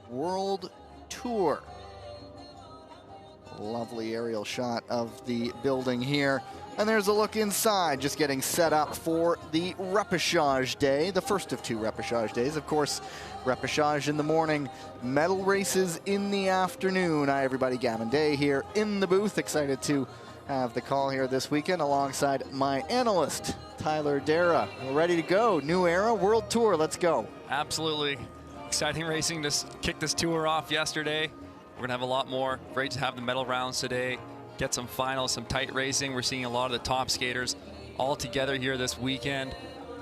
World Tour. Lovely aerial shot of the building here. And there's a look inside, just getting set up for the Repechage day, the first of 2 Repechage days. Of course, Repechage in the morning, medal races in the afternoon. Hi everybody, Gavin Day here in the booth. Excited to have the call here this weekend alongside my analyst, Tyler Dara. We're ready to go. New era, World Tour, let's go. Absolutely. Exciting racing to kick this tour off yesterday. We're gonna have a lot more. Great to have the medal rounds today. Get some finals, some tight racing. We're seeing a lot of the top skaters all together here this weekend.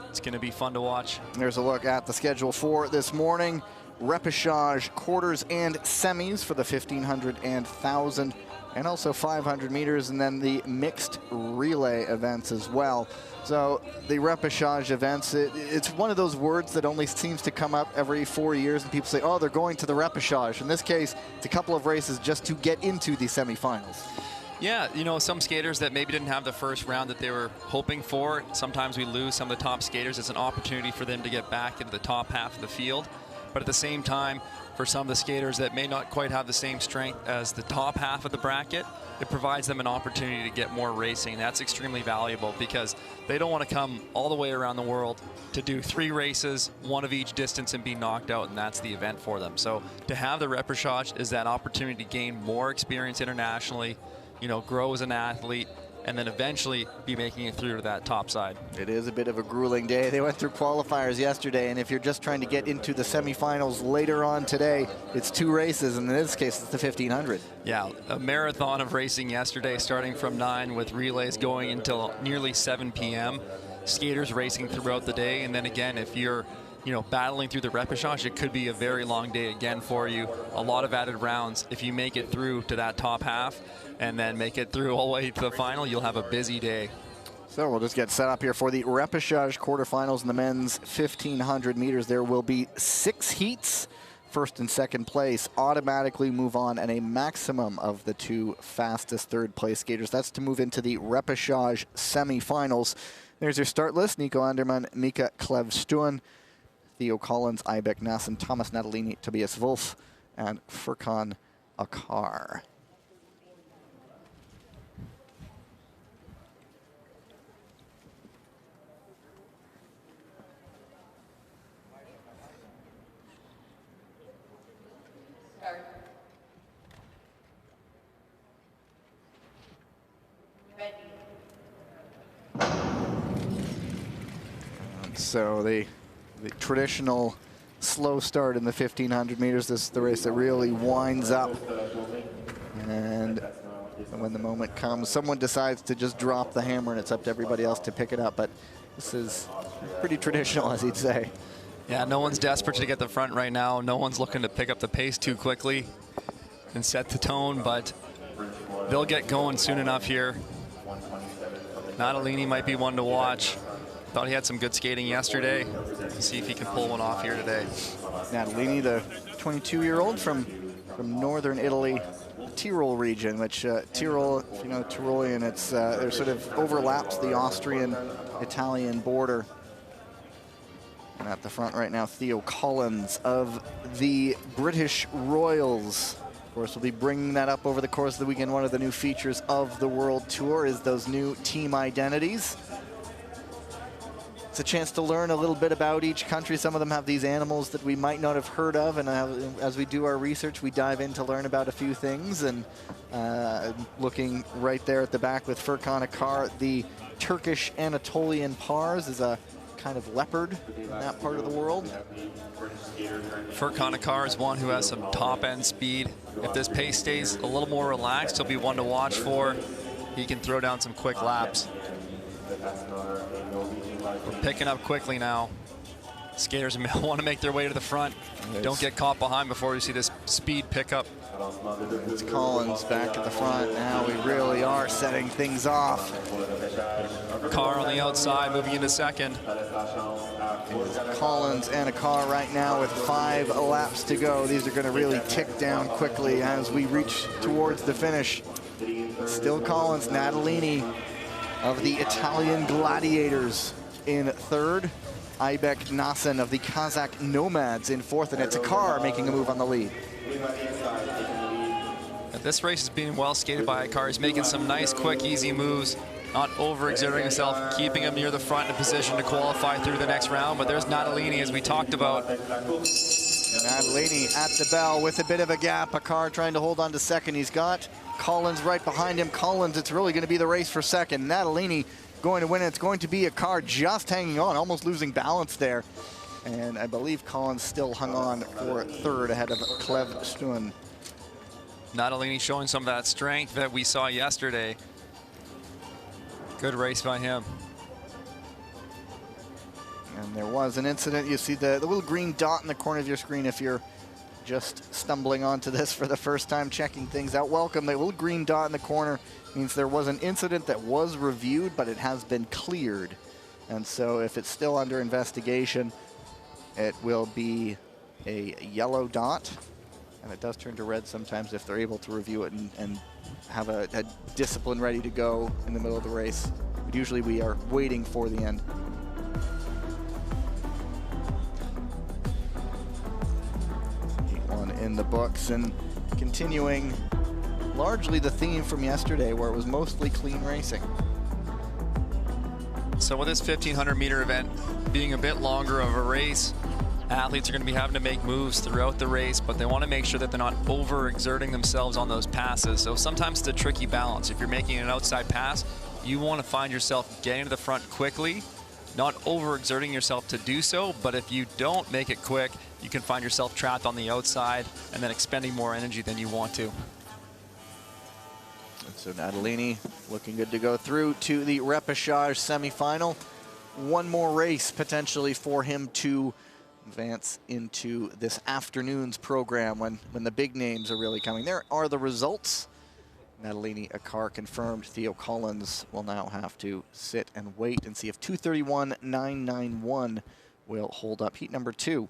It's gonna be fun to watch. There's a look at the schedule for this morning. Repechage quarters and semis for the 1500 and 1000, and also 500 meters, and then the mixed relay events as well. So the Repechage events, it's one of those words that only seems to come up every 4 years, and people say, oh, they're going to the Repechage. In this case, it's a couple of races just to get into the semifinals. Yeah, you know, some skaters that maybe didn't have the first round that they were hoping for. Sometimes we lose some of the top skaters. It's an opportunity for them to get back into the top half of the field. But at the same time, for some of the skaters that may not quite have the same strength as the top half of the bracket, it provides them an opportunity to get more racing. That's extremely valuable because they don't want to come all the way around the world to do 3 races, 1 of each distance, and be knocked out, and that's the event for them. So to have the Repechage is that opportunity to gain more experience internationally, you know, grow as an athlete, and then eventually be making it through to that top side. It is a bit of a grueling day. They went through qualifiers yesterday, and if you're just trying to get into the semifinals later on today, it's 2 races, and in this case, it's the 1500. Yeah, a marathon of racing yesterday, starting from 9 with relays going until nearly 7 p.m. Skaters racing throughout the day, and then again, if you're battling through the Repechage, it could be a very long day again for you. A lot of added rounds. If you make it through to that top half and then make it through all the way to the final, you'll have a busy day. So we'll just get set up here for the Repechage quarterfinals in the men's 1500 meters. There will be 6 heats. First and second place automatically move on, and a maximum of the 2 fastest third place skaters. That's to move into the Repechage semifinals. There's your start list. Nico Andermann, Mika Klevstuen, Theo Collins, Ibek Nassen, Thomas Natalini, Tobias Wolf, and Furkan Akar. So the traditional slow start in the 1500 meters. This is the race that really winds up. And when the moment comes, someone decides to just drop the hammer, and it's up to everybody else to pick it up. But this is pretty traditional, as he'd say. Yeah, no one's desperate to get the front right now. No one's looking to pick up the pace too quickly and set the tone, but they'll get going soon enough here. Natalini might be one to watch. Thought he had some good skating yesterday. Let's see if he can pull one off here today. Natalini, the 22-year-old from northern Italy, Tyrol region, which Tyrol, if you know Tyrolean, it's there sort of overlaps the Austrian-Italian border. And at the front right now, Theo Collins of the British Royals. Of course, we'll be bringing that up over the course of the weekend. One of the new features of the World Tour is those new team identities. It's a chance to learn a little bit about each country. Some of them have these animals that we might not have heard of, and as we do our research, we dive in to learn about a few things. And looking right there at the back with Furkan Akar, the Turkish Anatolian pars is a kind of leopard in that part of the world. Furkan Akar is one who has some top-end speed. If this pace stays a little more relaxed, he'll be one to watch for. He can throw down some quick laps. We're picking up quickly now. Skaters want to make their way to the front. Don't get caught behind before you see this speed pick up. It's Collins back at the front. Now we really are setting things off. Car on the outside, moving into second. Collins and a car right now with 5 laps to go. These are going to really tick down quickly as we reach towards the finish. Still Collins, Natalini of the Italian Gladiators in third. Aybek Nasen of the Kazakh Nomads in fourth, and it's a car making a move on the lead. This race is being well skated by a car. He's making some nice, quick, easy moves, not overexerting himself, keeping him near the front in a position to qualify through the next round. But there's Natalini, as we talked about. Natalini at the bell with a bit of a gap. A car trying to hold on to second. He's got Collins right behind him. Collins, it's really going to be the race for second. Natalini going to win. It's going to be a car just hanging on, almost losing balance there. And I believe Collins still hung on for third ahead of Clev Stuen. Natalini showing some of that strength that we saw yesterday. Good race by him. And there was an incident. You see the little green dot in the corner of your screen if you're just stumbling onto this for the first time, checking things out. Welcome. The little green dot in the corner means there was an incident that was reviewed, but it has been cleared. And so if it's still under investigation, it will be a yellow dot. And it does turn to red sometimes if they're able to review it and have a discipline ready to go in the middle of the race. But usually we are waiting for the end. One in the books, and continuing largely the theme from yesterday where it was mostly clean racing. So with this 1,500-meter event being a bit longer of a race, athletes are going to be having to make moves throughout the race, but they want to make sure that they're not overexerting themselves on those passes. So sometimes it's a tricky balance. If you're making an outside pass, you want to find yourself getting to the front quickly, not overexerting yourself to do so, but if you don't make it quick, you can find yourself trapped on the outside and then expending more energy than you want to. And so Natalini looking good to go through to the repechage semifinal. One more race potentially for him to advance into this afternoon's program when the big names are really coming. There are the results. Natalini, a car confirmed. Theo Collins will now have to sit and wait and see if 231.991 will hold up. Heat number 2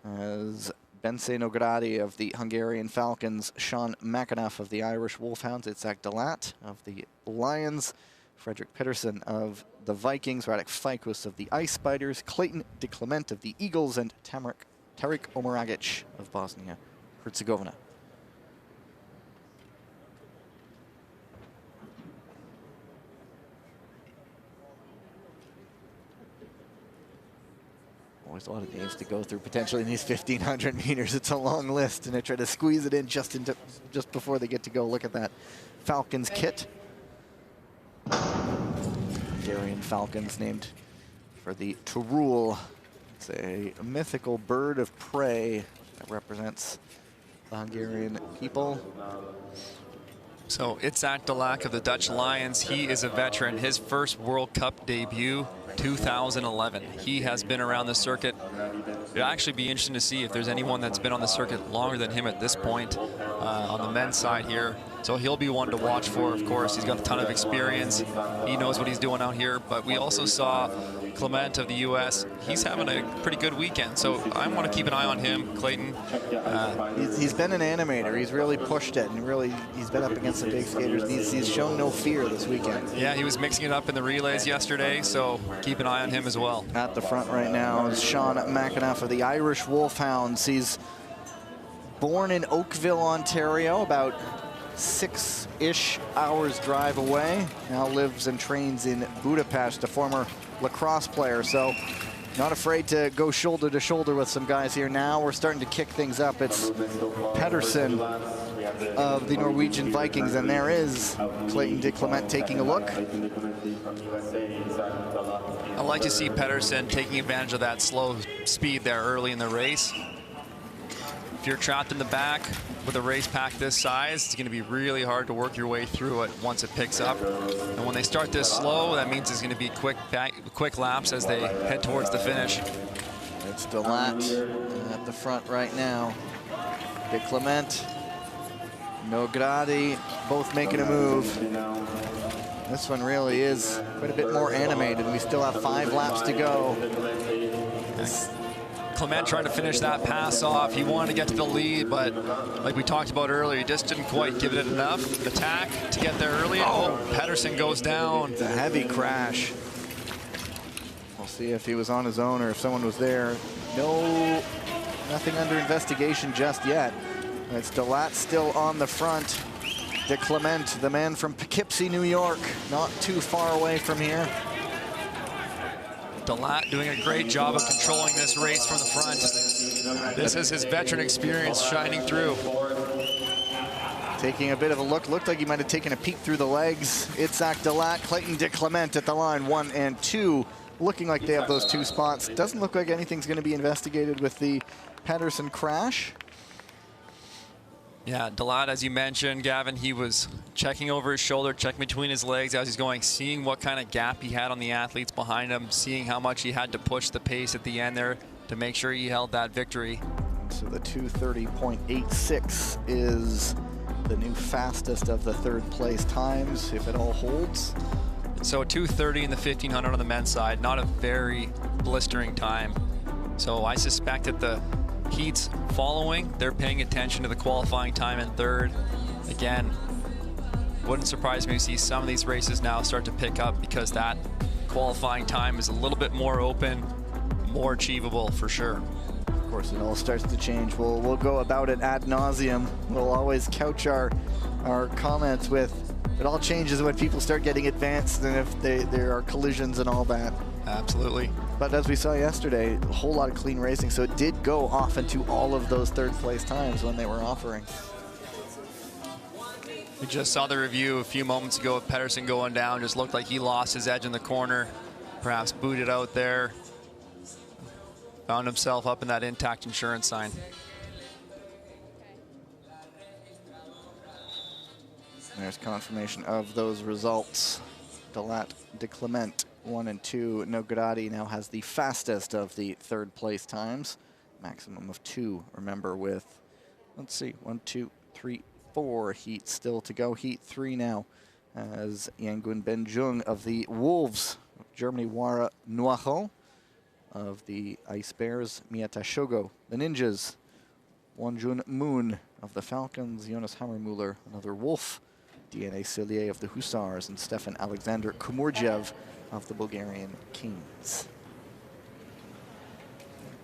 as Bence Nogradi of the Hungarian Falcons, Sean McAnuff of the Irish Wolfhounds, Itzhak Dalat of the Lions, Frederick Pettersson of the Vikings, Radek Fikus of the Ice Spiders, Clayton de Clement of the Eagles, and Tarik Omeragic of Bosnia-Herzegovina. Always a lot of names to go through potentially in these 1,500 meters. It's a long list, and I try to squeeze it in just before they get to go. Look at that Falcons kit. Hungarian Falcons named for the Turul. It's a mythical bird of prey that represents the Hungarian people. So Itzhak Dalat of the Dutch Lions, he is a veteran. His first World Cup debut, 2011. He has been around the circuit. It'll actually be interesting to see if there's anyone that's been on the circuit longer than him at this point on the men's side here. So he'll be one to watch for, of course. He's got a ton of experience. He knows what he's doing out here. But we also saw Clement of the U.S. He's having a pretty good weekend. So I want to keep an eye on him, Clayton. He's been an animator. He's really pushed it, and he's been up against the big skaters. He's shown no fear this weekend. Yeah, he was mixing it up in the relays yesterday, so keep an eye on him as well. At the front right now is Sean McAnuff of the Irish Wolfhounds. He's born in Oakville, Ontario, about 6-ish hours drive away. Now lives and trains in Budapest, a former lacrosse player. So not afraid to go shoulder to shoulder with some guys here. Now we're starting to kick things up. It's Pettersson of the Norwegian Vikings, and there is Clayton de Clement taking a look. I like to see Pettersson taking advantage of that slow speed there early in the race. If you're trapped in the back with a race pack this size, it's going to be really hard to work your way through it once it picks up. And when they start this slow, that means it's going to be quick laps as they head towards the finish. It's Dalat at the front right now. De Clement, Nogradi, both making a move. This one really is quite a bit more animated. We still have 5 laps to go. Clement trying to finish that pass off. He wanted to get to the lead, but like we talked about earlier, he just didn't quite give it enough attack to get there early. Oh, Pettersson goes down. It's a heavy crash. We'll see if he was on his own or if someone was there. No, nothing under investigation just yet. It's Delat still on the front. De Clement, the man from Poughkeepsie, New York, not too far away from here. Delat doing a great job of controlling this race from the front. This is his veteran experience shining through. Taking a bit of a look, looked like he might have taken a peek through the legs. Itzhak Delat, Clayton De Clement at the line, 1 and 2. Looking like they have those 2 spots. Doesn't look like anything's going to be investigated with the Pedersen crash. Yeah, Delat, as you mentioned, Gavin, he was checking over his shoulder, checking between his legs as he's going, seeing what kind of gap he had on the athletes behind him, seeing how much he had to push the pace at the end there to make sure he held that victory. So the 2:30.86 is the new fastest of the 3rd place times, if it all holds. So 2:30 in the 1500 on the men's side, not a very blistering time. So I suspect that the heats following, they're paying attention to the qualifying time in 3rd. Again, wouldn't surprise me to see some of these races now start to pick up because that qualifying time is a little bit more open, more achievable for sure. Of course, it all starts to change. We'll go about it ad nauseum. We'll always couch our comments with it all changes when people start getting advanced and if there are collisions and all that. Absolutely. But as we saw yesterday, a whole lot of clean racing, so it did go off into all of those 3rd place times when they were offering. We just saw the review a few moments ago of Pedersen going down. Just looked like he lost his edge in the corner, perhaps booted out there. Found himself up in that intact insurance sign. There's confirmation of those results. Delat, De Clement, 1 and 2. Nogradi now has the fastest of the 3rd place times. Maximum of 2, remember, with, let's see, 1, 2, 3, 4 heats still to go. Heat 3 now as Yangun Benjung of the Wolves of Germany, Wara Noaho of the Ice Bears, Miyata Shogo, the Ninjas, Wonjun Moon of the Falcons, Jonas Hammermuller, another Wolf, DNA Cillier of the Hussars, and Stefan Alexander Kumurjev of the Bulgarian Kings.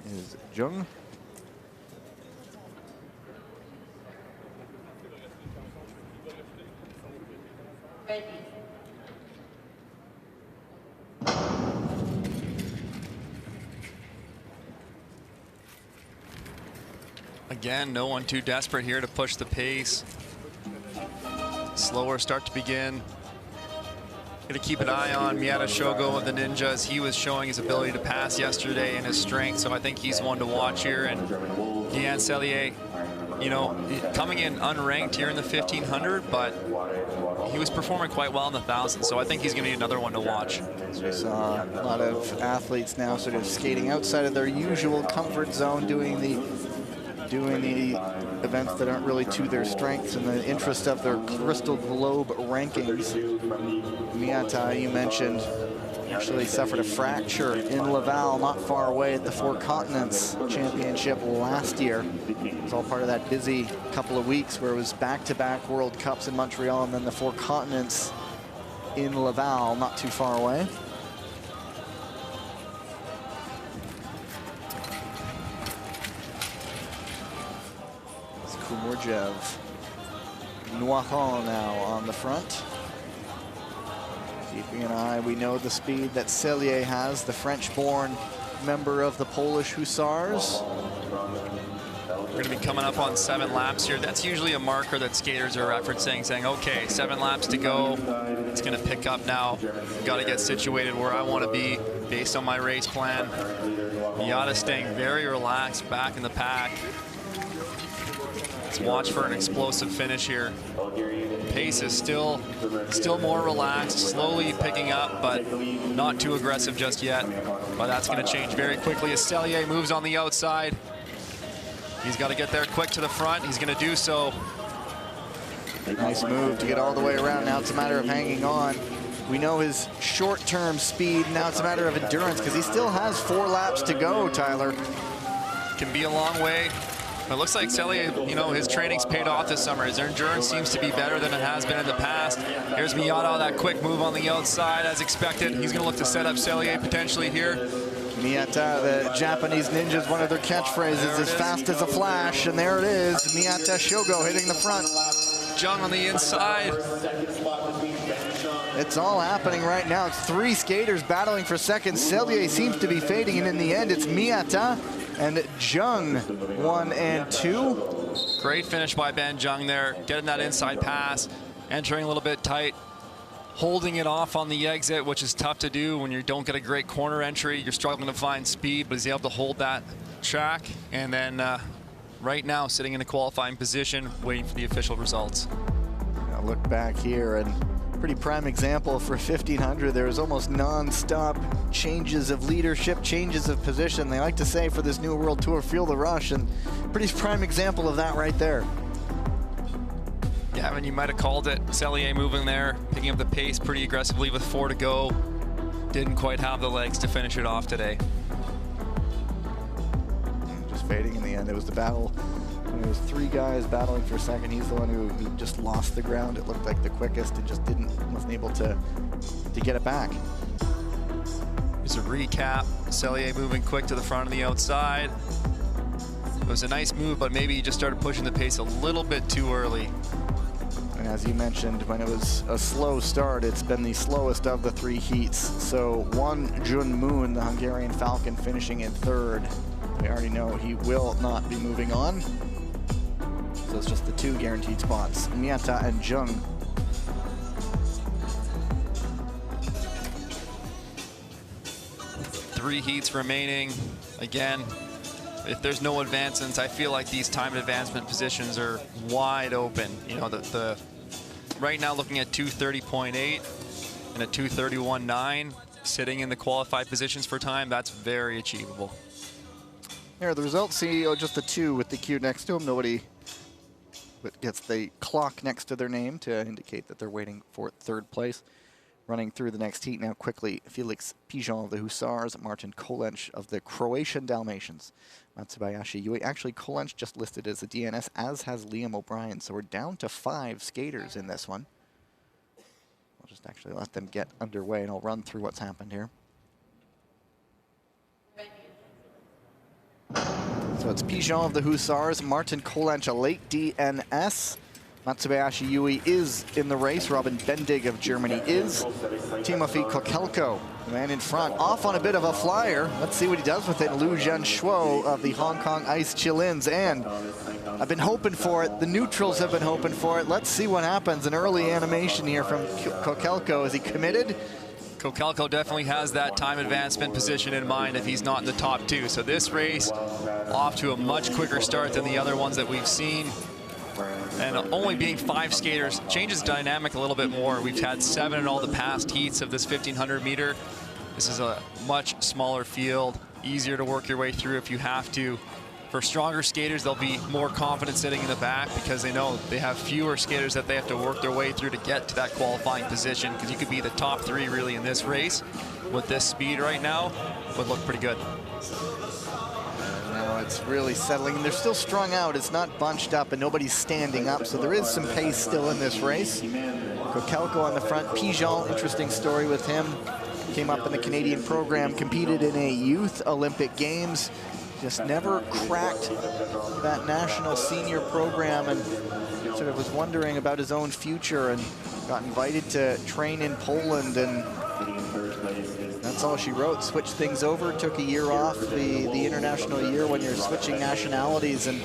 Is Jung. Again, no one too desperate here to push the pace. Slower start to begin. Going to keep an eye on Miyata Shogo of the Ninjas. He was showing his ability to pass yesterday and his strength, so I think he's one to watch here. And Guyan Cellier, you know, coming in unranked here in the 1500, but he was performing quite well in the 1000, so I think he's going to be another one to watch. We saw a lot of athletes now sort of skating outside of their usual comfort zone, doing the events that aren't really to their strengths in the interest of their Crystal Globe rankings. Miyata, you mentioned, actually suffered a fracture in Laval, not far away at the Four Continents Championship last year. It was all part of that busy couple of weeks where it was back-to-back World Cups in Montreal and then the Four Continents in Laval, not too far away. Kumurjev, Noahan now on the front. Keeping an eye, we know the speed that Cellier has, the French-born member of the Polish Hussars. We're going to be coming up on 7 laps here. That's usually a marker that skaters are referencing, saying, okay, 7 laps to go. It's going to pick up now. Got to get situated where I want to be based on my race plan. Miyata staying very relaxed back in the pack. Let's watch for an explosive finish here. Pace is still more relaxed, slowly picking up, but not too aggressive just yet. But that's going to change very quickly as Cellier moves on the outside. He's got to get there quick to the front. He's going to do so. Nice move to get all the way around. Now it's a matter of hanging on. We know his short-term speed. Now it's a matter of endurance because he still has 4 laps to go, Tyler. Can be a long way It looks like Sellier, you know, his training's paid off this summer. His endurance seems to be better than it has been in the past. Here's Miyata, that quick move on the outside as expected. He's going to look to set up Sellier potentially here. Miyata, the Japanese ninjas, one of their catchphrases, as fast as a flash, and there it is. Miyata Shogo hitting the front. Jung on the inside. It's all happening right now. It's 3 skaters battling for second. Sellier seems to be fading, and in the end, it's Miyata and Jung, 1 and 2. Great finish by Ben Jung there, getting that inside pass, entering a little bit tight, holding it off on the exit, which is tough to do when you don't get a great corner entry. You're struggling to find speed, but he's able to hold that track. And then right now, sitting in a qualifying position, waiting for the official results. Now look back here, and pretty prime example for 1500. There was almost non-stop changes of leadership, changes of position. They like to say for this new World Tour, feel the rush, and pretty prime example of that right there. Gavin, you might have called it. Sellier moving there, picking up the pace pretty aggressively with 4 to go. Didn't quite have the legs to finish it off today. Just fading in the end. It was the battle. It was 3 guys battling for second. He's the one who just lost the ground. It looked like the quickest and just wasn't able to get it back. Here's a recap. Sellier moving quick to the front of the outside. It was a nice move, but maybe he just started pushing the pace a little bit too early. And as you mentioned, when it was a slow start, it's been the slowest of the 3 heats. So Won Jun Moon, the Hungarian Falcon, finishing in 3rd. We already know he will not be moving on. So it's just the 2 guaranteed spots, Miyata and Jung. Three heats remaining. Again, if there's no advancements, I feel like these timed advancement positions are wide open. You know, the right now looking at 230.8 and a 231.9, sitting in the qualified positions for time, that's very achievable. Here, the results see just the 2 with the Q next to them. Nobody gets the clock next to their name to indicate that they're waiting for 3rd place. Running through the next heat now quickly, Felix Pigeon of the Hussars, Martin Kolenc of the Croatian Dalmatians, Matsubayashi Yui. Actually, Kolenc just listed as a DNS, as has Liam O'Brien, so we're down to 5 skaters in this one. I'll just actually let them get underway, and I'll run through what's happened here. So it's Pigeon of the Hussars, Martin Kolenc, a late DNS. Matsubayashi Yui is in the race. Robin Bendig of Germany is. Timofey Kokelko, the man in front, off on a bit of a flyer. Let's see what he does with it. Lu Jianshuo of the Hong Kong Ice Chillins. And I've been hoping for it. The neutrals have been hoping for it. Let's see what happens. An early animation here from Kokelko. Is he committed? Kokelko definitely has that time advancement position in mind if he's not in the top 2. So this race off to a much quicker start than the other ones that we've seen. And only being 5 skaters changes dynamic a little bit more. We've had 7 in all the past heats of this 1500 meter. This is a much smaller field, easier to work your way through if you have to. For stronger skaters, they'll be more confident sitting in the back because they know they have fewer skaters that they have to work their way through to get to that qualifying position, because you could be the top 3 really in this race. With this speed right now, would look pretty good. Now it's really settling. They're still strung out. It's not bunched up and nobody's standing up, so there is some pace still in this race. Kokelko on the front. Pigeon, interesting story with him. Came up in the Canadian program, competed in a youth Olympic Games. Just never cracked that national senior program, and sort of was wondering about his own future, and got invited to train in Poland, and that's all she wrote. Switched things over, took a year off, the international year when you're switching nationalities, and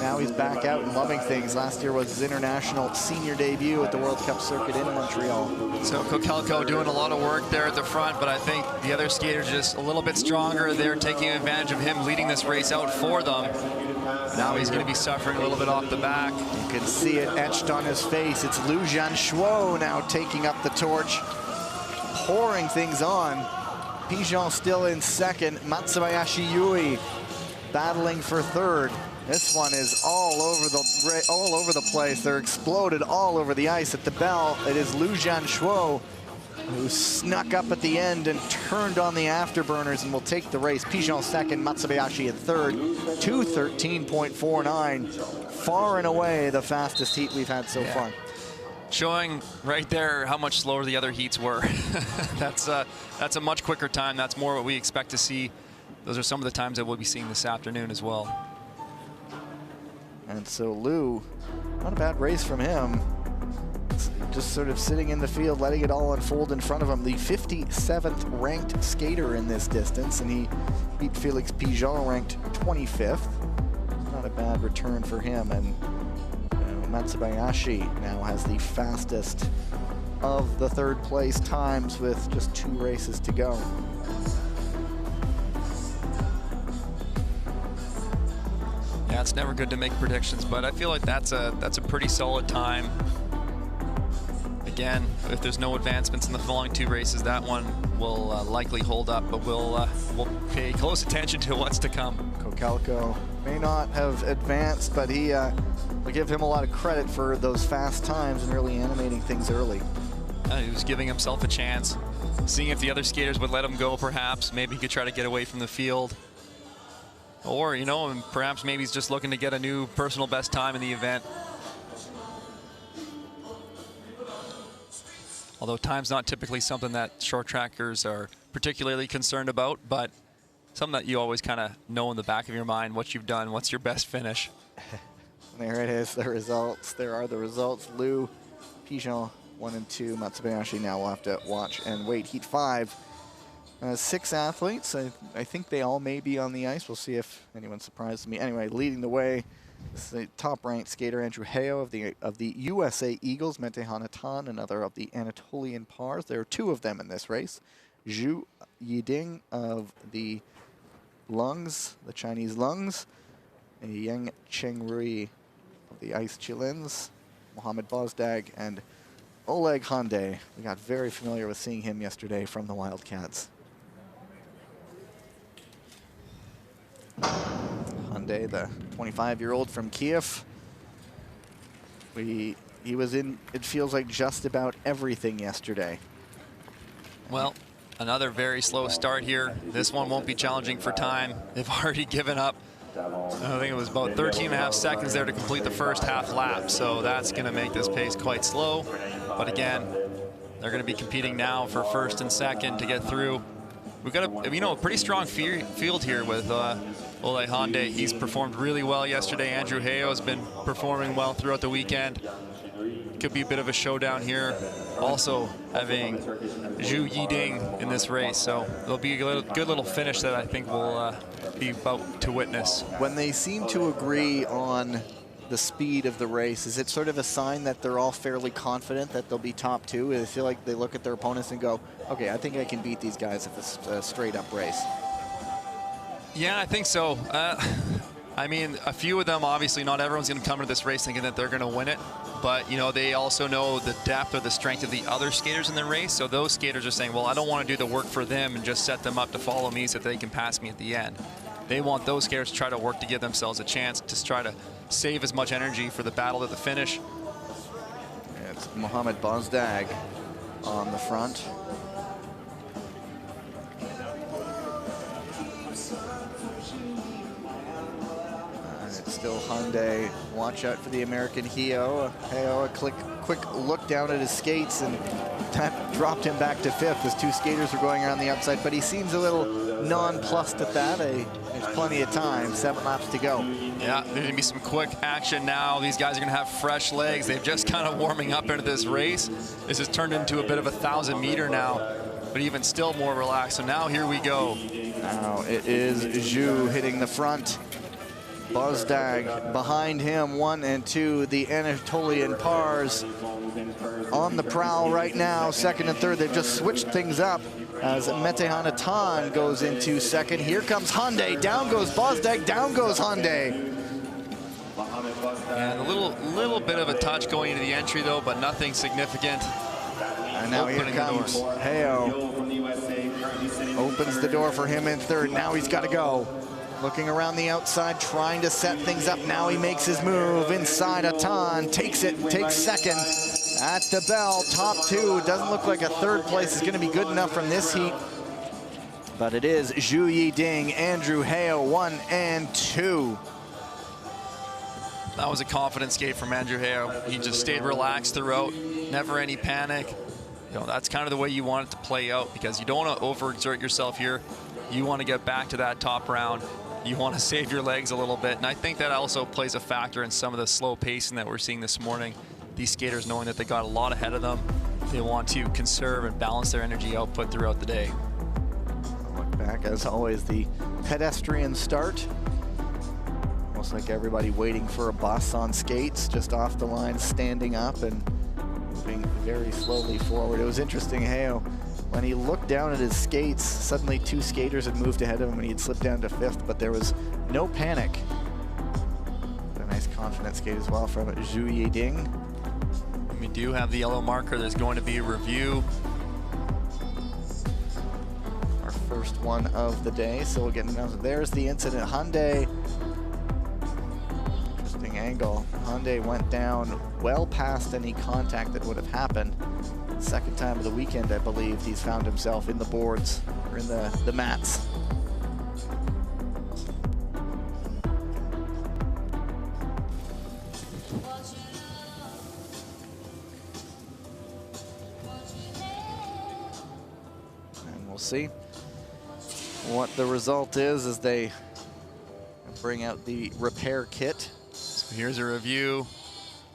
now he's back out and loving things. Last year was his international senior debut at the World Cup circuit in Montreal. So Kokelko doing a lot of work there at the front, but I think the other skaters are just a little bit stronger. They're taking advantage of him leading this race out for them. Now he's going to be suffering a little bit off the back. You can see it etched on his face. It's Lu Jianshuo now taking up the torch, pouring things on. Pigeon still in 2nd. Matsubayashi Yui battling for 3rd. This one is all over the place. They're exploded all over the ice at the bell. It is Lu Jianshuo who snuck up at the end and turned on the afterburners and will take the race. Pigeon second, Matsubayashi in third, 2:13.49. Far and away the fastest heat we've had so far. Showing right there how much slower the other heats were. That's a much quicker time. That's more what we expect to see. Those are some of the times that we'll be seeing this afternoon as well. And so Lou, not a bad race from him. Just sort of sitting in the field, letting it all unfold in front of him. The 57th ranked skater in this distance, and he beat Felix Pigeon, ranked 25th. Not a bad return for him. And Matsubayashi now has the fastest of the third place times with just 2 races to go. Yeah, it's never good to make predictions, but I feel like that's a pretty solid time. Again, if there's no advancements in the following 2 races, that one will likely hold up, but we'll pay close attention to what's to come. Kokelko may not have advanced, but we'll give him a lot of credit for those fast times and really animating things early. He was giving himself a chance, seeing if the other skaters would let him go, perhaps. Maybe he could try to get away from the field. Or, you know, and perhaps maybe he's just looking to get a new personal best time in the event. Although time's not typically something that short trackers are particularly concerned about, but something that you always kind of know in the back of your mind, what you've done, what's your best finish. There it is, the results. There are the results. Lou, Pigeon, 1 and 2. Matsubayashi now will have to watch and wait. Heat 5, 6 athletes. I think they all may be on the ice. We'll see if anyone surprises me. Anyway, leading the way, this is the top-ranked skater Andrew Heo of the USA Eagles, Mete Hanatan, another of the Anatolian Pars. There are 2 of them in this race. Zhu Yiding of the Lungs, the Chinese Lungs, and Yang Chengrui of the Ice Chilins, Mohamed Bozdag, and Oleg Hyundai. We got very familiar with seeing him yesterday from the Wildcats. Hyundai, the 25-year-old from Kiev. He was in, it feels like, just about everything yesterday. Well, another very slow start here. This one won't be challenging for time. They've already given up, I think it was about 13.5 seconds there to complete the first half lap. So that's going to make this pace quite slow. But again, they're going to be competing now for first and second to get through. We've got a pretty strong field here with Ole Hyundai. He's performed really well yesterday. Andrew Heo has been performing well throughout the weekend. Could be a bit of a showdown here. Also having Zhu Yiding in this race. So there'll be a good little finish that I think we'll be about to witness. When they seem to agree on the speed of the race, is it sort of a sign that they're all fairly confident that they'll be top 2? They feel like they look at their opponents and go, okay, I think I can beat these guys if it's a straight-up race. Yeah, I think so. I mean, a few of them, obviously, not everyone's going to come into this race thinking that they're going to win it. But, you know, they also know the depth or the strength of the other skaters in the race. So those skaters are saying, well, I don't want to do the work for them and just set them up to follow me so that they can pass me at the end. They want those skaters to try to work to give themselves a chance to try to save as much energy for the battle at the finish. It's Mohamed Bozdag on the front. It's still Hyundai. Watch out for the American Heo. A quick look down at his skates, and that dropped him back to 5th as 2 skaters are going around the outside, but he seems a little nonplussed at that. There's plenty of time, 7 laps to go. Yeah, there's going to be some quick action now. These guys are going to have fresh legs. They've just kind of warming up into this race. This has turned into a bit of a 1,000-meter now, but even still more relaxed. So now here we go. Now it is Zhu hitting the front. Bozdag behind him, 1 and 2. The Anatolian Pars on the prowl right now, 2nd and 3rd. They've just switched things up as Mete Hanatan goes into 2nd. Here comes Hyundai. Down goes Bozdag. Down goes Hyundai. And a little bit of a touch going into the entry, though, but nothing significant. And now here comes Heo. Opens the door for him in 3rd. Now he's got to go. Looking around the outside, trying to set things up. Now he makes his move inside Atan, takes it, takes 2nd, at the bell, top two. Doesn't look like a third place is going to be good enough from this heat. But it is Zhu Yiding, Andrew Heo, 1 and 2. That was a confident skate from Andrew Heo. He just stayed relaxed throughout, never any panic. You know, that's kind of the way you want it to play out, because you don't want to overexert yourself here. You want to get back to that top round. You want to save your legs a little bit. And I think that also plays a factor in some of the slow pacing that we're seeing this morning. These skaters knowing that they got a lot ahead of them. They want to conserve and balance their energy output throughout the day. Look back, as always, the pedestrian start. Almost like everybody waiting for a bus on skates, just off the line, standing up and moving very slowly forward. It was interesting, Heo, when he looked down at his skates, suddenly two skaters had moved ahead of him and he had slipped down to 5th, but there was no panic. But a nice confident skate as well from Zhu Yiding. We do have the yellow marker. There's going to be a review. Our first one of the day, so we'll get an announcement. There's the incident. Hyundai. Interesting angle. Hyundai went down well past any contact that would have happened. Second time of the weekend, I believe, he's found himself in the boards, or in the mats. And we'll see what the result is as they bring out the repair kit. So here's a review.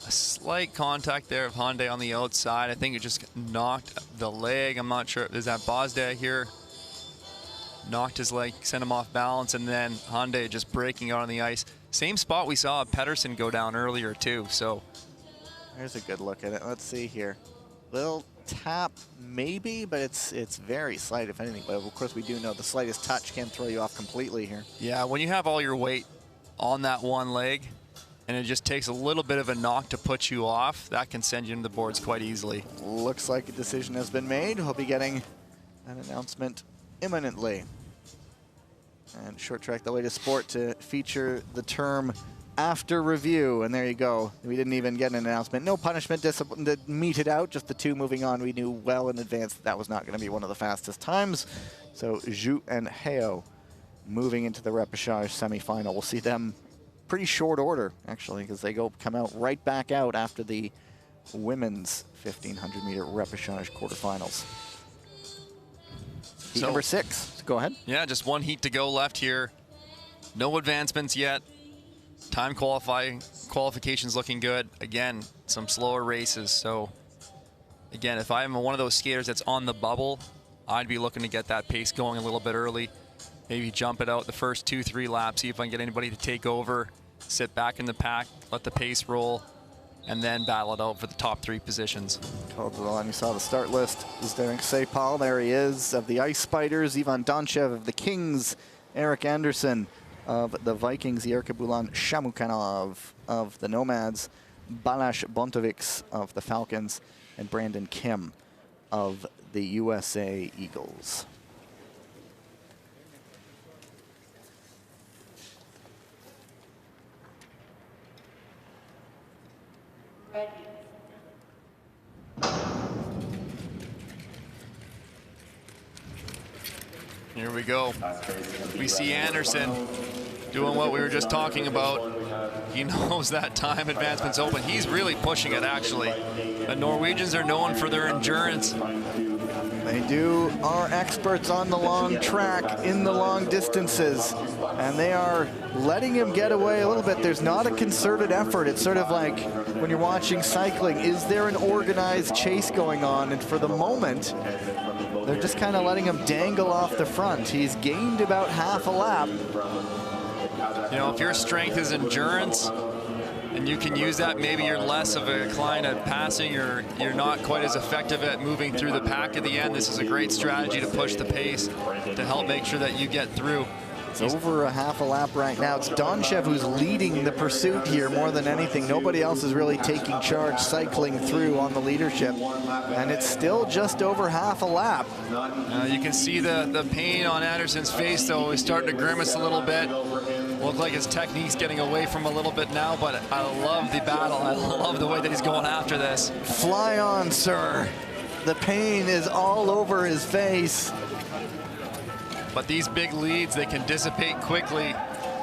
A slight contact there of Hyundai on the outside. I think it just knocked the leg. I'm not sure. Is that Bosda here? Knocked his leg, sent him off balance, and then Hyundai just breaking out on the ice. Same spot we saw Pedersen go down earlier too. So there's a good look at it. Let's see here. Little tap maybe, but it's very slight if anything. But of course we do know the slightest touch can throw you off completely here. Yeah, when you have all your weight on that one leg, and it just takes a little bit of a knock to put you off, that can send you into the boards quite easily. Looks like a decision has been made. We'll be getting an announcement imminently. And Short Track, the latest sport to feature the term after review. And there you go. We didn't even get an announcement. No punishment, discipline to mete it out, just the two moving on. We knew well in advance that was not going to be one of the fastest times. So Zhu and Heo moving into the repechage semifinal. We'll see them pretty short order, actually, because they come out right back out after the women's 1,500 meter repechage quarterfinals. Heat number 6. Go ahead. Yeah, just one heat to go left here. No advancements yet. Time qualification's looking good. Again, some slower races. So again, if I'm one of those skaters that's on the bubble, I'd be looking to get that pace going a little bit early. Maybe jump it out the first 2-3 laps, see if I can get anybody to take over, sit back in the pack, let the pace roll, and then battle it out for the top 3 positions. Called to the line. You saw the start list. Zdenek Paul, there he is, of the Ice Spiders. Ivan Donchev of the Kings. Eric Anderson of the Vikings. Yerka Bulan Shamukanov of the Nomads. Balash Bontovics of the Falcons. And Brandon Kim of the USA Eagles. Here we go. We see Anderson doing what we were just talking about. He knows that time advancement's open. He's really pushing it, actually. The Norwegians are known for their endurance. They are experts on the long track, in the long distances, and they are letting him get away a little bit. There's not a concerted effort. It's sort of like when you're watching cycling, is there an organized chase going on? And for the moment, they're just kind of letting him dangle off the front. He's gained about half a lap. You know, if your strength is endurance, and you can use that, maybe you're less of a inclined at passing, or you're not quite as effective at moving through the pack at the end. This is a great strategy to push the pace to help make sure that you get through. It's over a half a lap right now. It's Donchev who's leading the pursuit here more than anything. Nobody else is really taking charge, cycling through on the leadership. And it's still just over half a lap. You can see the pain on Anderson's face, though. He's starting to grimace a little bit. Looked like his technique's getting away from him a little bit now, but I love the battle. I love the way that he's going after this. Fly on, sir. The pain is all over his face. But these big leads, they can dissipate quickly.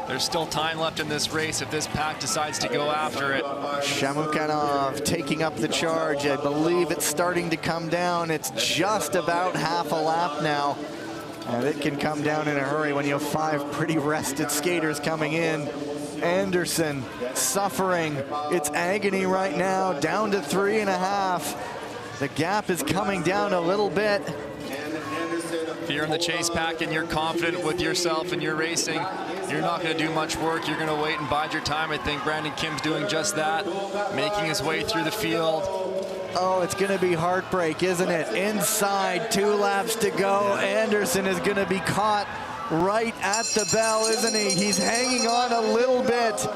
There's still time left in this race if this pack decides to go after it. Shamukanov taking up the charge. I believe it's starting to come down. It's just about half a lap now. And it can come down in a hurry when you have 5 pretty rested skaters coming in. Anderson suffering. It's agony right now, down to 3.5. The gap is coming down a little bit. If you're in the chase pack and you're confident with yourself and you're racing, you're not going to do much work. You're going to wait and bide your time. I think Brandon Kim's doing just that, making his way through the field. Oh, it's going to be heartbreak, isn't it? Inside, 2 laps to go. Anderson is going to be caught right at the bell, isn't he? He's hanging on a little bit,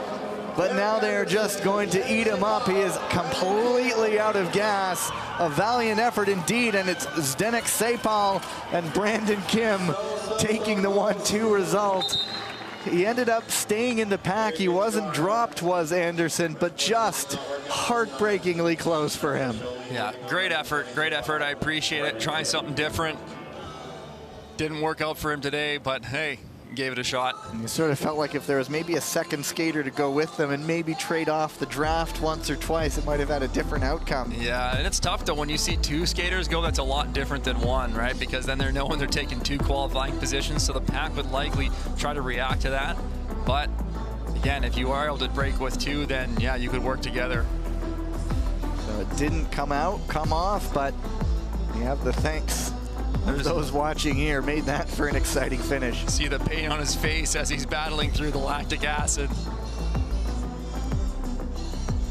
but now they're just going to eat him up. He is completely out of gas. A valiant effort indeed, and it's Zdenek Sapal and Brandon Kim taking the 1-2 result. He ended up staying in the pack. He wasn't dropped, was Anderson, but just heartbreakingly close for him. Yeah, great effort, great effort. I appreciate it. Trying something different. Didn't work out for him today, but hey, gave it a shot. And you sort of felt like if there was maybe a second skater to go with them and maybe trade off the draft once or twice, it might have had a different outcome. Yeah, and it's tough though when you see 2 skaters go. That's a lot different than 1, right? Because then they're knowing they're taking 2 qualifying positions, so the pack would likely try to react to that. But again, if you are able to break with 2, then yeah, you could work together. So it didn't come off, but you have the thanks. Those watching here made that for an exciting finish. See the pain on his face as he's battling through the lactic acid.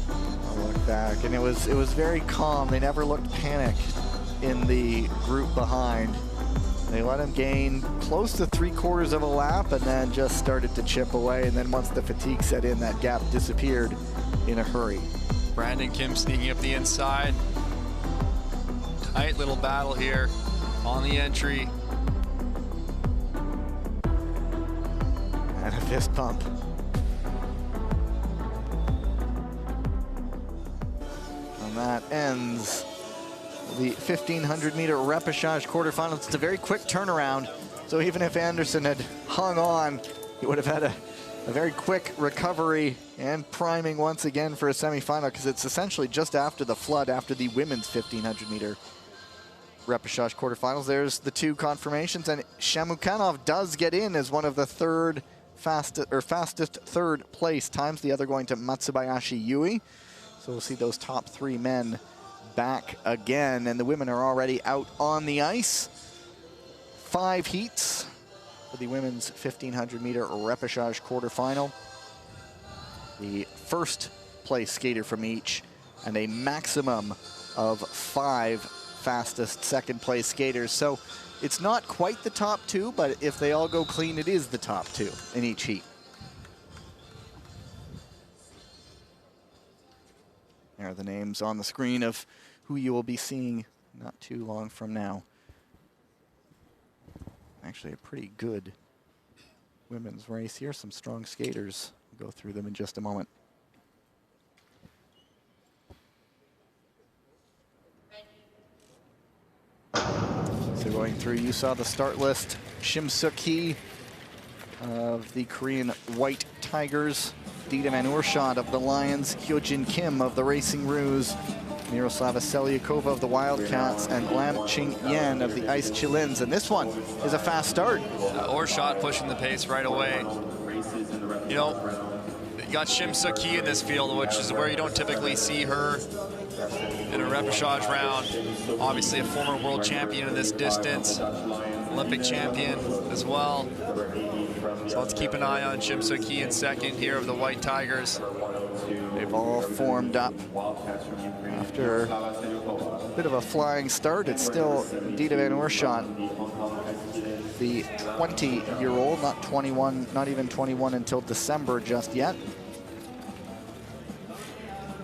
I'll look back, and it was very calm. They never looked panicked in the group behind. They let him gain close to 3/4 of a lap and then just started to chip away. And then once the fatigue set in, that gap disappeared in a hurry. Brandon Kim sneaking up the inside. Tight little battle here on the entry. And a fist pump. And that ends the 1,500-meter repechage quarterfinals. It's a very quick turnaround. So even if Anderson had hung on, he would have had a very quick recovery and priming once again for a semifinal, because it's essentially just after the flood, after the women's 1,500-meter repechage quarterfinals. There's the 2 confirmations, and Shamukanov does get in as one of the fastest third place times, the other going to Matsubayashi Yui. So we'll see those top 3 men back again, and the women are already out on the ice. 5 heats for the women's 1,500-meter repechage quarterfinal. The first place skater from each, and a maximum of 5 fastest second place skaters. So it's not quite the top 2, but if they all go clean, it is the top 2 in each heat. There are the names on the screen of who you will be seeing not too long from now. Actually a pretty good women's race here. Some strong skaters. We'll go through them in just a moment. So going through, you saw the start list. Shim Suk-hee of the Korean White Tigers, Dita Van Oerschaud of the Lions, Hyojin Kim of the Racing Roos, Miroslava Selyakova of the Wildcats, and Lam Ching Yan of the Ice Chilins. And this one is a fast start. Oerschaud pushing the pace right away. You know, you got Shim Suk-hee in this field, which is where you don't typically see her in a repechage round. Obviously a former world champion in this distance, Olympic champion as well. So let's keep an eye on Shim Suk-hee in second here of the White Tigers. They've all formed up after a bit of a flying start. It's still Dita Van Oerschaud, the 20-year-old, not 21, not even 21 until December just yet.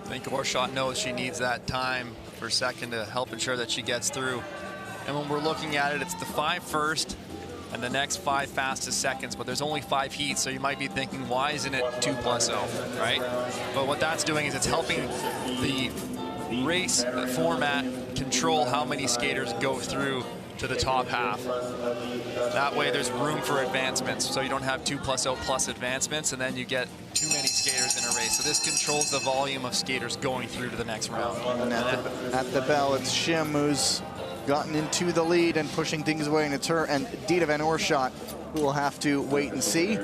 I think Oerschaud knows she needs that time for second to help ensure that she gets through. And when we're looking at it, it's the 5 first, and the next 5 fastest seconds, but there's only 5 heats, so you might be thinking, why isn't it 2+0, right? But what that's doing is it's helping the race format control how many skaters go through to the top half. That way there's room for advancements, so you don't have 2+0 plus advancements, and then you get too many skaters in a race. So this controls the volume of skaters going through to the next round. And at the bell, it's Shim who's gotten into the lead and pushing things away, and it's her and Dita Van Oorschot who will have to wait and see.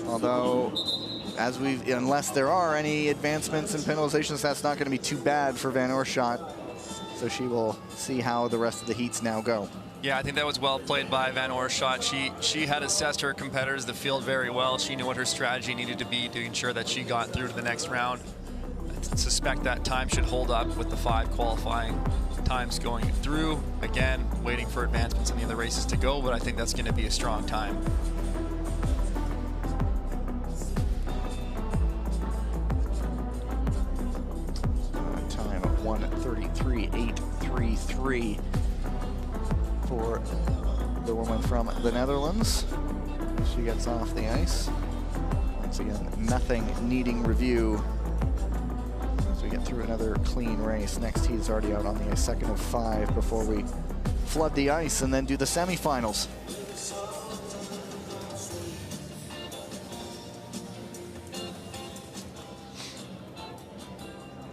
Although, unless there are any advancements and penalizations, that's not going to be too bad for Van Oorschot. So she will see how the rest of the heats now go. Yeah, I think that was well played by Van Oorschot. She had assessed her competitors, the field, very well. She knew what her strategy needed to be to ensure that she got through to the next round. I suspect that time should hold up with the 5 qualifying times going through. Again, waiting for advancements in the other races to go, but I think that's going to be a strong time. Time of 1:33.833 for the woman from the Netherlands. She gets off the ice. Once again, nothing needing review as we get through another clean race. Next heat is already out on the ice, 2nd of 5 before we flood the ice and then do the semifinals.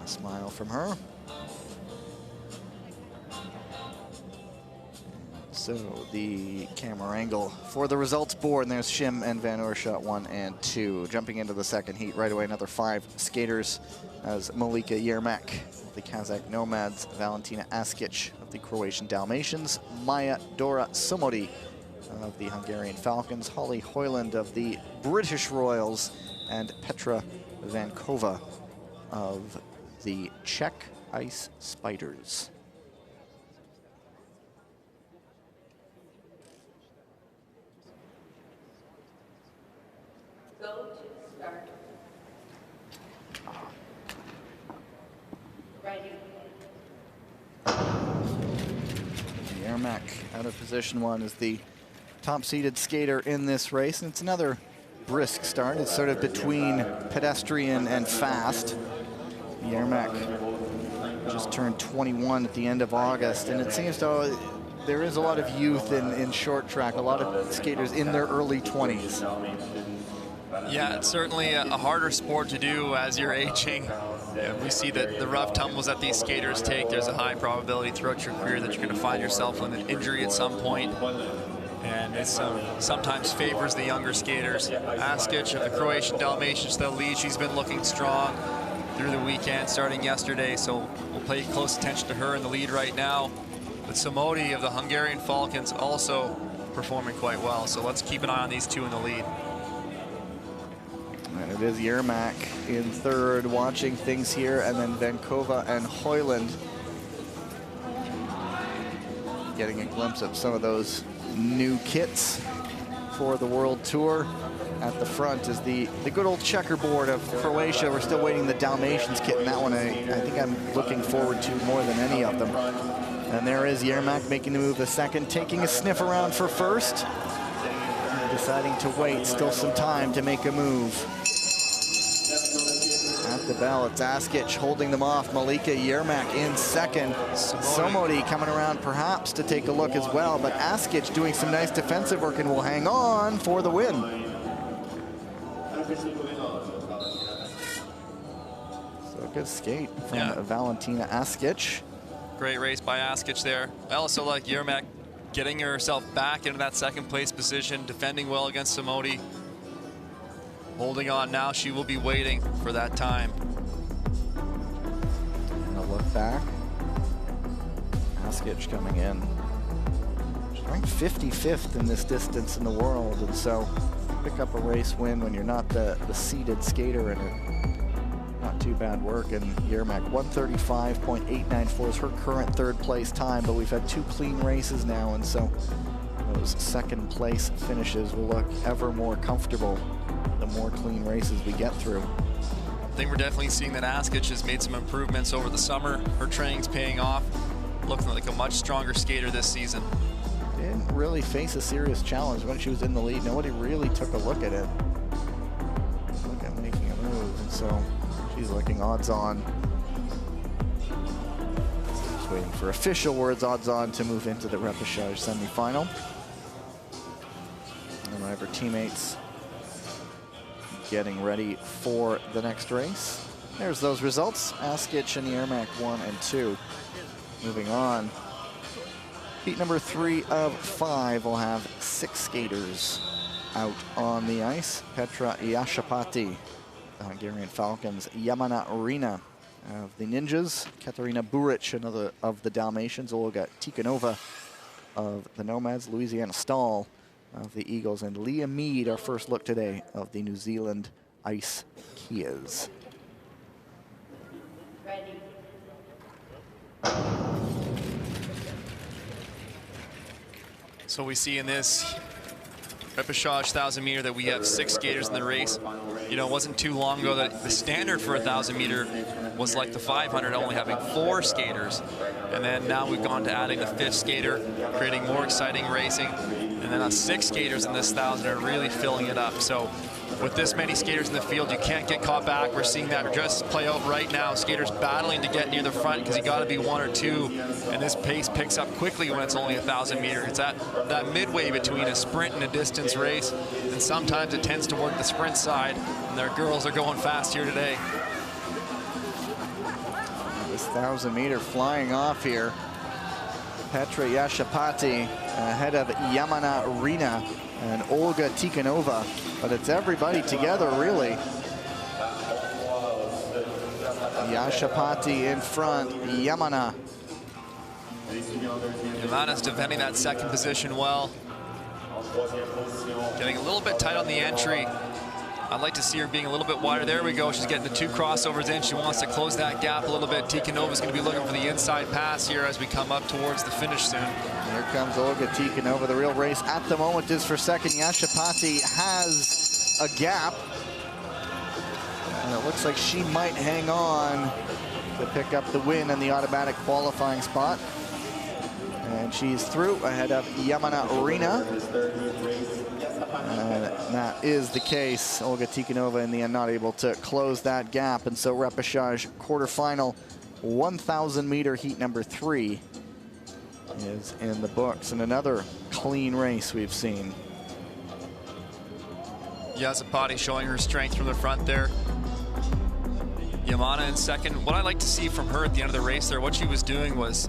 A smile from her. So the camera angle for the results board, and there's Shim and Van Oorschot 1 and 2. Jumping into the second heat right away, another 5 skaters as Malika Yermak of the Kazakh Nomads, Valentina Askic of the Croatian Dalmatians, Maya Dora Somodi of the Hungarian Falcons, Holly Hoyland of the British Royals, and Petra Vankova of the Czech Ice Spiders. Yermak out of position 1 is the top-seeded skater in this race, and it's another brisk start. It's sort of between pedestrian and fast. Yermak just turned 21 at the end of August, and it seems though there is a lot of youth in short track, a lot of skaters in their early 20s. Yeah, it's certainly a harder sport to do as you're aging. We see that the rough tumbles that these skaters take, there's a high probability throughout your career that you're going to find yourself with an injury at some point. And it sometimes favors the younger skaters. Askic of the Croatian Dalmatians, the lead, she's been looking strong through the weekend, starting yesterday, so we'll pay close attention to her in the lead right now. But Somodi of the Hungarian Falcons also performing quite well, so let's keep an eye on these two in the lead. And it is Yermak in third, watching things here, and then Vankova and Hoyland getting a glimpse of some of those new kits for the World Tour. At the front is the good old checkerboard of Croatia. We're still waiting the Dalmatians kit, and that one I think I'm looking forward to more than any of them. And there is Yermak making the move the second, taking a sniff around for first, deciding to wait, still some time to make a move. At the bell, it's Askic holding them off. Malika Yermak in second. Somodi coming around perhaps to take a look as well, but Askic doing some nice defensive work and will hang on for the win. So good skate from Valentina Askic. Great race by Askic there. I also like Yermak getting herself back into that second place position, defending well against Somodi. Holding on now, she will be waiting for that time. And a look back. Askic coming in. She's ranked 55th in this distance in the world, and so pick up a race win when you're not the seeded skater, and not too bad work. And Yermak 135.894 is her current third place time, but we've had 2 clean races now, and so those second place finishes will look ever more comfortable the more clean races we get through. I think we're definitely seeing that Askic has made some improvements over the summer. Her training's paying off, looking like a much stronger skater this season. didn't really face a serious challenge when she was in the lead. Nobody really took a look at it. Look at making a move, and so she's looking odds-on. Just waiting for official words, odds-on to move into the repechage semifinal. And one of her teammates getting ready for the next race. There's those results. Askich and Yermak 1 and 2. Moving on. Heat number 3 of 5 will have 6 skaters out on the ice. Petra Yashapati, the Hungarian Falcons. Yamana Rina of the Ninjas. Katarina Buric, another of the Dalmatians. Olga Tikhonova of the Nomads. Louisiana Stahl of the Eagles. And Leah Mead, our first look today, of the New Zealand Ice Kias. Ready. So we see in this repechage 1,000 meter that we have 6 skaters in the race. You know, it wasn't too long ago that the standard for 1,000 meter was like the 500, only having 4 skaters. And then now we've gone to adding the 5th skater, creating more exciting racing. And then 6 skaters in this 1,000 are really filling it up. So with this many skaters in the field, you can't get caught back. We're seeing that just play out right now. Skaters battling to get near the front because you got to be 1 or 2. And this pace picks up quickly when it's only 1,000 meters. It's that midway between a sprint and a distance race. And sometimes it tends to work the sprint side. And their girls are going fast here today. This 1,000 meter flying off here. Petra Yashapati ahead of Yamana Rina and Olga Tikhonova. But it's everybody together, really. Yashapati in front, Yamana. Yamana's defending that second position well. Getting a little bit tight on the entry. I'd like to see her being a little bit wider. There we go. She's getting the 2 crossovers in. She wants to close that gap a little bit. Tikhonova's going to be looking for the inside pass here as we come up towards the finish soon. Here comes Olga Tikhonova. The real race at the moment is for second. Yashapati has a gap. And it looks like she might hang on to pick up the win and the automatic qualifying spot. And she's through ahead of Yamana Rina. And that is the case. Olga Tikhonova in the end not able to close that gap. And so repechage quarterfinal 1,000 meter heat number 3 is in the books. And another clean race we've seen. Yazapati showing her strength from the front there. Yamana in second. What I like to see from her at the end of the race there, what she was doing was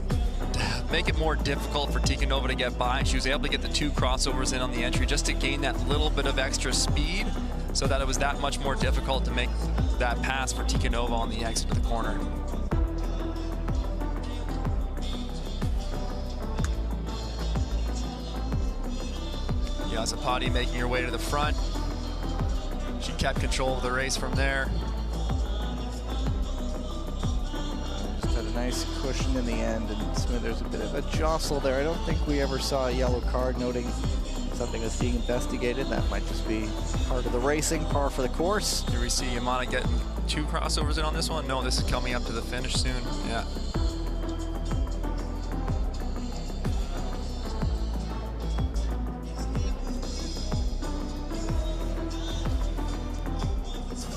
make it more difficult for Tikhonova to get by. She was able to get the 2 crossovers in on the entry just to gain that little bit of extra speed so that it was that much more difficult to make that pass for Tikhonova on the exit of the corner. Yazapati making her way to the front. She kept control of the race from there. Nice cushion in the end, and Smithers a bit of a jostle there. I don't think we ever saw a yellow card, noting something that's being investigated. That might just be part of the racing, par for the course. Here we see Yamana getting 2 crossovers in on this one. No, this is coming up to the finish soon. Yeah.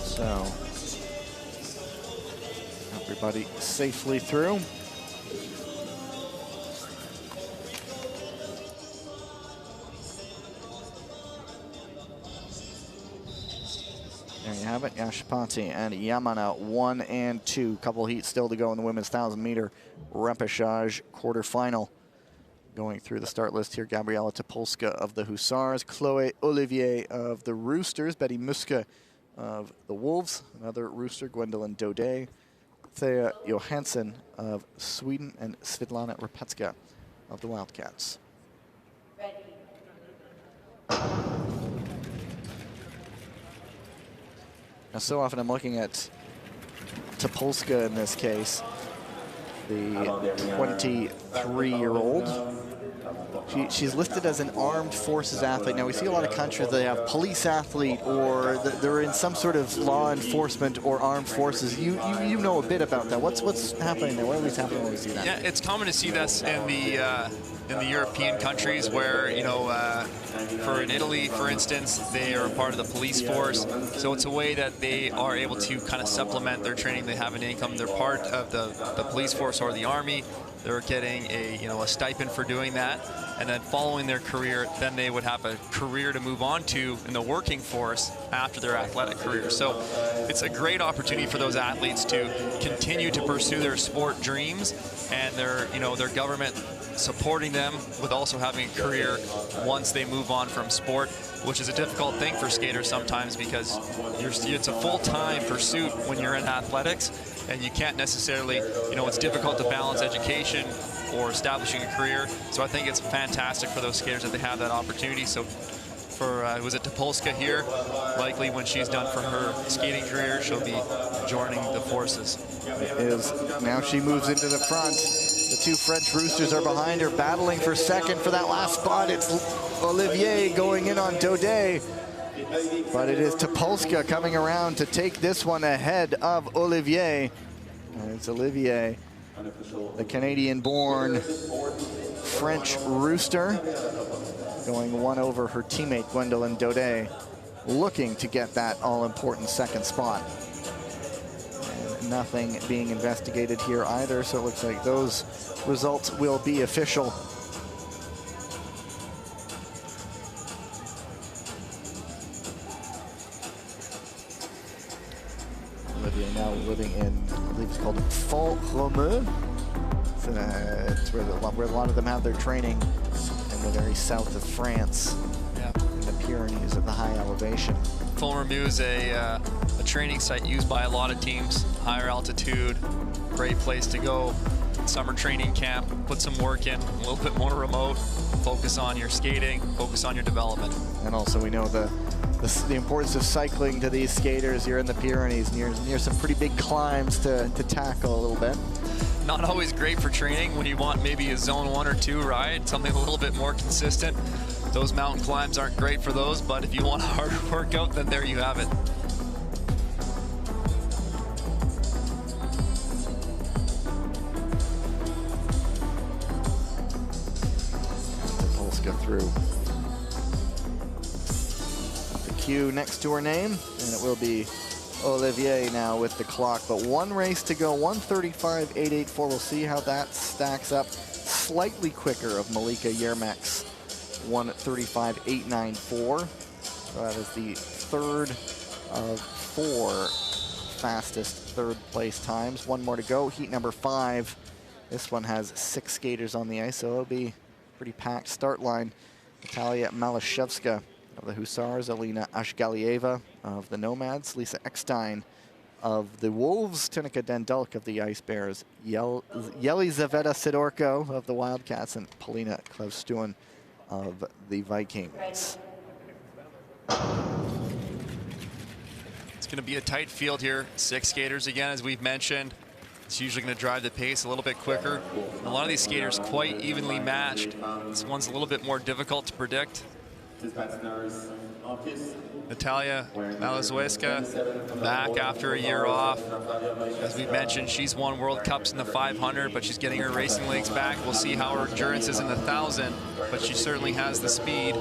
So everybody safely through. There you have it, Yashapati and Yamana 1 and 2. Couple heats still to go in the women's 1,000 meter repechage quarterfinal. Going through the start list here, Gabriela Topolska of the Hussars, Chloe Olivier of the Roosters, Betty Muska of the Wolves, another Rooster, Gwendolyn Daudet, Thea Johansson of Sweden, and Svetlana Repetska of the Wildcats. Ready. Now, so often I'm looking at Topolska in this case, the 23-year-old. She's listed as an armed forces athlete. Now, we see a lot of countries that have police athlete, or they're in some sort of law enforcement or armed forces. You know a bit about that. What's happening there? What is happening when we see that? Yeah, it's common to see this in the European countries where, you know, for in Italy, for instance, they are a part of the police force. So it's a way that they are able to kind of supplement their training. They have an income. They're part of the police force or the army. They're getting a stipend for doing that, and then following their career, then they would have a career to move on to in the working force after their athletic career. So it's a great opportunity for those athletes to continue to pursue their sport dreams, and their government supporting them with also having a career once they move on from sport, which is a difficult thing for skaters sometimes, because it's a full-time pursuit when you're in athletics, and you can't necessarily, it's difficult to balance education or establishing a career. So I think it's fantastic for those skaters that they have that opportunity. So for, was it Topolska here? Likely when she's done for her skating career, she'll be joining the forces. Now she moves into the front. The two French roosters are behind her, battling for second for that last spot. It's Olivier going in on Daudet, but it is Topolska coming around to take this one ahead of Olivier. And it's Olivier, the Canadian-born French rooster, going one over her teammate Gwendolyn Daudet, looking to get that all-important second spot. And nothing being investigated here either, so it looks like those results will be official. Olivier now living in, I believe it's called Font-Romeu. It's where a lot of them have their training in the very south of France, in the Pyrenees at the high elevation. Font-Romeu is a training site used by a lot of teams, higher altitude, great place to go. Summer training camp, put some work in, a little bit more remote, focus on your skating, focus on your development. And also we know the importance of cycling to these skaters. You're in the Pyrenees, near some pretty big climbs to tackle a little bit. Not always great for training when you want maybe a zone 1 or 2 ride, something a little bit more consistent. Those mountain climbs aren't great for those, but if you want a harder workout, then there you have it. Polska through the queue next to her name, and it will be Olivier now with the clock, but one race to go, 1:35.884. We'll see how that stacks up. Slightly quicker of Malika Yermak's 1:35.894. So that is the third of 4 fastest third place times. One more to go, heat number 5. This one has 6 skaters on the ice, so it'll be a pretty packed start line. Natalia Malashevska of the Hussars, Alina Ashgalieva of the Nomads, Lisa Eckstein of the Wolves, Tunica Dendulk of the Ice Bears, Yelizaveta Sidorko of the Wildcats, and Polina Klaus-Stuen of the Vikings. It's going to be a tight field here. 6 skaters again, as we've mentioned. It's usually going to drive the pace a little bit quicker. A lot of these skaters quite evenly matched. This one's a little bit more difficult to predict. Natalia Malashevska back after a year off. As we mentioned, she's won World Cups in the 500, but she's getting her racing legs back. We'll see how her endurance is in the 1,000, but she certainly has the speed.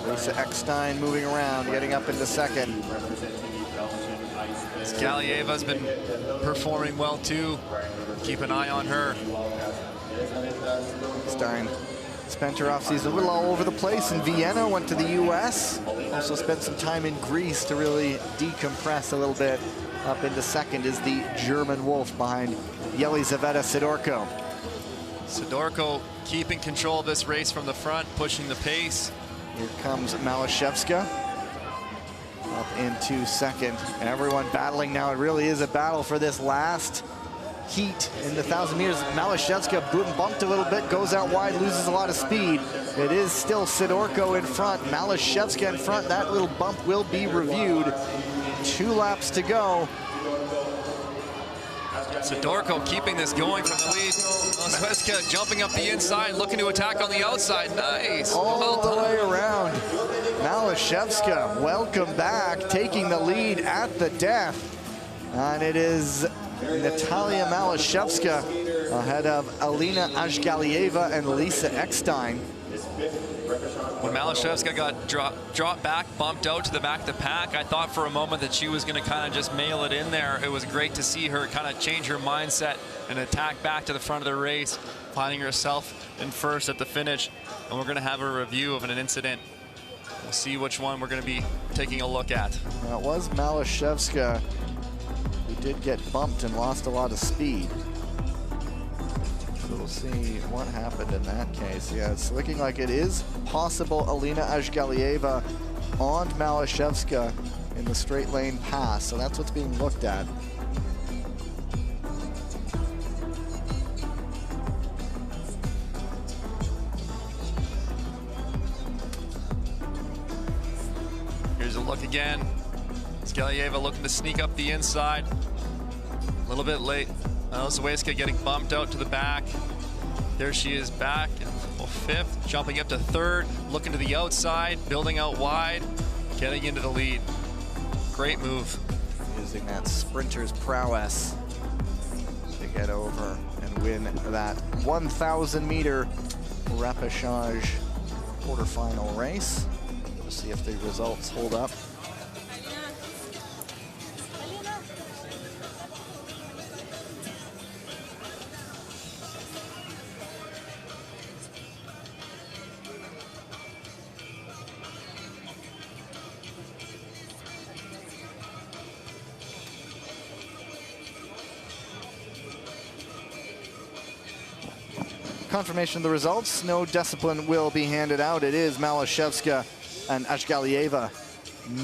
Lisa Eckstein moving around, getting up into second. Galieva's been performing well too. Keep an eye on her. Eckstein spent her offseason a little all over the place in Vienna, went to the US, also spent some time in Greece to really decompress a little bit. Up into second is the German Wolf behind Yelizaveta Sidorko. Sidorko keeping control of this race from the front, pushing the pace. Here comes Malashevska up into second. Everyone battling now. It really is a battle for this last heat in the 1,000 meters. Malashevska bumped a little bit, goes out wide, loses a lot of speed. It is still Sidorko in front, Malashevska in front. That little bump will be reviewed. 2 laps to go. Sidorko keeping this going from the lead. Malashevska jumping up the inside, looking to attack on the outside. Nice. All the way around. Malashevska, welcome back, taking the lead at the death. And it is Natalia Malashevska ahead of Alina Ashgalieva and Lisa Eckstein. When Malashevska got dropped back, bumped out to the back of the pack, I thought for a moment that she was going to kind of just mail it in there. It was great to see her kind of change her mindset and attack back to the front of the race, finding herself in first at the finish. And we're going to have a review of an incident. We'll see which one we're going to be taking a look at. That was Malashevska, who did get bumped and lost a lot of speed. So we'll see what happened in that case. Yeah, it's looking like it is possible Alina Ashgalieva on Malashevska in the straight lane pass. So that's what's being looked at. Here's a look again. Ashgalieva looking to sneak up the inside. A little bit late. Malashevska getting bumped out to the back. There she is back in fifth, jumping up to third, looking to the outside, building out wide, getting into the lead. Great move. Using that sprinter's prowess to get over and win that 1,000-meter repechage quarterfinal race. We'll see if the results hold up. Confirmation of the results. No discipline will be handed out. It is Malashevska and Ashgalieva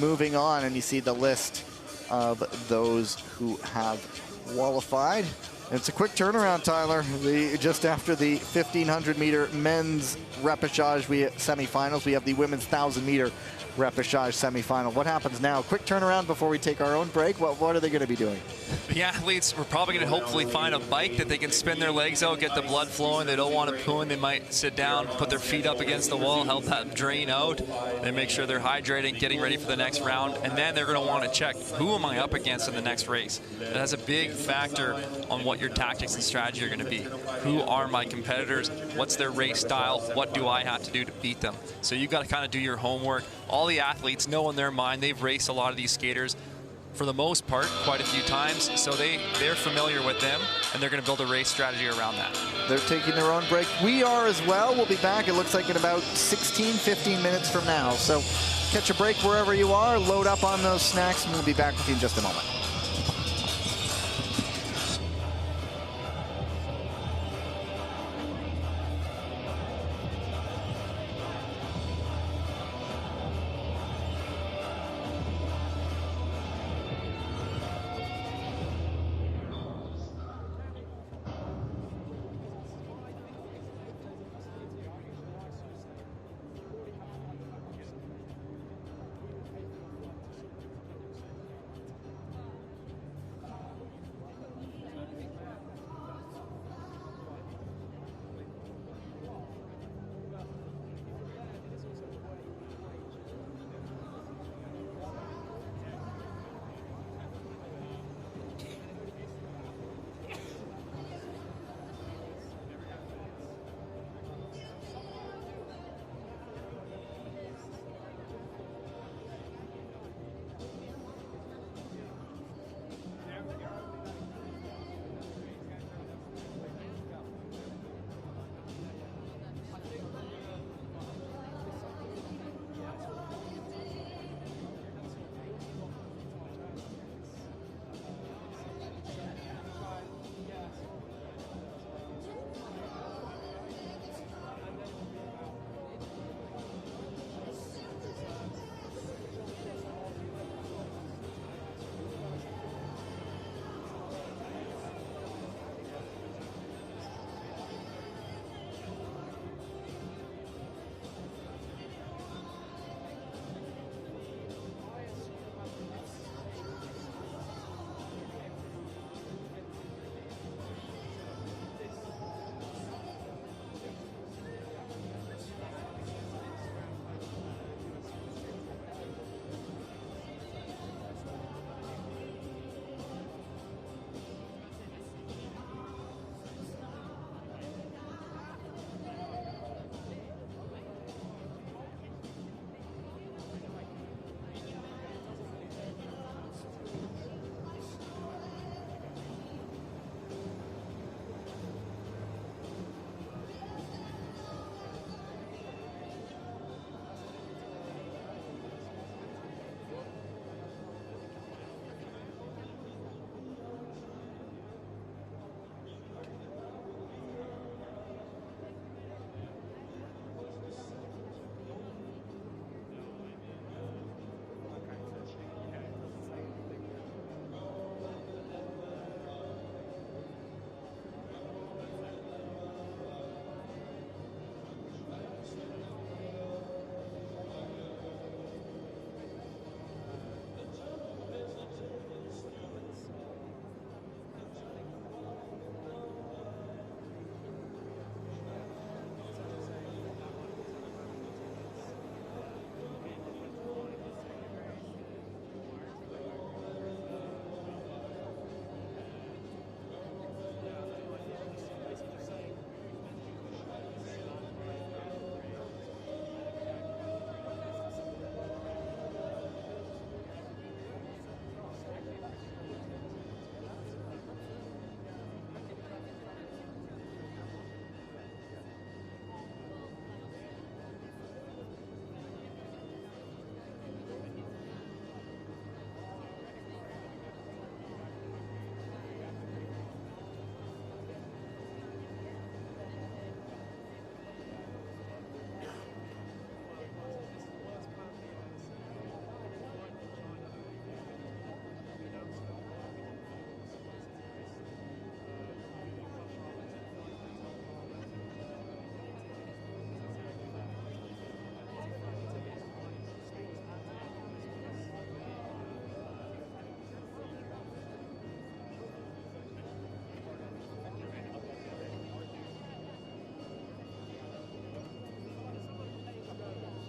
moving on, and you see the list of those who have qualified. It's a quick turnaround, Tyler. Just after the 1,500-meter men's repechage semifinals, we have the women's 1,000-meter repechage semifinal. What happens now? Quick turnaround before we take our own break. What are they going to be doing? The athletes, we're probably going to hopefully find a bike that they can spin their legs out, get the blood flowing. They don't want to poon. They might sit down, put their feet up against the wall, help that drain out, and make sure they're hydrating, getting ready for the next round. And then they're going to want to check, who am I up against in the next race? That has a big factor on what your tactics and strategy are going to be. Who are my competitors? What's their race style? What do I have to do to beat them? So you've got to kind of do your homework. All the athletes know in their mind, they've raced a lot of these skaters for the most part quite a few times, so they're familiar with them, and they're going to build a race strategy around that. They're taking their own break. We are as well. We'll be back, it looks like, in about 15 minutes from now. So catch a break wherever you are, load up on those snacks, and we'll be back with you in just a moment.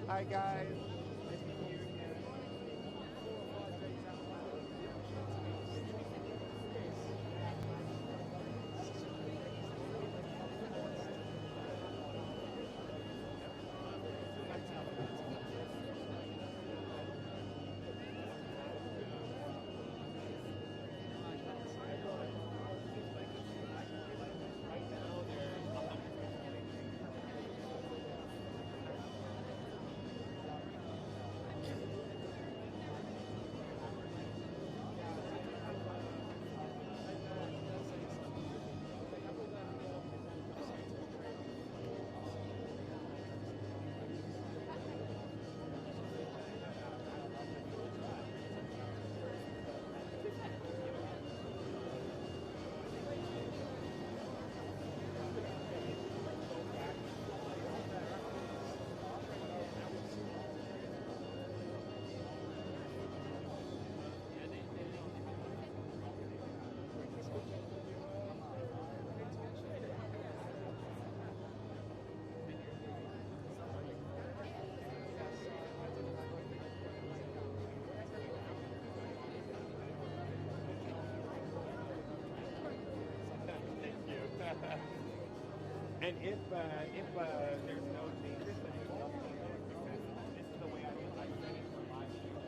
Hi, guys. And if there's no changes, then you won't see it because this is the way I set it for live stream.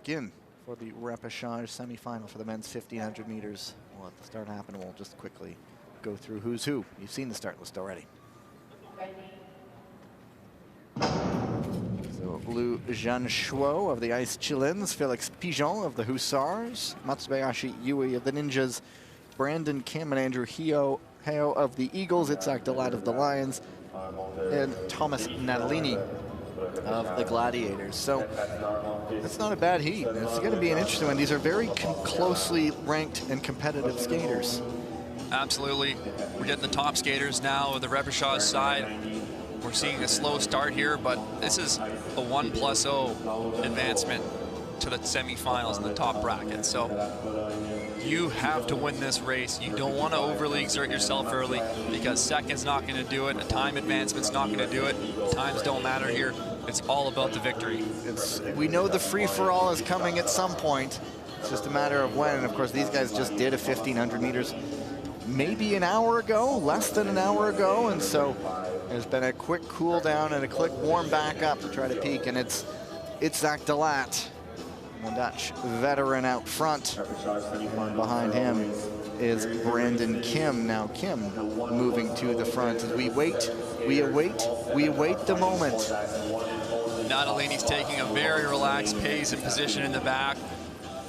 back in for the repechage semifinal for the men's 1500 meters. We'll let the start happen. We'll just quickly go through who's who. You've seen the start list already. So Lu Jianshuo of the Ice Chillins, Felix Pigeon of the Hussars, Matsubayashi Yui of the Ninjas, Brandon Kim and Andrew Heo of the Eagles, Itzhak Dalat of the Lions, and Thomas Natalini of the Gladiators. So that's not a bad heat. It's going to be an interesting one. These are very closely ranked and competitive skaters. Absolutely. We're getting the top skaters now of the repechage side. We're seeing a slow start here, but this is a 1+0 advancement to the semifinals in the top bracket. So you have to win this race. You don't want to overly exert yourself early because second's not going to do it. A time advancement's not going to do it. Times don't matter here. It's all about the victory. We know the free-for-all is coming at some point. It's just a matter of when. And of course, these guys just did a 1500 meters maybe an hour ago, less than an hour ago. And so there's been a quick cool down and a quick warm back up to try to peak. And it's Itzhak Dalat, the Dutch veteran, out front. And behind him is Brandon Kim. Now Kim moving to the front as we wait, we await the moment. Natalini's taking a very relaxed pace and position in the back.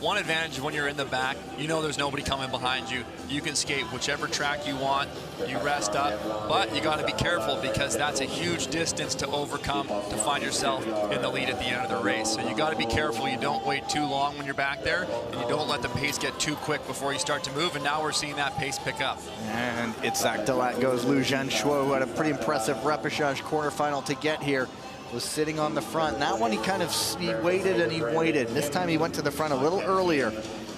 One advantage when you're in the back, you know there's nobody coming behind you. You can skate whichever track you want, you rest up, but you got to be careful because that's a huge distance to overcome to find yourself in the lead at the end of the race. So you got to be careful. You don't wait too long when you're back there, and you don't let the pace get too quick before you start to move, and now we're seeing that pace pick up. And Itzhak Dalat goes. Lu Jianshuo, who had a pretty impressive repechage quarterfinal to get here, was sitting on the front. That one he waited and he waited. This time he went to the front a little earlier.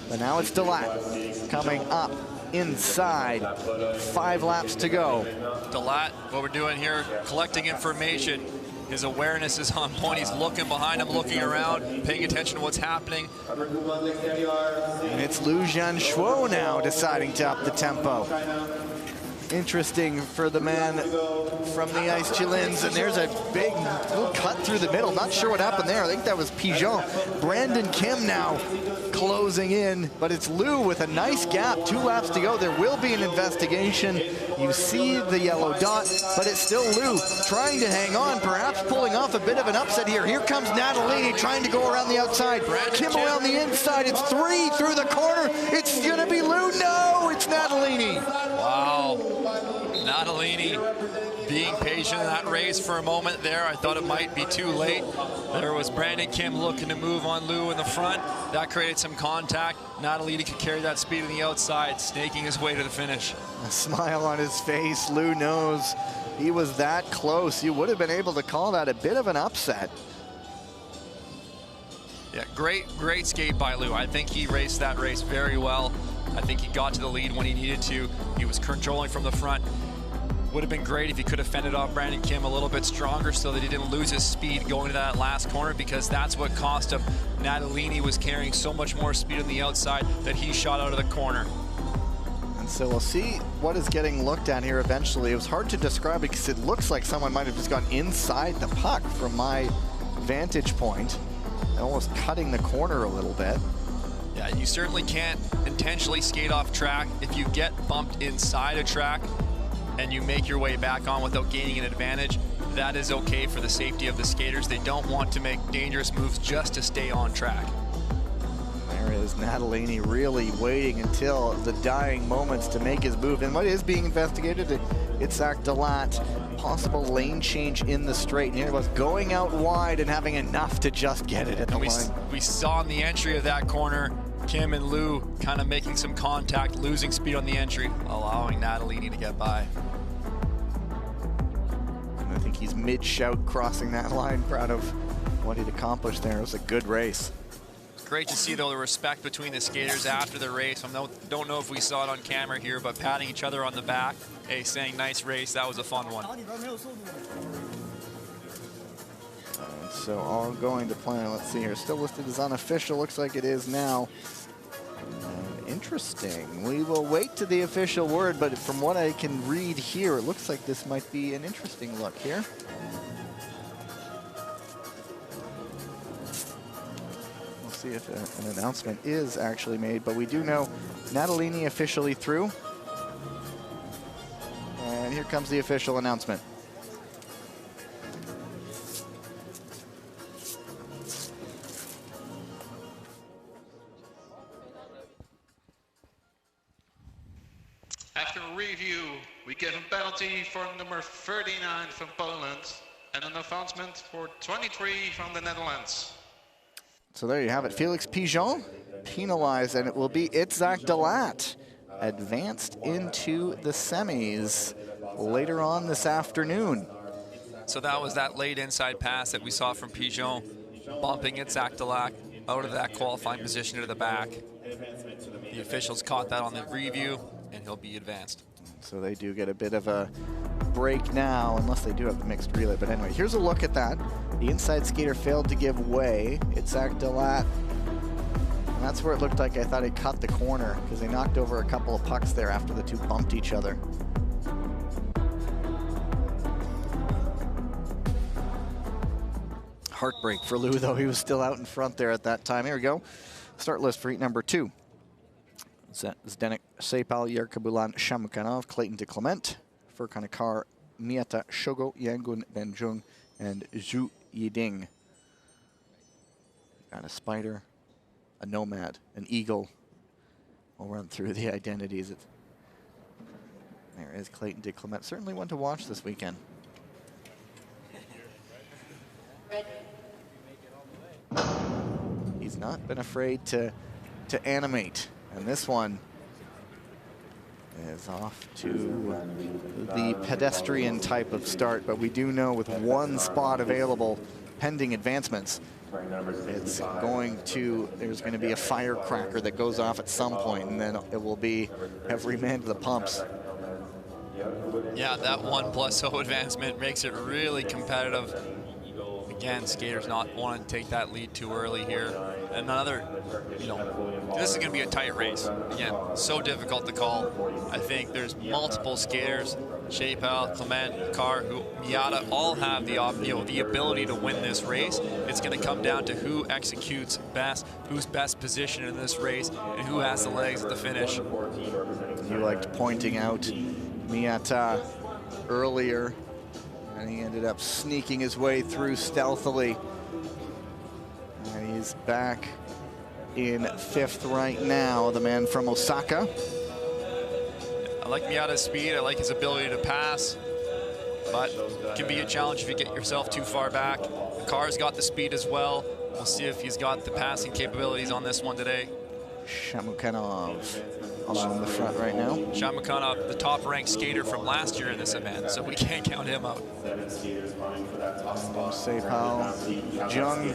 But now it's Dalat coming up inside. 5 laps to go. Dalat, what we're doing here, collecting information. His awareness is on point. He's looking behind him, looking around, paying attention to what's happening. And it's Lu Jianshuo now deciding to up the tempo. Interesting for the man from the Ice Chillins, and there's a big little cut through the middle. Not sure what happened there. I think that was Pigeon. Brandon Kim now closing in, but it's Lu with a nice gap. 2 laps to go. There will be an investigation. You see the yellow dot, but it's still Lu trying to hang on, perhaps pulling off a bit of an upset here. Here comes Natalini trying to go around the outside. Kim around the inside. It's 3 through the corner. It's going to be Lu. No, it's Natalini. Wow. Natalini being patient in that race for a moment there. I thought it might be too late. There was Brandon Kim looking to move on Lu in the front. That created some contact. Natalini could carry that speed on the outside, snaking his way to the finish. A smile on his face. Lu knows he was that close. You would have been able to call that a bit of an upset. Yeah, great skate by Lu. I think he raced that race very well. I think he got to the lead when he needed to. He was controlling from the front. Would have been great if he could have fended off Brandon Kim a little bit stronger so that he didn't lose his speed going to that last corner, because that's what cost him. Natalini was carrying so much more speed on the outside that he shot out of the corner. And so we'll see what is getting looked at here eventually. It was hard to describe because it looks like someone might have just gone inside the puck from my vantage point, almost cutting the corner a little bit. Yeah, you certainly can't intentionally skate off track. If you get bumped inside a track and you make your way back on without gaining an advantage, that is okay for the safety of the skaters. They don't want to make dangerous moves just to stay on track. There is Natalini really waiting until the dying moments to make his move. And what is being investigated, Itzhak Dalat, possible lane change in the straight. And here it was going out wide and having enough to just get it at the line. We saw in the entry of that corner, Kim and Lu kind of making some contact, losing speed on the entry, allowing Natalini to get by. And I think he's mid-shout crossing that line, proud of what he'd accomplished there. It was a good race. Great to see, though, the respect between the skaters after the race. I don't know if we saw it on camera here, but patting each other on the back, hey, saying nice race, that was a fun one. So all going to plan. Let's see here. Still listed as unofficial. Looks like it is now. Interesting. We will wait to the official word, but from what I can read here, it looks like this might be an interesting look here. We'll see if an announcement is actually made, but we do know Natalini officially through. And here comes the official announcement. After a review, we give a penalty for number 39 from Poland and an advancement for 23 from the Netherlands. So there you have it. Felix Pigeon penalized, and it will be Itzhak Dalat advanced into the semis later on this afternoon. So that was that late inside pass that we saw from Pigeon, bumping Itzhak Dalat out of that qualifying position to the back. The officials caught that on the review, and he'll be advanced. So they do get a bit of a break now, unless they do have the mixed relay. But anyway, here's a look at that. The inside skater failed to give way. Itzhak Dalat. And that's where it looked like I thought he cut the corner, because they knocked over a couple of pucks there after the two bumped each other. Heartbreak for Lou, though. He was still out in front there at that time. Here we go. Start list for heat number 2. Zdenek Sepal, Yerkabulan, Shamukanov, Clayton DeClement, Furkan Akar, Miata Shogo, Yangun Benjung, and Zhu Yiding. Got a spider, a nomad, an eagle. We'll run through the identities. There is Clayton DeClement. Certainly one to watch this weekend. He's not been afraid to animate. And this one is off to the pedestrian type of start, but we do know with one spot available pending advancements, it's going to, there's going to be a firecracker that goes off at some point, and then it will be every man to the pumps. Yeah, that 1+0 advancement makes it really competitive. Again, skaters not wanting to take that lead too early here. Another, this is going to be a tight race. Again, so difficult to call. I think there's multiple skaters, Sepal, Clement, Carr, Miata, all have the ability to win this race. It's going to come down to who executes best, who's best positioned in this race, and who has the legs at the finish. You liked pointing out Miata earlier, and he ended up sneaking his way through stealthily. And he's back in 5th right now, the man from Osaka. I like Miata's speed. I like his ability to pass, but it can be a challenge if you get yourself too far back. Carr's got the speed as well. We'll see if he's got the passing capabilities on this one today. Shamukanov on the front right now. Shamukanov, the top-ranked skater from last year in this event, so we can't count him out. Sepal, Jung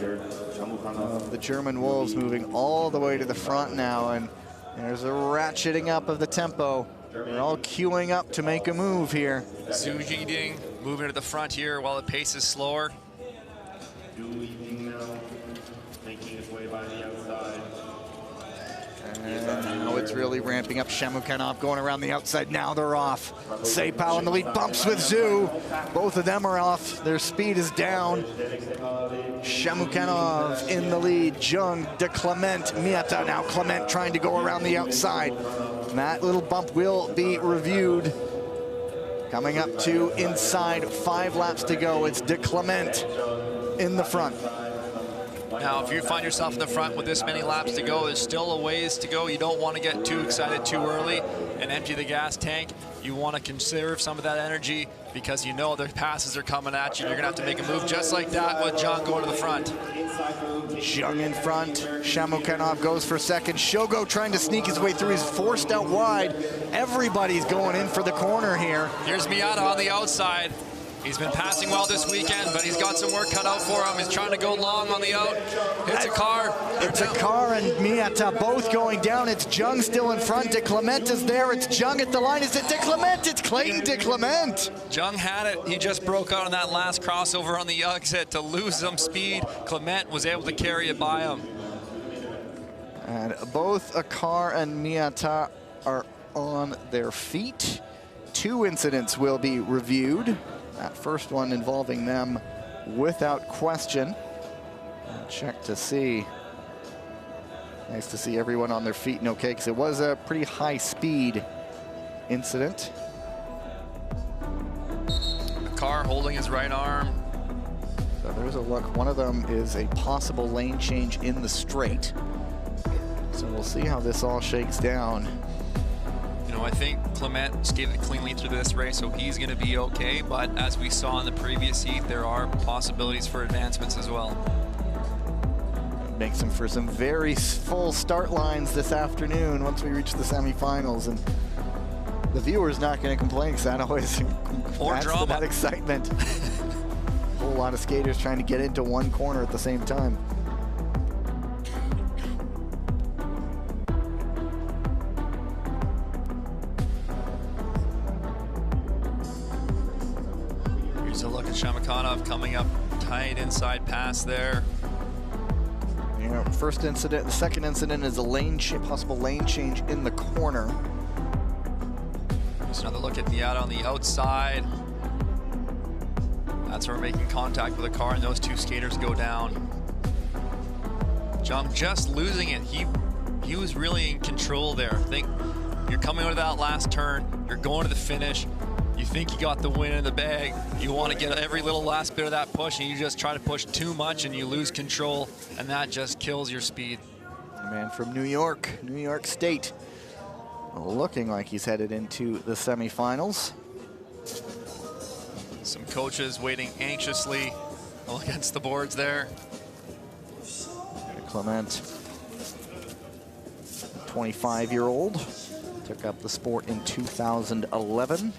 of the German Wolves moving all the way to the front now, and there's a ratcheting up of the tempo. They're all queuing up to make a move here. Zhu Yiding moving to the front here while the pace is slower. Making his way by the outside. And now it's really ramping up. Shamukanov going around the outside. Now they're off. Sepal in the lead, bumps with Zhu. Both of them are off. Their speed is down. Shamukanov in the lead. Jung, DeClement, Miata. Now Clement trying to go around the outside. And that little bump will be reviewed. Coming up to inside, 5 laps to go. It's DeClement in the front. Now, if you find yourself in the front with this many laps to go, there's still a ways to go. You don't want to get too excited too early and empty the gas tank. You want to conserve some of that energy because you know the passes are coming at you. You're going to have to make a move just like that with Jung going to the front. Jung in front. Shamukanov goes for second. Shogo trying to sneak his way through. He's forced out wide. Everybody's going in for the corner here. Here's Miata on the outside. He's been passing well this weekend, but he's got some work cut out for him. He's trying to go long on the out. It's a car. It's a car and Miata both going down. It's Jung still in front. DeClement is there. It's Jung at the line. Is it DeClement? It's Clayton DeClement. Jung had it. He just broke out on that last crossover on the exit to lose some speed. Clement was able to carry it by him. And both Akar and Miata are on their feet. 2 incidents will be reviewed. That first one involving them without question. I'll check to see Nice to see everyone on their feet and okay, because it was a pretty high speed incident. The car holding his right arm. So there's a look. One of them is a possible lane change in the straight. So we'll see how this all shakes down. You know, I think Clement skated cleanly through this race, so he's going to be okay. But as we saw in the previous heat, there are possibilities for advancements as well. Makes them for some very full start lines this afternoon once we reach the semifinals, and the viewer's not going to complain because that always adds to that excitement. A whole lot of skaters trying to get into one corner at the same time. Here's a look at Shamakhanov coming up tight inside pass there. First incident, the second incident is a possible lane change in the corner. Here's another look at Miata on the outside. That's where we're making contact with the car, and those two skaters go down. John just losing it. He was really in control there. I think you're coming out of that last turn, you're going to the finish. You think you got the win in the bag. You want to get every little last bit of that push, and you just try to push too much, and you lose control, and that just kills your speed. The man from New York State, looking like he's headed into the semifinals. Some coaches waiting anxiously against the boards there. Clement, 25-year-old, took up the sport in 2011.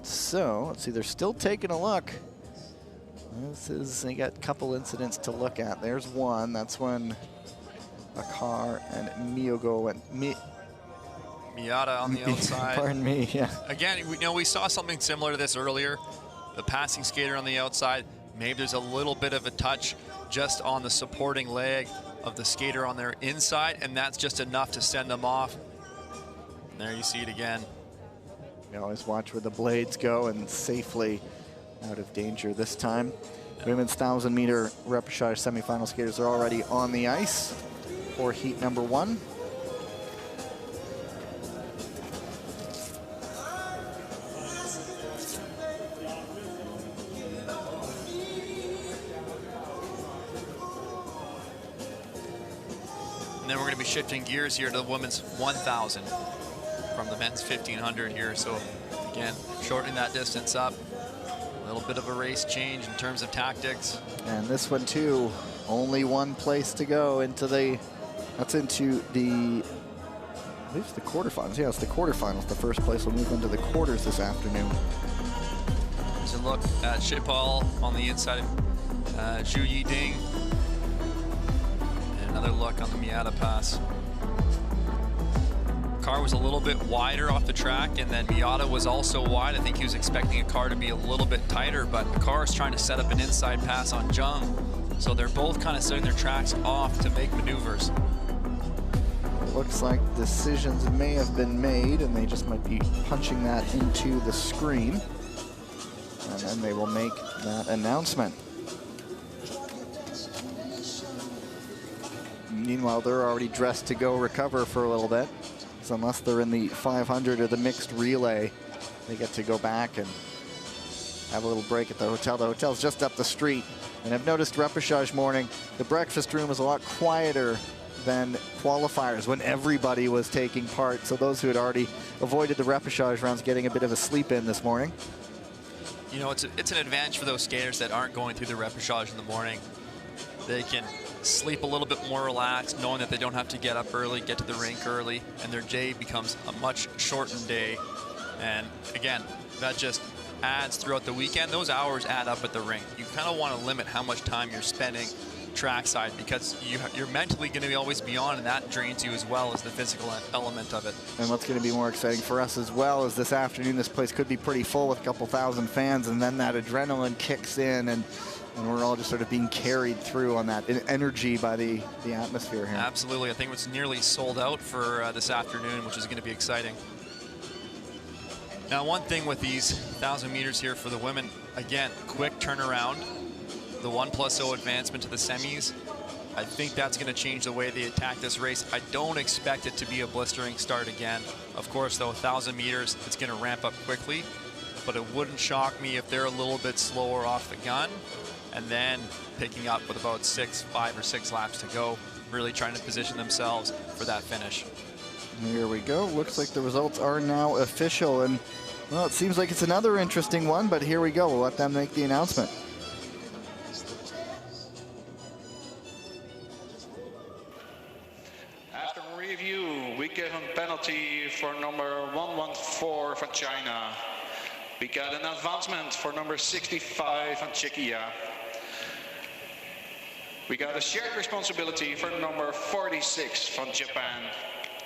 So let's see, they're still taking a look. They got a couple incidents to look at. There's one. That's when a car and Miyogo went. Miata on the outside. Pardon me. Yeah. Again, we saw something similar to this earlier. The passing skater on the outside. Maybe there's a little bit of a touch just on the supporting leg of the skater on their inside, and that's just enough to send them off. And there you see it again. You always watch where the blades go, and safely out of danger this time. Women's 1,000-meter repechage semifinal skaters are already on the ice for heat number 1. And then we're going to be shifting gears here to the women's 1,000 from the men's 1,500 here. So again, shortening that distance up. A little bit of a race change in terms of tactics. And this one too, only one place to go into the, that's into the, I believe it's the quarterfinals. Yeah, it's the quarterfinals. The first place will move into the quarters this afternoon. Here's a look at Shipal on the inside of Zhu Yiding. And another look on the Miata pass. Car was a little bit wider off the track, and then Miata was also wide. I think he was expecting a car to be a little bit tighter, but the car is trying to set up an inside pass on Jung. So they're both kind of setting their tracks off to make maneuvers. Looks like decisions may have been made, and they just might be punching that into the screen. And then they will make that announcement. Meanwhile, they're already dressed to go recover for a little bit. So unless they're in the 500 or the mixed relay, they get to go back and have a little break at the hotel. The hotel's just up the street. And I've noticed repechage morning, the breakfast room is a lot quieter than qualifiers when everybody was taking part. So those who had already avoided the repechage rounds getting a bit of a sleep in this morning. You know, it's an advantage for those skaters that aren't going through the repechage in the morning. They can sleep a little bit more relaxed, knowing that they don't have to get up early, get to the rink early, and their day becomes a much shortened day. And again, that just adds throughout the weekend. Those hours add up at the rink. You kind of want to limit how much time you're spending trackside, because you're mentally going to always be on, and that drains you as well as the physical element of it. And what's going to be more exciting for us as well is this afternoon, this place could be pretty full with a couple thousand fans, and then that adrenaline kicks in, and we're all just sort of being carried through on that energy by the atmosphere here. Absolutely. I think it's nearly sold out for this afternoon, which is going to be exciting. Now, one thing with these 1,000 meters here for the women, again, quick turnaround. The 1+0 advancement to the semis. I think that's going to change the way they attack this race. I don't expect it to be a blistering start again. Of course, though, 1,000 meters, it's going to ramp up quickly, but it wouldn't shock me if they're a little bit slower off the gun and then picking up with about 5 or 6 laps to go, really trying to position themselves for that finish. Here we go. Looks like the results are now official, and well, it seems like it's another interesting one, but here we go. We'll let them make the announcement. After review, we give a penalty for number 114 from China. We got an advancement for number 65 from Czechia. We got a shared responsibility for number 46 from Japan,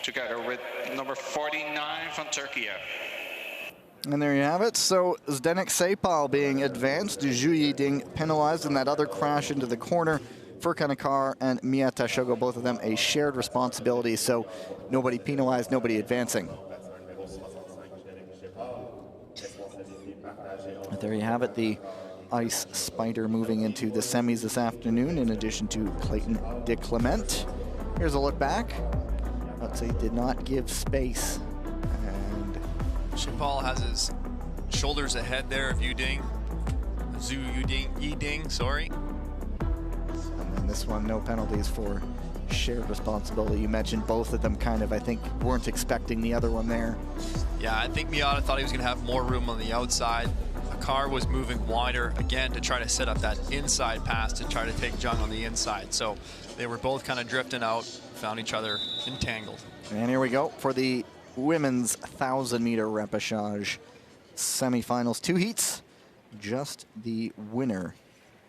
together with number 49 from Turkey. And there you have it. So Zdenek Sepal being advanced, Zhu Yiding penalized in that other crash into the corner. Furkan Akar and Mia Tashogo, both of them a shared responsibility. So nobody penalized, nobody advancing. But there you have it, the Ice Spider moving into the semis this afternoon, in addition to Clayton DeClement. Here's a look back. Let's say did not give space. And Sepal has his shoulders ahead there of Yiding. Zhu Yiding, sorry. And then this one, no penalties for shared responsibility. You mentioned both of them kind of, I think, weren't expecting the other one there. Yeah, I think Miata thought he was going to have more room on the outside. Akar was moving wider again to try to set up that inside pass to try to take Zhang on the inside. So they were both kind of drifting out, found each other entangled. And here we go for the women's 1,000-meter repechage semifinals. 2 heats, just the winner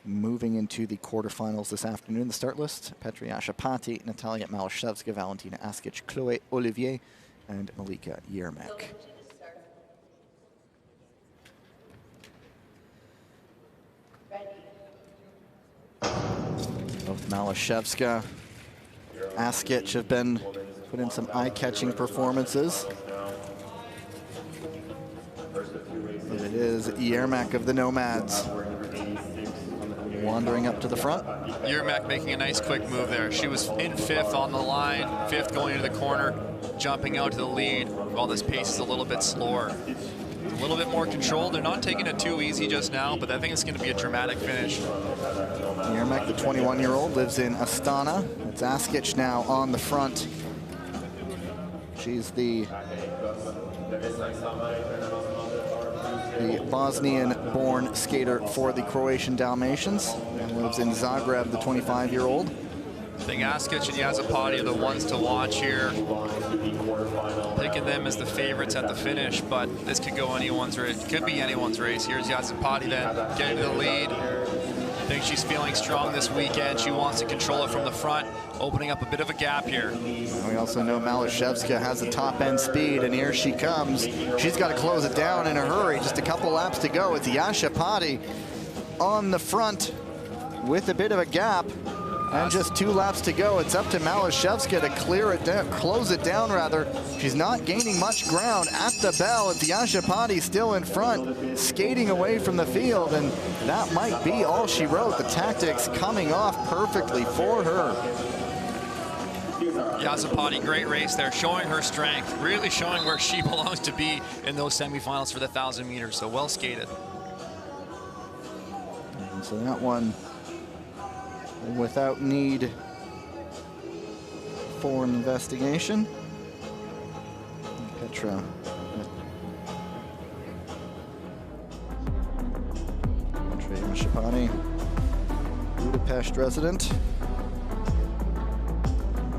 moving into the quarterfinals this afternoon. The start list: Petri Ashapati, Natalia Malashevska, Valentina Askic, Chloe Olivier, and Malika Yermek. Both Malashevska, Askic have been put in some eye-catching performances. And it is Yermak of the Nomads wandering up to the front. Yermak making a nice quick move there. She was in 5th on the line, 5th going into the corner, jumping out to the lead, while this pace is a little bit slower. A little bit more controlled. They're not taking it too easy just now, but I think it's going to be a dramatic finish. Yermak, the 21-year-old, lives in Astana. It's Askic now on the front. She's the Bosnian-born skater for the Croatian Dalmatians, and lives in Zagreb, the 25-year-old. I think Askic and Yazapati are the ones to watch here. Picking them as the favorites at the finish, but this could go anyone's race. It could be anyone's race. Here's Yazapati then, getting to the lead. I think she's feeling strong this weekend. She wants to control it from the front, opening up a bit of a gap here. We also know Malashevska has the top-end speed, and here she comes. She's got to close it down in a hurry. Just a couple laps to go. It's Yashapati on the front with a bit of a gap. And just 2 laps to go. It's up to Malashevska to clear it down, close it down rather. She's not gaining much ground at the bell. It's Yashapati still in front, skating away from the field, and that might be all she wrote. The tactics coming off perfectly for her. Yazapati, great race there, showing her strength, really showing where she belongs to be in those semifinals for the 1,000 meters. So well skated. And so that one, without need for an investigation. Petra. Andrei Mashapani, Budapest resident.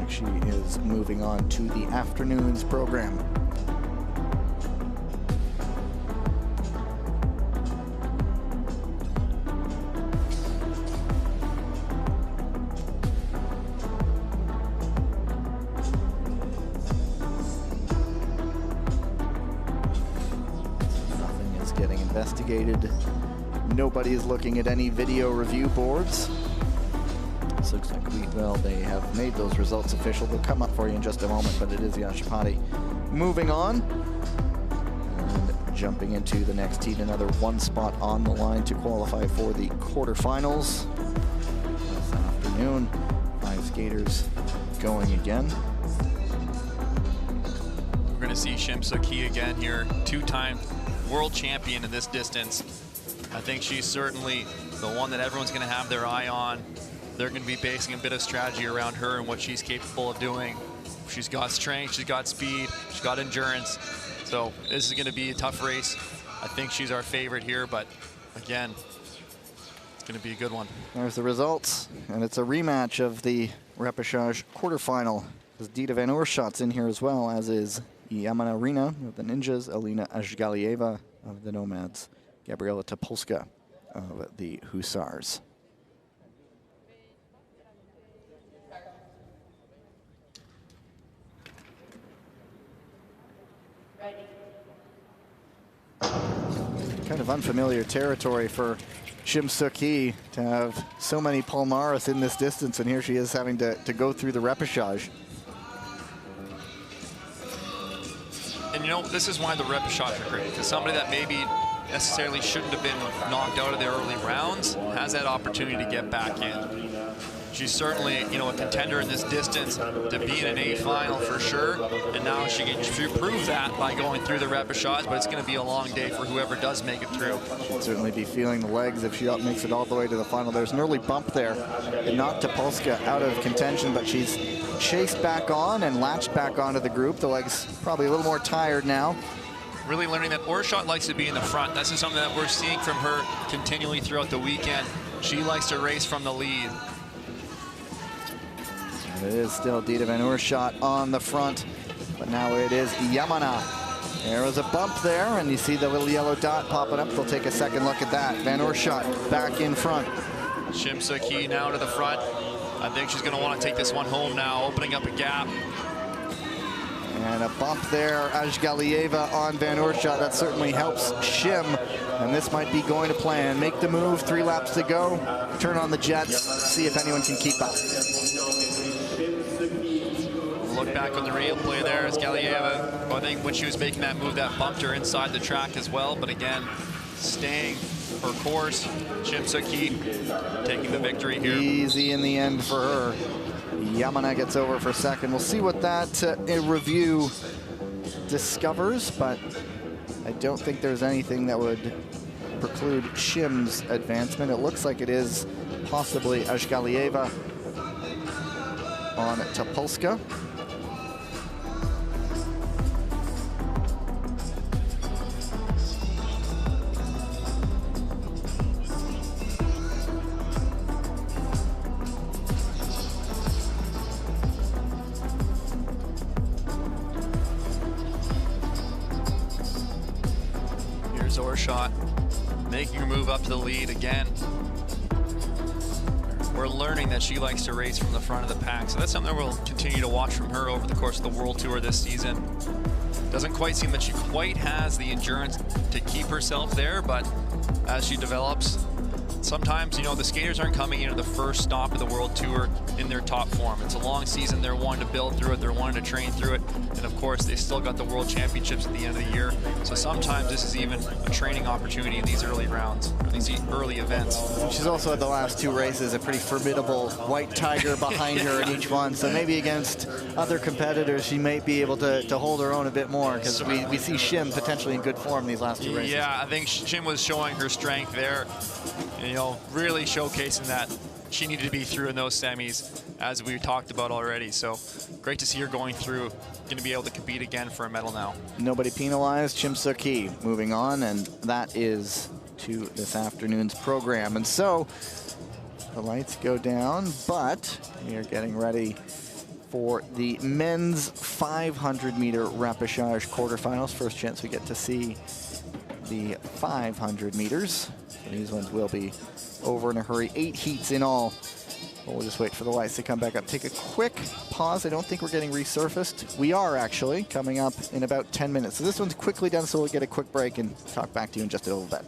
She is moving on to the afternoon's program. Investigated. Nobody is looking at any video review boards. This looks like they have made those results official. They'll come up for you in just a moment, but it is Yashapati moving on and jumping into the next heat. Another 1 spot on the line to qualify for the quarterfinals this afternoon. skaters going again. We're going to see Shim Soo-ki again here, two-time world champion in this distance. I think she's certainly the one that everyone's going to have their eye on. They're going to be basing a bit of strategy around her and what she's capable of doing. She's got strength, she's got speed, she's got endurance. So this is going to be a tough race. I think she's our favorite here, but again, it's going to be a good one. There's the results, and it's a rematch of the repechage quarterfinal. As Dita Van Oorschot's in here as well, as is Yamana Rina of the Ninjas, Alina Azhgalieva of the Nomads, Gabriela Topolska of the Hussars. Kind of unfamiliar territory for Shim Soo-ki to have so many Palmares in this distance, and here she is having to go through the repechage. And you know, this is why the repechage are great, because somebody that maybe necessarily shouldn't have been knocked out of the early rounds has that opportunity to get back in. She's certainly, you know, a contender in this distance to be in an A final for sure, and now she can prove that by going through the repechage, but it's going to be a long day for whoever does make it through. She'll certainly be feeling the legs if she makes it all the way to the final. There's an early bump there. It knocked Topolska out of contention, but she's chased back on and latched back onto the group. The legs probably a little more tired now. Really learning that Oorschot likes to be in the front. This is something that we're seeing from her continually throughout the weekend. She likes to race from the lead. It is still Dita Van Oorschot on the front, but now it is Yamana. There was a bump there, and you see the little yellow dot popping up. They'll take a second look at that. Van Oorschot back in front. Shim Soo-ki now to the front. I think she's going to want to take this one home now, opening up a gap. And a bump there, Azhgalieva on Van Oorschot. That certainly helps Shim, and this might be going to plan. Make the move, 3 laps to go, turn on the jets, see if anyone can keep up. Look back on the replay there, Azhgalieva, I think when she was making that move, that bumped her inside the track as well, but again, staying her course. Shim Soo-ki taking the victory here. Easy in the end for her. Yamana gets over for second. We'll see what that review discovers, but I don't think there's anything that would preclude Shim's advancement. It looks like it is possibly Azhgalieva on Topolska. Oorschot making her move up to the lead again. We're learning that she likes to race from the front of the pack, so that's something that we'll continue to watch from her over the course of the World Tour this season. Doesn't quite seem that she quite has the endurance to keep herself there, but as she develops, sometimes, you know, the skaters aren't coming into the first stop of the World Tour in their top form. It's a long season. They're wanting to build through it. They're wanting to train through it. And of course, they still got the World Championships at the end of the year. So sometimes this is even a training opportunity in these early rounds, or these early events. She's also had the last 2 races, a pretty formidable white tiger behind her in each one. So maybe against other competitors, she might be able to hold her own a bit more, because we see Shim potentially in good form these last 2 races. Yeah, I think Shim was showing her strength there. You know, really showcasing that she needed to be through in those semis, as we talked about already. So great to see her going through, going to be able to compete again for a medal now. Nobody penalized. Shim Soo-ki moving on, and that is to this afternoon's program. And so the lights go down, but we are getting ready for the men's 500-meter repechage quarterfinals. First chance we get to see the 500 meters. These ones will be over in a hurry. 8 heats in all. We'll just wait for the lights to come back up. Take a quick pause. I don't think we're getting resurfaced. We are actually coming up in about 10 minutes. So this one's quickly done, so we'll get a quick break and talk back to you in just a little bit.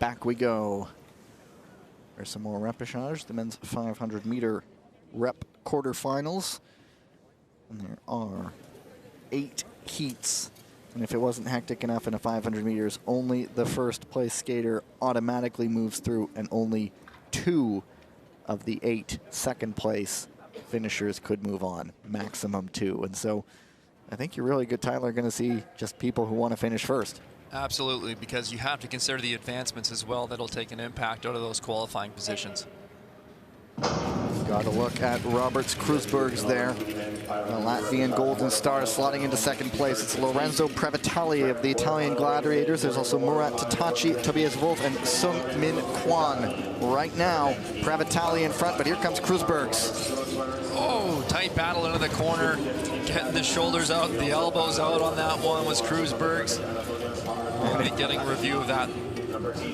back we go. There's some more repechage, the men's 500-meter rep quarterfinals. And there are 8 heats. And if it wasn't hectic enough in a 500 meters, only the first place skater automatically moves through, and only 2 of the 8 second place finishers could move on, maximum 2. And so I think you're really good, Tyler, going to see just people who want to finish first. Absolutely, because you have to consider the advancements as well that'll take an impact out of those qualifying positions. Got a look at Roberts Kreuzberg's there. The Latvian Golden Star slotting into second place. It's Lorenzo Previtali of the Italian Gladiators. There's also Murat Tataci, Tobias Wolf, and Sung Min Kwan. Right now, Previtali in front, but here comes Kreuzberg's. Oh, tight battle into the corner. Getting the shoulders out, the elbows out on that one was Kreuzberg's. We'll be getting a review of that.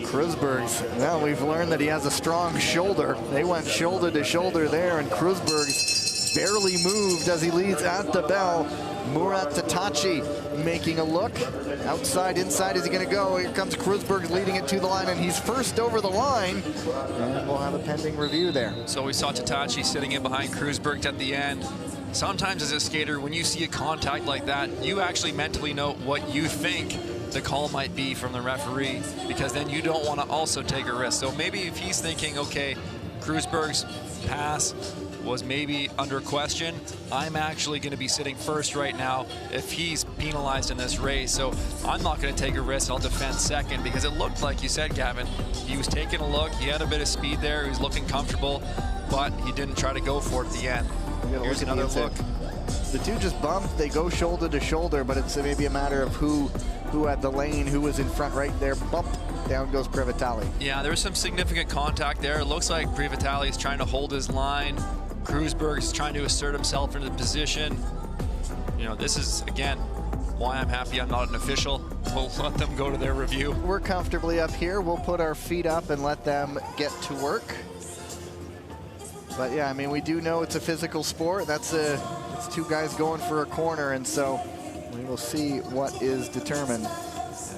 Kreuzberg's, well, we've learned that he has a strong shoulder. They went shoulder to shoulder there, and Kreuzberg's barely moved as he leads at the bell. Murat Tataci making a look. Outside, inside, is he going to go? Here comes Kreuzberg leading it to the line, and he's first over the line. And we'll have a pending review there. So we saw Tataci sitting in behind Kreuzberg at the end. Sometimes as a skater, when you see a contact like that, you actually mentally know what you think the call might be from the referee, because then you don't want to also take a risk. So maybe if he's thinking, okay, Kreuzberg's pass was maybe under question, I'm actually going to be sitting first right now if he's penalized in this race. So I'm not going to take a risk. I'll defend second, because it looked like you said, Gavin, he was taking a look. He had a bit of speed there. He was looking comfortable, but he didn't try to go for it at the end. Here's another look. The two just bumped. They go shoulder to shoulder, but it's maybe a matter of who had the lane, who was in front right there. Bump, down goes Previtali. Yeah, there's some significant contact there. It looks like Previtali is trying to hold his line. Kreuzberg's trying to assert himself into the position. You know, this is, again, why I'm happy I'm not an official. We'll let them go to their review. We're comfortably up here. We'll put our feet up and let them get to work. But yeah, I mean, we do know it's a physical sport. It's 2 guys going for a corner, and so we will see what is determined.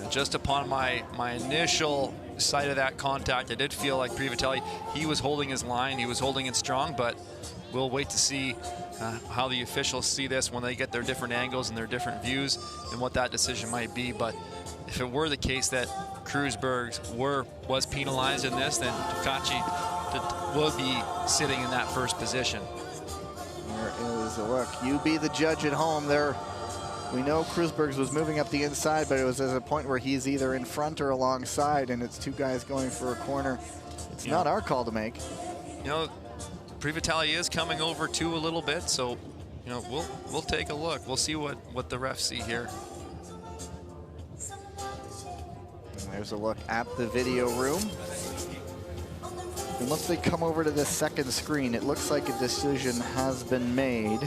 Just upon my initial sight of that contact, I did feel like Previtali, he was holding his line, he was holding it strong, but we'll wait to see how the officials see this when they get their different angles and their different views and what that decision might be. But if it were the case that Kreuzberg was penalized in this, then Tataci will be sitting in that first position. There is a look. You be the judge at home there. We know Kreuzberg's was moving up the inside, but it was at a point where he's either in front or alongside, and it's 2 guys going for a corner. It's not our call to make. You know, Previtali is coming over too a little bit, so you know we'll take a look. We'll see what the refs see here. And there's a look at the video room. And once they come over to this second screen, it looks like a decision has been made.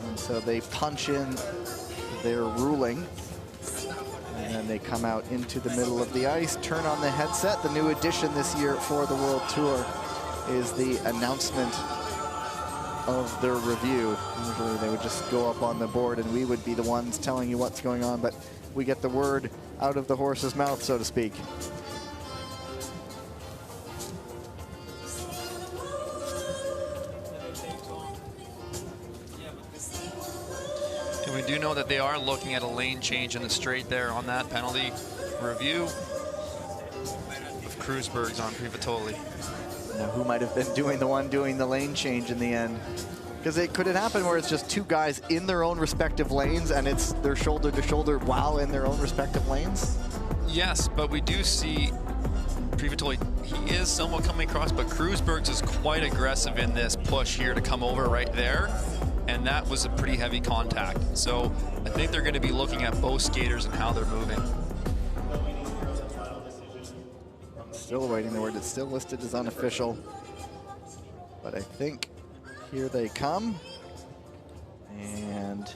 And so they punch in their ruling. And then they come out into the middle of the ice, turn on the headset. The new addition this year for the World Tour is the announcement of their review. Usually they would just go up on the board and we would be the ones telling you what's going on, but we get the word out of the horse's mouth, so to speak. And we do know that they are looking at a lane change in the straight there on that penalty review of Kreuzberg's on Previtali. Now, who might have been doing the lane change in the end? Because could it happen where it's just 2 guys in their own respective lanes and it's their shoulder to shoulder while in their own respective lanes? Yes, but we do see Previtali, he is somewhat coming across, but Kreuzberg's is quite aggressive in this push here to come over right there. And that was a pretty heavy contact. So I think they're going to be looking at both skaters and how they're moving. Still awaiting the word. It's still listed as unofficial. But I think here they come. And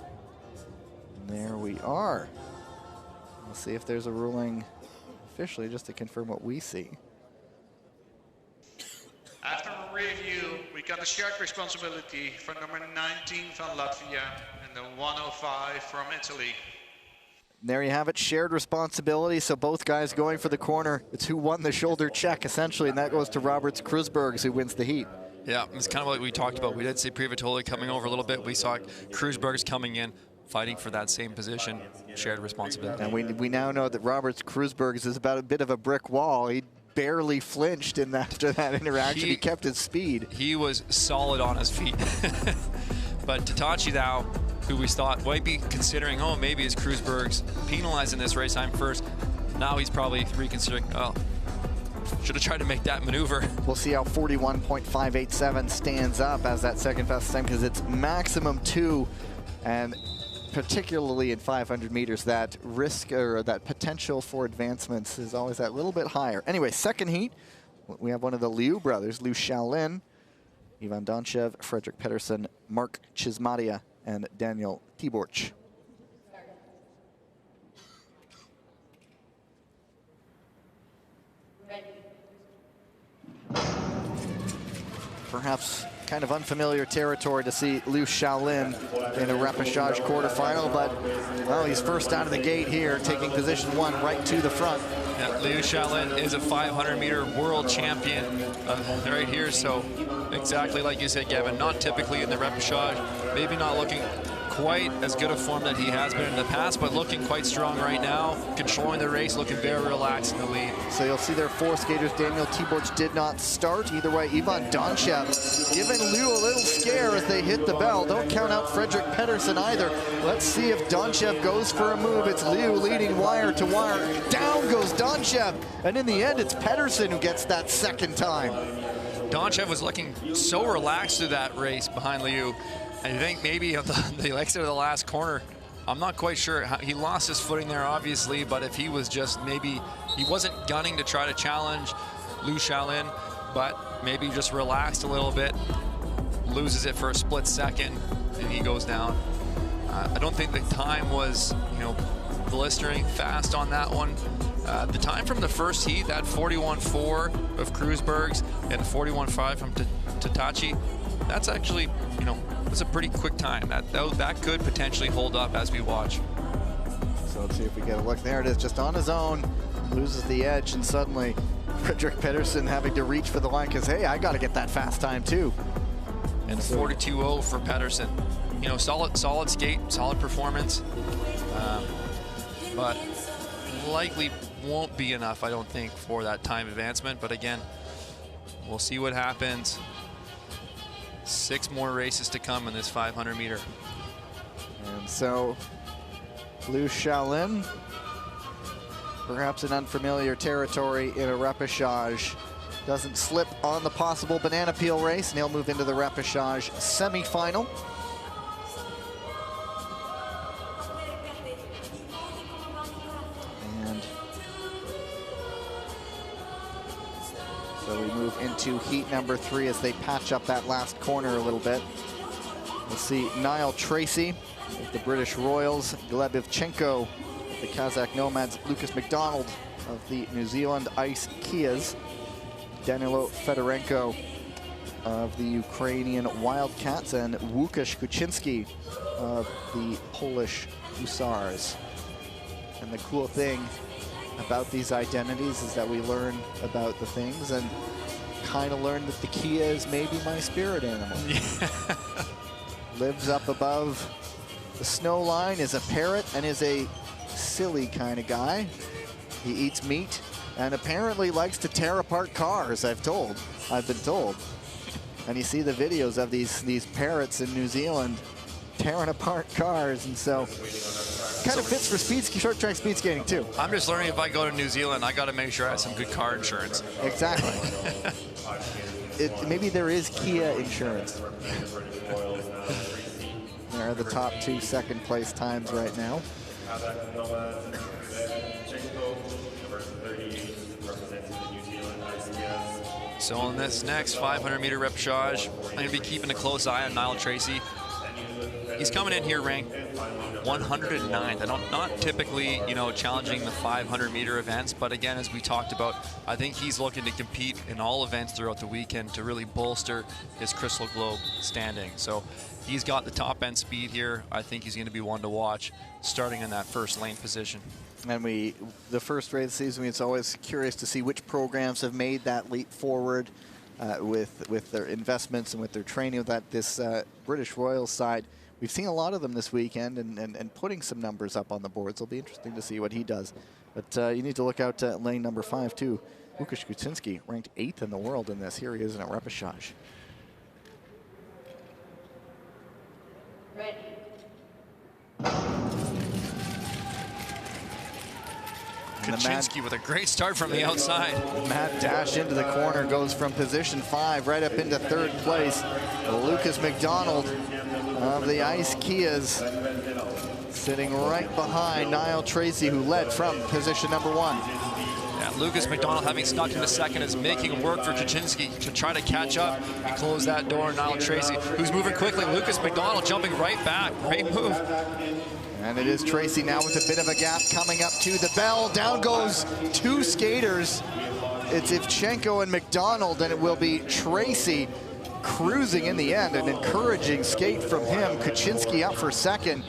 there we are. We'll see if there's a ruling officially just to confirm what we see. After a review, we got a shared responsibility for number 19 from Latvia and the 105 from Italy. There you have it, shared responsibility. So both guys going for the corner. It's who won the shoulder check, essentially, and that goes to Roberts Krusbergs, who wins the heat. Yeah, it's kind of like we talked about. We did see Privatoli coming over a little bit. We saw Krusbergs coming in, fighting for that same position, shared responsibility. And we now know that Roberts Krusbergs is about a bit of a brick wall. He barely flinched after that interaction. He kept his speed. He was solid on his feet. But Tatachi now, who we thought might be considering, oh, maybe is Krusbergs penalized in this race time first. Now he's probably reconsidering, oh, should have tried to make that maneuver. We'll see how 41.587 stands up as that second fastest time, because it's maximum 2, and particularly in 500 meters, that risk or that potential for advancements is always that little bit higher. Anyway, second heat, we have one of the Liu brothers, Liu Shaolin, Ivan Donchev, Frederick Pedersen, Mark Chismadia, and Daniel Tiborch. Perhaps kind of unfamiliar territory to see Liu Shaolin in a repechage quarterfinal, but well, he's first out of the gate here, taking position 1 right to the front. Yeah, Liu Shaolin is a 500-meter world champion right here, so exactly like you said, Gavin, not typically in the repechage, maybe not looking quite as good a form that he has been in the past, but looking quite strong right now, controlling the race, looking very relaxed in the lead. So you'll see there 4 skaters. Daniel Tiborch did not start. Either way, Ivan Donchev giving Liu a little scare as they hit the bell. Don't count out Frederick Pedersen either. Let's see if Donchev goes for a move. It's Liu leading wire to wire. Down goes Donchev, and in the end, it's Pedersen who gets that second time. Donchev was looking so relaxed through that race behind Liu. I think maybe the exit of the last corner, I'm not quite sure. He lost his footing there, obviously, but if he was just maybe, he wasn't gunning to try to challenge Liu Shaolin, but maybe just relaxed a little bit, loses it for a split second, and he goes down. I don't think the time was, blistering fast on that one. The time from the first heat, that 41.4 of Krusbergs and 41.5 from Tatachi, that's actually, it's a pretty quick time. That could potentially hold up as we watch. So let's see if we get a look. There it is, just on his own, loses the edge, and suddenly Frederick Pedersen having to reach for the line because, hey, I got to get that fast time too. And 42.0 for Pedersen. Solid skate, solid performance, but likely won't be enough, I don't think, for that time advancement. But again, we'll see what happens. 6 more races to come in this 500 meter. And so Liu Shaolin, perhaps in unfamiliar territory in a repechage, doesn't slip on the possible banana peel race, and he'll move into the repechage semifinal. And so we move into heat number 3 as they patch up that last corner a little bit. We'll see Niall Tracy of the British Royals, Gleb Ivchenko of the Kazakh Nomads, Lucas McDonald of the New Zealand Ice Kias, Danilo Fedorenko of the Ukrainian Wildcats, and Łukasz Kuczynski of the Polish Hussars. And the cool thing about these identities is that we learn about the things and kind of learn that the Kia is maybe my spirit animal. Yeah. Lives up above the snow line, is a parrot, and is a silly kind of guy. He eats meat and apparently likes to tear apart cars, I've been told. And you see the videos of these parrots in New Zealand tearing apart cars, and so kind of fits for short track speed skating too. I'm just learning if I go to New Zealand, I got to make sure I have some good car insurance. Exactly. Maybe there is Kia insurance. There are the top 2 second place times right now. So in this next 500 meter repechage, I'm going to be keeping a close eye on Niall Tracy. He's coming in here ranked 109th. I don't, not typically, you know, challenging the 500-meter events, but again, as we talked about, I think he's looking to compete in all events throughout the weekend to really bolster his Crystal Globe standing. So he's got the top end speed here. I think he's going to be one to watch, starting in that first lane position. And the first race of the season, it's always curious to see which programs have made that leap forward with their investments and with their training with this British Royals side. We've seen a lot of them this weekend and putting some numbers up on the boards. It'll be interesting to see what he does. But you need to look out lane number 5 too. Łukasz Kuczynski ranked 8th in the world in this. Here he is in a repechage. Ready. Kuczynski with a great start from the outside. Matt dash into the corner, goes from position 5 right up into 3rd place. Lucas McDonald of the Ice Kias sitting right behind Niall Tracy, who led from position number 1. Yeah, Lucas McDonald, having snuck into 2nd, is making work for Kuczynski to try to catch up and close that door. Niall Tracy, who's moving quickly. Lucas McDonald jumping right back. Great move. And it is Tracy now with a bit of a gap coming up to the bell. Down goes 2 skaters. It's Ivchenko and McDonald, and it will be Tracy cruising in the end. An encouraging skate from him. Kuczynski up for 2nd.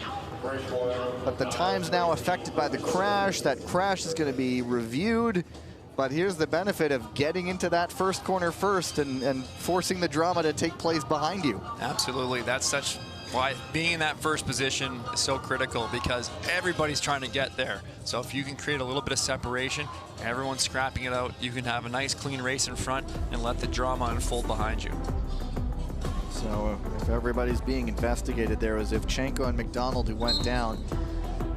But the time's now affected by the crash. That crash is going to be reviewed. But here's the benefit of getting into that first corner first and forcing the drama to take place behind you. Absolutely. That's such why being in that first position is so critical, because everybody's trying to get there. So if you can create a little bit of separation, everyone's scrapping it out, you can have a nice clean race in front and let the drama unfold behind you. So if everybody's being investigated, there was Ivchenko and McDonald who went down.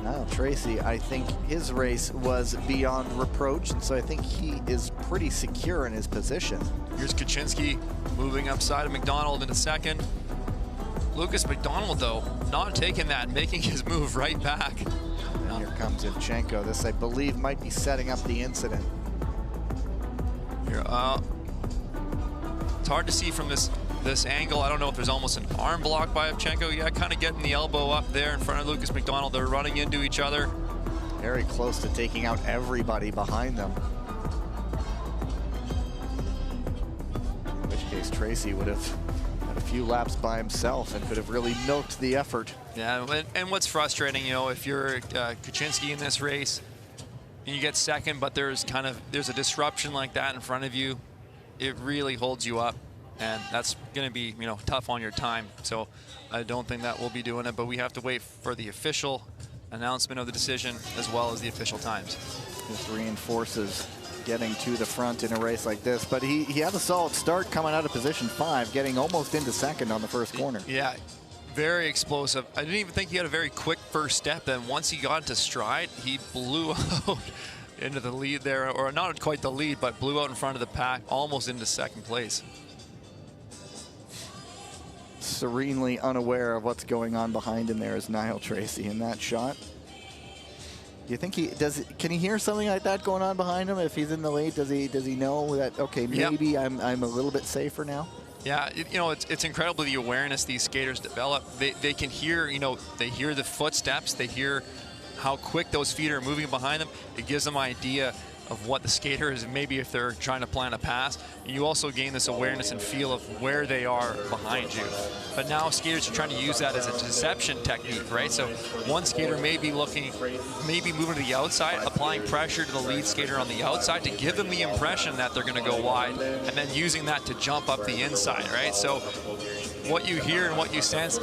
Niall Tracy, I think his race was beyond reproach, and so I think he is pretty secure in his position. Here's Kuczynski moving upside of McDonald into 2nd. Lucas McDonald, though, not taking that, making his move right back. And here comes Ivchenko. This, I believe, might be setting up the incident. Here, it's hard to see from this angle. I don't know if there's almost an arm block by Ivchenko. Yeah, kind of getting the elbow up there in front of Lucas McDonald. They're running into each other. Very close to taking out everybody behind them. In which case, Tracy would have had a few laps by himself and could have really milked the effort. Yeah, and what's frustrating, you know, if you're Kuczynski in this race and you get 2nd, but there's a disruption like that in front of you, it really holds you up. And that's going to be, you know, tough on your time. So I don't think that we'll be doing it, but we have to wait for the official announcement of the decision as well as the official times. This reinforces getting to the front in a race like this, but he had a solid start coming out of position 5, getting almost into 2nd on the first corner. Yeah, very explosive. I didn't even think he had a very quick first step. Then once he got into stride, he blew out into the lead there, or not quite the lead, but blew out in front of the pack, almost into 2nd place. Serenely unaware of what's going on behind him there is Niall Tracy in that shot. Do you think he does? Can he hear something like that going on behind him? If he's in the lead, does he know that, okay, maybe yep, I'm a little bit safer now? Yeah, you know, it's incredible the awareness these skaters develop. They can hear, you know, they hear the footsteps, they hear how quick those feet are moving behind them. It gives them an idea of what the skater is, maybe if they're trying to plan a pass. You also gain this awareness and feel of where they are behind you. But now skaters are trying to use that as a deception technique, right? So one skater may be moving to the outside, applying pressure to the lead skater on the outside to give them the impression that they're going to go wide, and then using that to jump up the inside, right? So what you hear and what you sense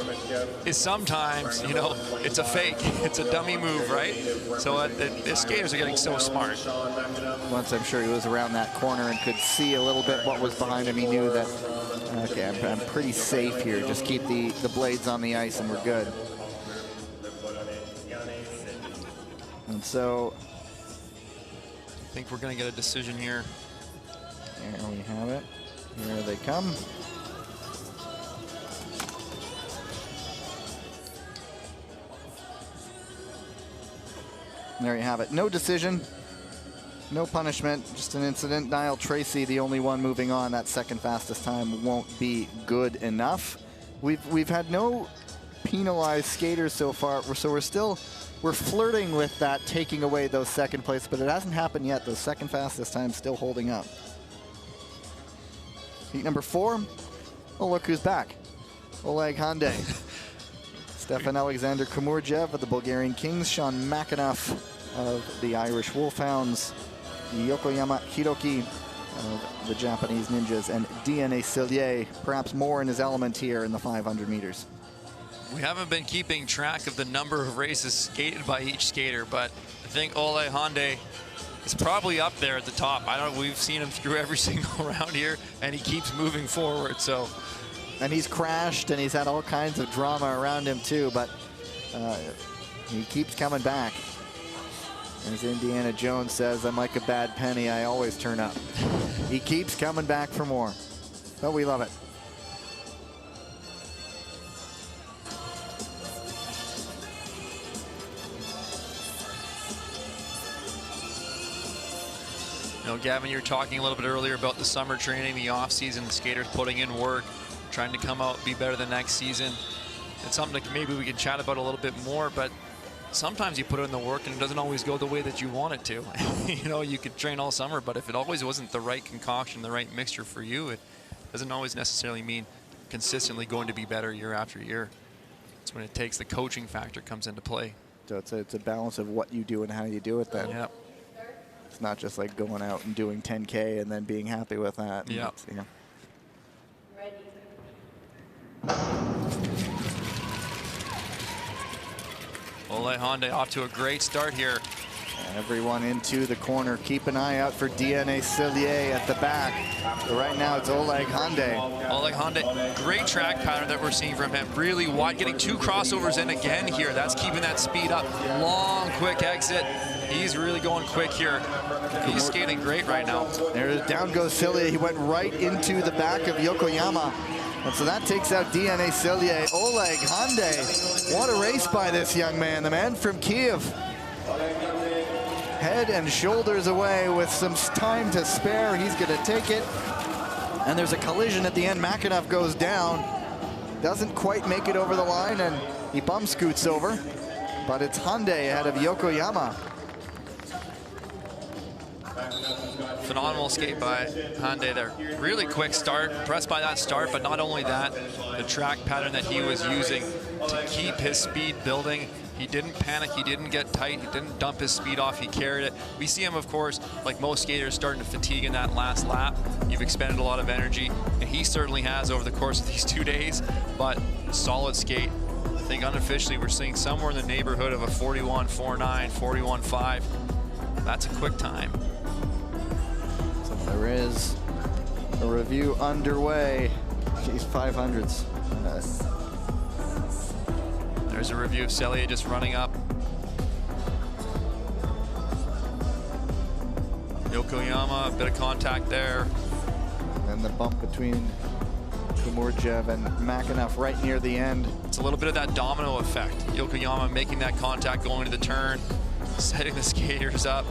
is sometimes, you know, it's a fake, it's a dummy move, right? So the skaters are getting so smart. Once I'm sure he was around that corner and could see a little bit what was behind him, he knew that, okay, I'm pretty safe here. Just keep the blades on the ice and we're good. And so I think we're going to get a decision here. There we have it. Here they come. There you have it. No decision, no punishment, just an incident. Niall Tracy, the only one moving on. That 2nd fastest time won't be good enough. We've had no penalized skaters so far. So we're flirting with that, taking away those second place, but it hasn't happened yet. The second fastest time still holding up. Heat number 4. Oh, look who's back. Oleg Hande. Stefan Alexander Kumurjev of the Bulgarian Kings. Sean McAnuff of the Irish Wolfhounds. Yokoyama Hiroki of the Japanese Ninjas. And DNA Cillier, perhaps more in his element here in the 500 meters. We haven't been keeping track of the number of races skated by each skater, but I think Ole Hande is probably up there at the top. We've seen him through every single round here, and he keeps moving forward. So, and he's crashed, and he's had all kinds of drama around him too, but he keeps coming back. As Indiana Jones says, I'm like a bad penny, I always turn up. He keeps coming back for more, but we love it. You know, Gavin, you were talking a little bit earlier about the summer training, the off-season, skaters putting in work, trying to come out, be better the next season. It's something that maybe we can chat about a little bit more, but sometimes you put in the work and it doesn't always go the way that you want it to. You know, you could train all summer, but if it always wasn't the right concoction, the right mixture for you, it doesn't always necessarily mean consistently going to be better year after year. It's when it takes the coaching factor comes into play. So it's a balance of what you do and how you do it then. Yep. It's not just like going out and doing 10K and then being happy with that. Yeah. You know. Ole Hande off to a great start here. Everyone into the corner. Keep an eye out for DNA Cillier at the back. But right now it's Oleg Hande. Oleg Hande, great track pattern that we're seeing from him. Really wide, getting 2 crossovers in again here. That's keeping that speed up. Long, quick exit. He's really going quick here. He's skating great right now. Down goes Cillier. He went right into the back of Yokoyama. And so that takes out DNA Cillier. Oleg Hande. What a race by this young man. The man from Kiev. Head and shoulders away with some time to spare. He's going to take it. And there's a collision at the end. McAnuff goes down. Doesn't quite make it over the line, and he bum scoots over. But it's Hande ahead of Yokoyama. Phenomenal skate by Hande there. Really quick start. Impressed by that start, but not only that, the track pattern that he was using to keep his speed building. He didn't panic, he didn't get tight, he didn't dump his speed off, he carried it. We see him, of course, like most skaters, starting to fatigue in that last lap. You've expended a lot of energy, and he certainly has over the course of these 2 days, but solid skate. I think unofficially we're seeing somewhere in the neighborhood of a 41.49, 41.5. That's a quick time. So there is a review underway. Geez, 500s. There's a review of Cillier just running up. Yokoyama, a bit of contact there. And the bump between Kumurjev and McAnuff right near the end. It's a little bit of that domino effect. Yokoyama making that contact going to the turn, setting the skaters up.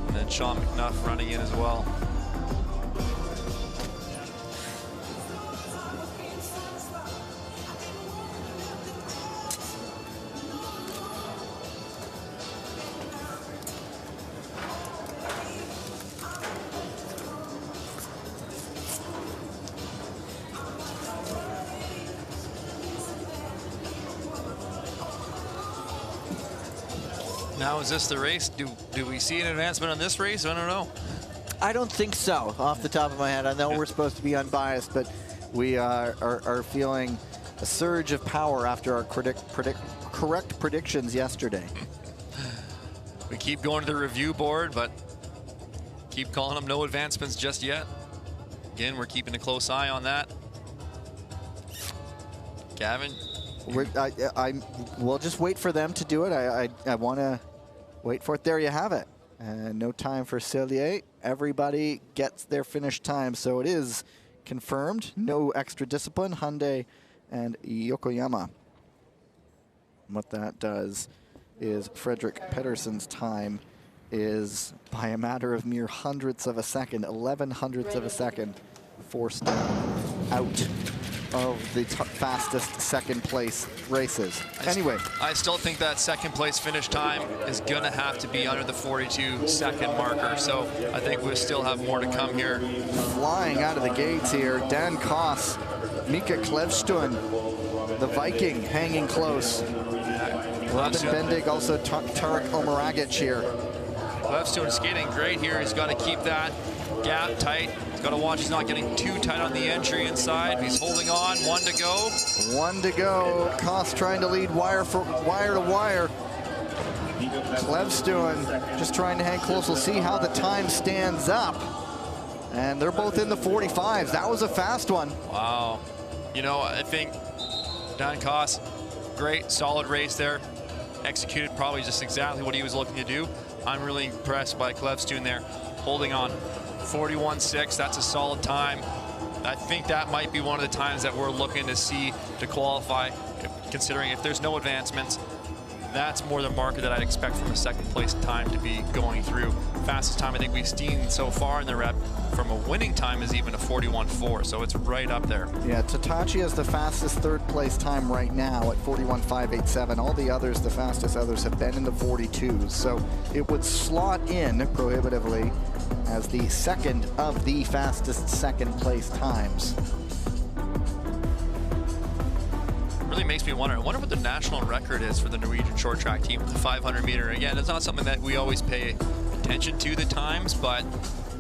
And then Sean McAnuff running in as well. Now, is this the race? Do we see an advancement on this race? I don't know. I don't think so, off the top of my head. I know we're supposed to be unbiased, but we are feeling a surge of power after our correct predictions yesterday. We keep going to the review board, but keep calling them no advancements just yet. Again, we're keeping a close eye on that. Gavin? We'll just wait for them to do it. I want to wait for it. There you have it. And no time for Cillier. Everybody gets their finish time. So it is confirmed. No extra discipline. Hande and Yokoyama. What that does is Frederick Pettersson's time is by a matter of mere hundredths of a second, 11 hundredths of a second, forced down, out. of the fastest second place races. Anyway, I still think that second place finish time is going to have to be under the 42-second marker. So I think we still have more to come here. Flying out of the gates here, Dan Koss, Mika Klevstuen, the Viking hanging close. Robin Bendig, also Tarek Omaragic here. Klevstuen skating great here. He's got to keep that gap tight. He's got to watch he's not getting too tight on the entry inside. He's holding on. 1 to go. 1 to go. Koss trying to lead wire to wire. Klevstuen just trying to hang close. We'll see how the time stands up. And they're both in the 45s. That was a fast one. Wow. You know, I think Dan Koss, great, solid race there. Executed probably just exactly what he was looking to do. I'm really impressed by Klevstuen there, holding on. 41.6, that's a solid time. I think that might be one of the times that we're looking to see to qualify, considering if there's no advancements, that's more the marker that I'd expect from a second place time to be going through. Fastest time I think we've seen so far in the rep from a winning time is even a 41.4, so it's right up there. Yeah, Tatachi has the fastest third place time right now at 41.587. All the others, the fastest others, have been in the 42s, so it would slot in prohibitively as the second of the fastest second place times. Really makes me wonder. I wonder what the national record is for the Norwegian short track team with the 500 meter. Again, it's not something that we always pay attention to the times, but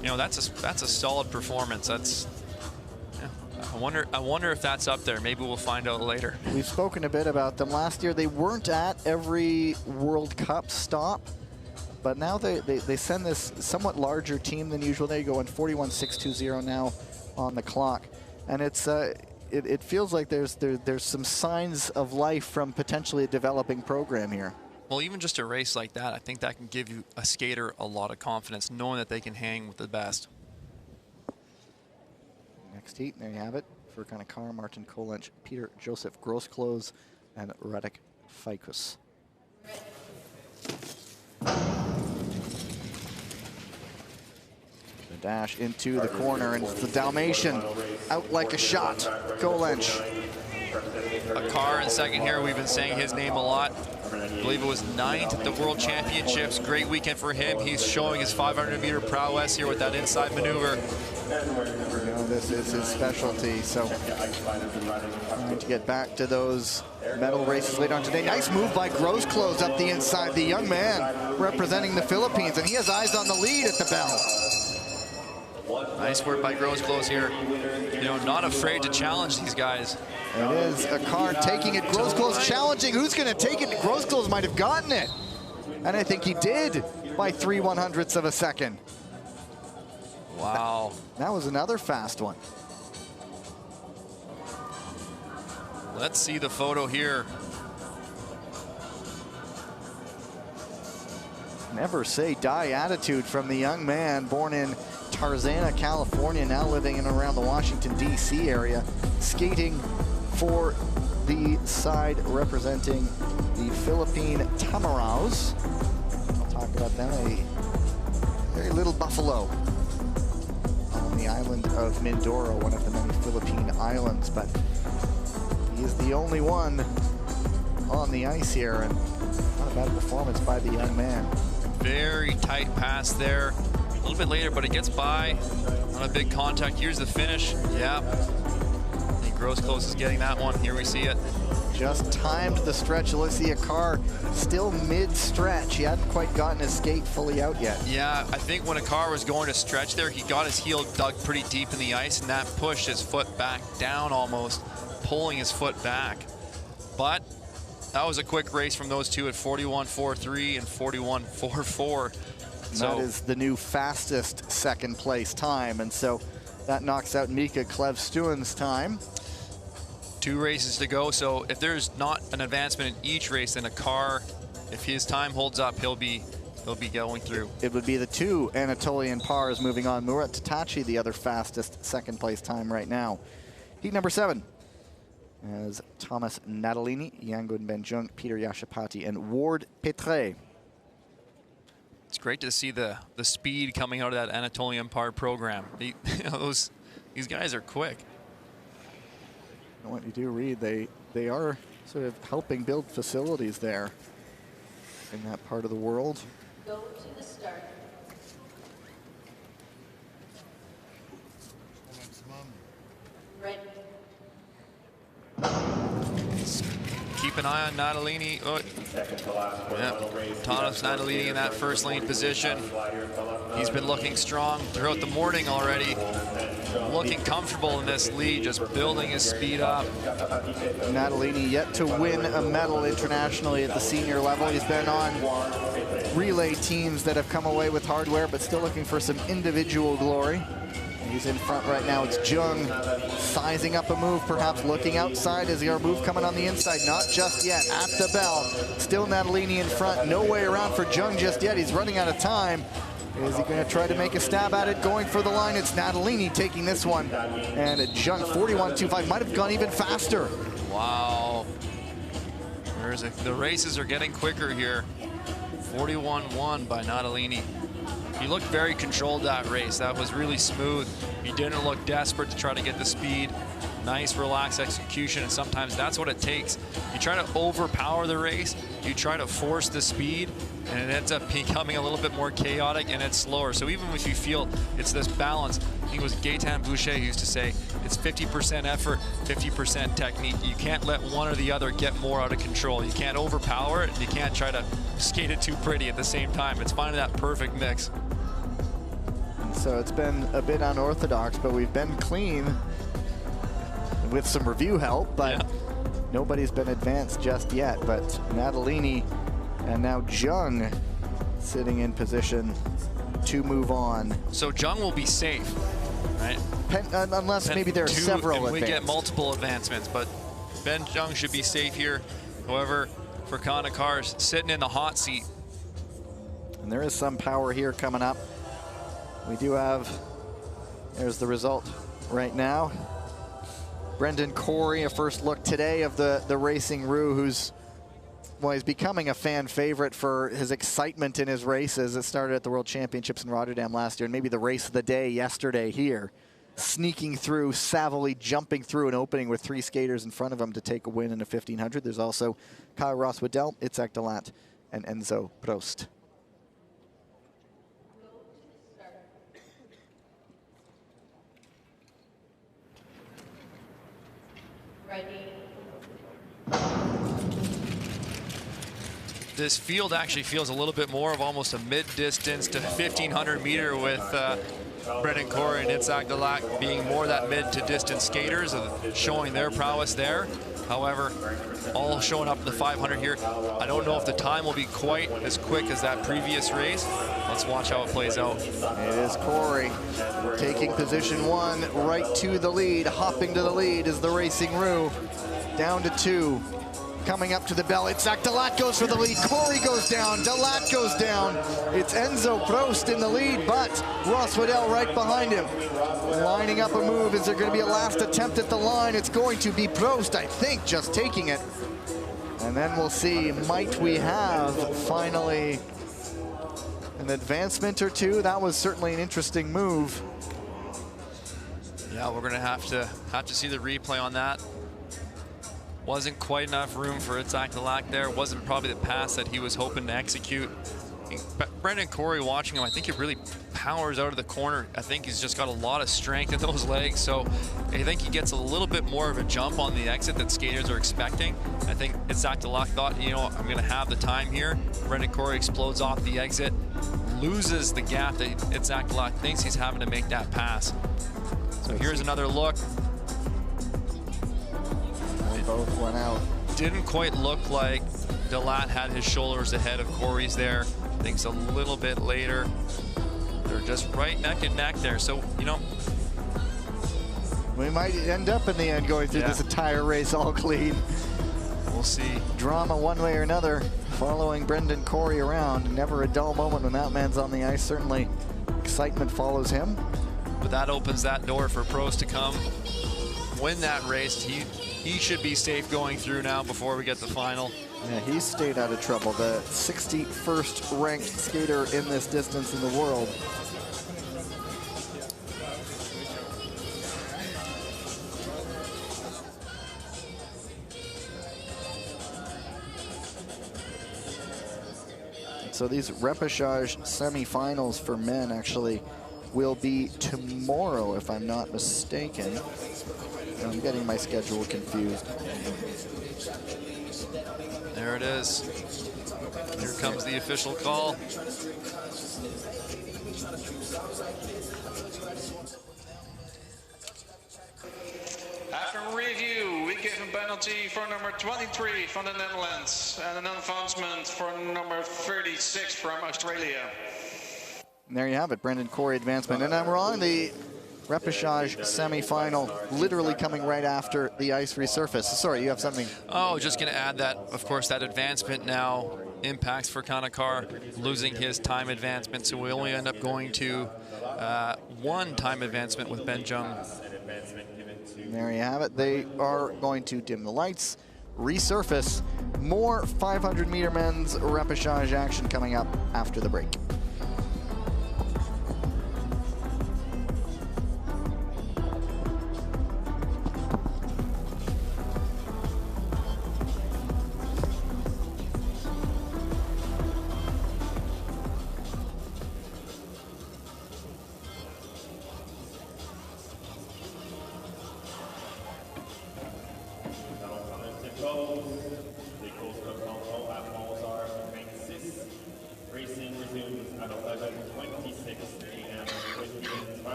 you know, that's a solid performance. That's, yeah, I wonder if that's up there. Maybe we'll find out later. We've spoken a bit about them last year. They weren't at every World Cup stop, but now they send this somewhat larger team than usual. They go in 41.620 now on the clock, and it's it feels like there's some signs of life from potentially a developing program here. Well, even just a race like that, I think that can give you a skater a lot of confidence, knowing that they can hang with the best. Next heat, there you have it. For kind of Carr, Martin Kolench, Peter Joseph Grossklos, and Radek Ficus. The dash into the corner, and it's the Dalmatian out like a shot. Kolench. A Carr in second here. We've been saying his name a lot. I believe it was 9th at the World Championships. Great weekend for him. He's showing his 500-meter prowess here with that inside maneuver. You know, this is his specialty, so trying to get back to those medal races later on today. Nice move by Grossklos up the inside. The young man representing the Philippines, and he has eyes on the lead at the bell. Nice work by Grossklos here. You know, not afraid to challenge these guys. It is a Carr taking it. Grossklos challenging. Who's going to take it? Grossklos might have gotten it. And I think he did by 3/100ths of a second. Wow. That was another fast one. Let's see the photo here. Never say die attitude from the young man born in Tarzana, California, now living in and around the Washington, D.C. area, skating for the side representing the Philippine Tamaraws. I'll talk about them, a very little buffalo on the island of Mindoro, one of the many Philippine islands, but he is the only one on the ice here, and not a bad performance by the young man. Very tight pass there. A little bit later, but it gets by. Not a big contact. Here's the finish. Yeah. I think Grossklos is getting that one. Here we see it. Just timed the stretch. Alicia Carr still mid-stretch. He hadn't quite gotten his skate fully out yet. Yeah, I think when a Carr was going to stretch there, he got his heel dug pretty deep in the ice, and that pushed his foot back down almost, pulling his foot back. But that was a quick race from those two at 41.43 and 41.44. So that is the new fastest second place time, and so that knocks out Mika Klevstuen's time. 2 races to go, so if there's not an advancement in each race, then a Carr, if his time holds up, he'll be going through. It would be the 2 Anatolian Pars moving on. Murat Tatachi, the other fastest second place time right now. Heat number 7 as Thomas Natalini, Yangon Benjung, Peter Yashapati, and Ward Petre. It's great to see the speed coming out of that Anatolian Par program. These guys are quick. what you do read, they are sort of helping build facilities there in that part of the world. Go to the start. Ready. Keep an eye on Natalini. Oh, yeah. Tanos Natalini in that first lane position. He's been looking strong throughout the morning already. Looking comfortable in this lead, just building his speed up. Natalini yet to win a medal internationally at the senior level. He's been on relay teams that have come away with hardware, but still looking for some individual glory. He's in front right now. It's Jung sizing up a move, perhaps looking outside. Is there a move coming on the inside? Not just yet. At the bell. Still Natalini in front. No way around for Jung just yet. He's running out of time. Is he going to try to make a stab at it? Going for the line. It's Natalini taking this one. And Jung 41.25 might have gone even faster. Wow. The races are getting quicker here. 41.1 by Natalini. He looked very controlled that race. That was really smooth. He didn't look desperate to try to get the speed. Nice, relaxed execution, and sometimes that's what it takes. You try to overpower the race, you try to force the speed, and it ends up becoming a little bit more chaotic and it's slower. So even if you feel it's this balance, I think it was Gaetan Boucher who used to say, it's 50% effort, 50% technique. You can't let one or the other get more out of control. You can't overpower it, and you can't try to skate it too pretty at the same time. It's finding that perfect mix. So it's been a bit unorthodox, but we've been clean with some review help, but nobody's been advanced just yet. But Natalini and now Jung sitting in position to move on. So Jung will be safe, right? Unless maybe there are several and we get multiple advancements, but Ben Jung should be safe here. However, for Kanakar's sitting in the hot seat. And there is some power here coming up. We do have, there's the result right now. Brendan Corey, a first look today of the Racing Roo, who's, well, he's becoming a fan favorite for his excitement in his races. It started at the World Championships in Rotterdam last year, and maybe the race of the day yesterday here. Sneaking through, savvily jumping through an opening with 3 skaters in front of him to take a win in a 1500. There's also Kyle Ross-Waddell, Itzhak Dalat, and Enzo Prost. This field actually feels a little bit more of almost a mid-distance to 1500 meter with Brendan Corey and Itzhak Dalat being more that mid to distance skaters, showing their prowess there. However, all showing up in the 500 here. I don't know if the time will be quite as quick as that previous race. Let's watch how it plays out. It is Corey taking position 1 right to the lead. Hopping to the lead is the Racing Roo. Down to 2. Coming up to the bell, Itzhak Dalat goes for the lead. Corey goes down, Dalat goes down. It's Enzo Prost in the lead, but Ross-Waddell right behind him. Lining up a move. Is there going to be a last attempt at the line? It's going to be Prost, I think, just taking it. And then we'll see, might we have finally an advancement or two? That was certainly an interesting move. Yeah, we're going to have to see the replay on that. Wasn't quite enough room for Itzhak Dalat there. Wasn't probably the pass that he was hoping to execute. Brendan Corey, watching him, I think he really powers out of the corner. I think he's just got a lot of strength in those legs, so I think he gets a little bit more of a jump on the exit that skaters are expecting. I think Itzhak Dalat thought, you know, I'm going to have the time here. Brendan Corey explodes off the exit, loses the gap that Itzhak Dalat thinks he's having to make that pass. So here's another look. Both went out. Didn't quite look like Dalat had his shoulders ahead of Corey's there. I think it's a little bit later. They're just right neck and neck there. So, you know, we might end up in the end going through this entire race all clean. We'll see. Drama one way or another following Brendan Corey around. Never a dull moment when that man's on the ice. Certainly excitement follows him. But that opens that door for Prost to come win that race. He should be safe going through now before we get the final. Yeah, he's stayed out of trouble. The 61st ranked skater in this distance in the world. So these repechage semifinals for men actually will be tomorrow, if I'm not mistaken. I'm getting my schedule confused. There it is. Here comes the official call. After review, we give a penalty for number 23 from the Netherlands and an advancement for number 36 from Australia. And there you have it, Brendan Corey advancement. And I'm wrong, the repechage semifinal literally coming right after the ice resurface. Sorry, you have something? Oh, just going to add that, of course, that advancement now impacts for Kanakar losing his time advancement. So we only end up going to one time advancement with Ben Jung. And there you have it. They are going to dim the lights, resurface. More 500-meter men's repechage action coming up after the break. Les courses de contrôle à Mozart 26. Racing resumes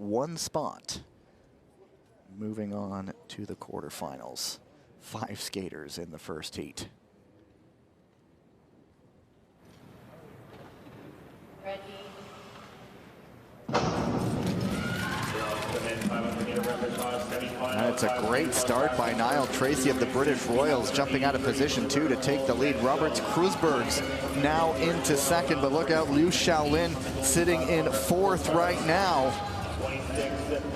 one spot. Moving on to the quarterfinals. 5 skaters in the first heat. Ready. And it's a great start by Niall Tracy of the British Royals, jumping out of position 2 to take the lead. Roberts Krusberg's now into second, but look out, Liu Shaolin sitting in 4th right now.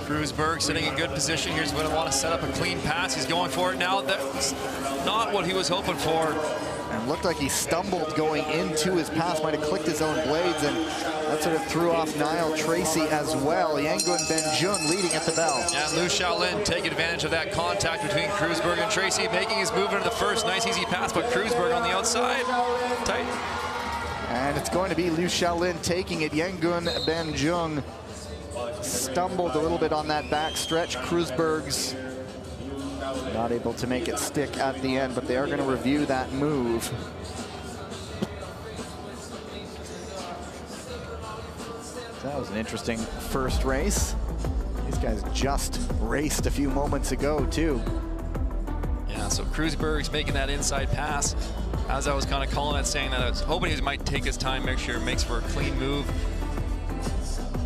Krusberg sitting in good position. Here's what I want to set up a clean pass. He's going for it now. That's not what he was hoping for. And looked like he stumbled going into his pass, might have clicked his own blades, and that sort of threw off Niall Tracy as well. Yangun Benjun leading at the bell. Yeah, Liu Shaolin taking advantage of that contact between Krusberg and Tracy, making his move into the first. Nice easy pass, but Krusberg on the outside. Tight. And it's going to be Liu Shaolin taking it. Yangun Benjun stumbled a little bit on that back stretch. Krusberg's not able to make it stick at the end, but they are going to review that move. That was an interesting first race. These guys just raced a few moments ago, too. Yeah, so Krusberg's making that inside pass. As I was kind of calling it, saying that I was hoping he might take his time, make sure it makes for a clean move.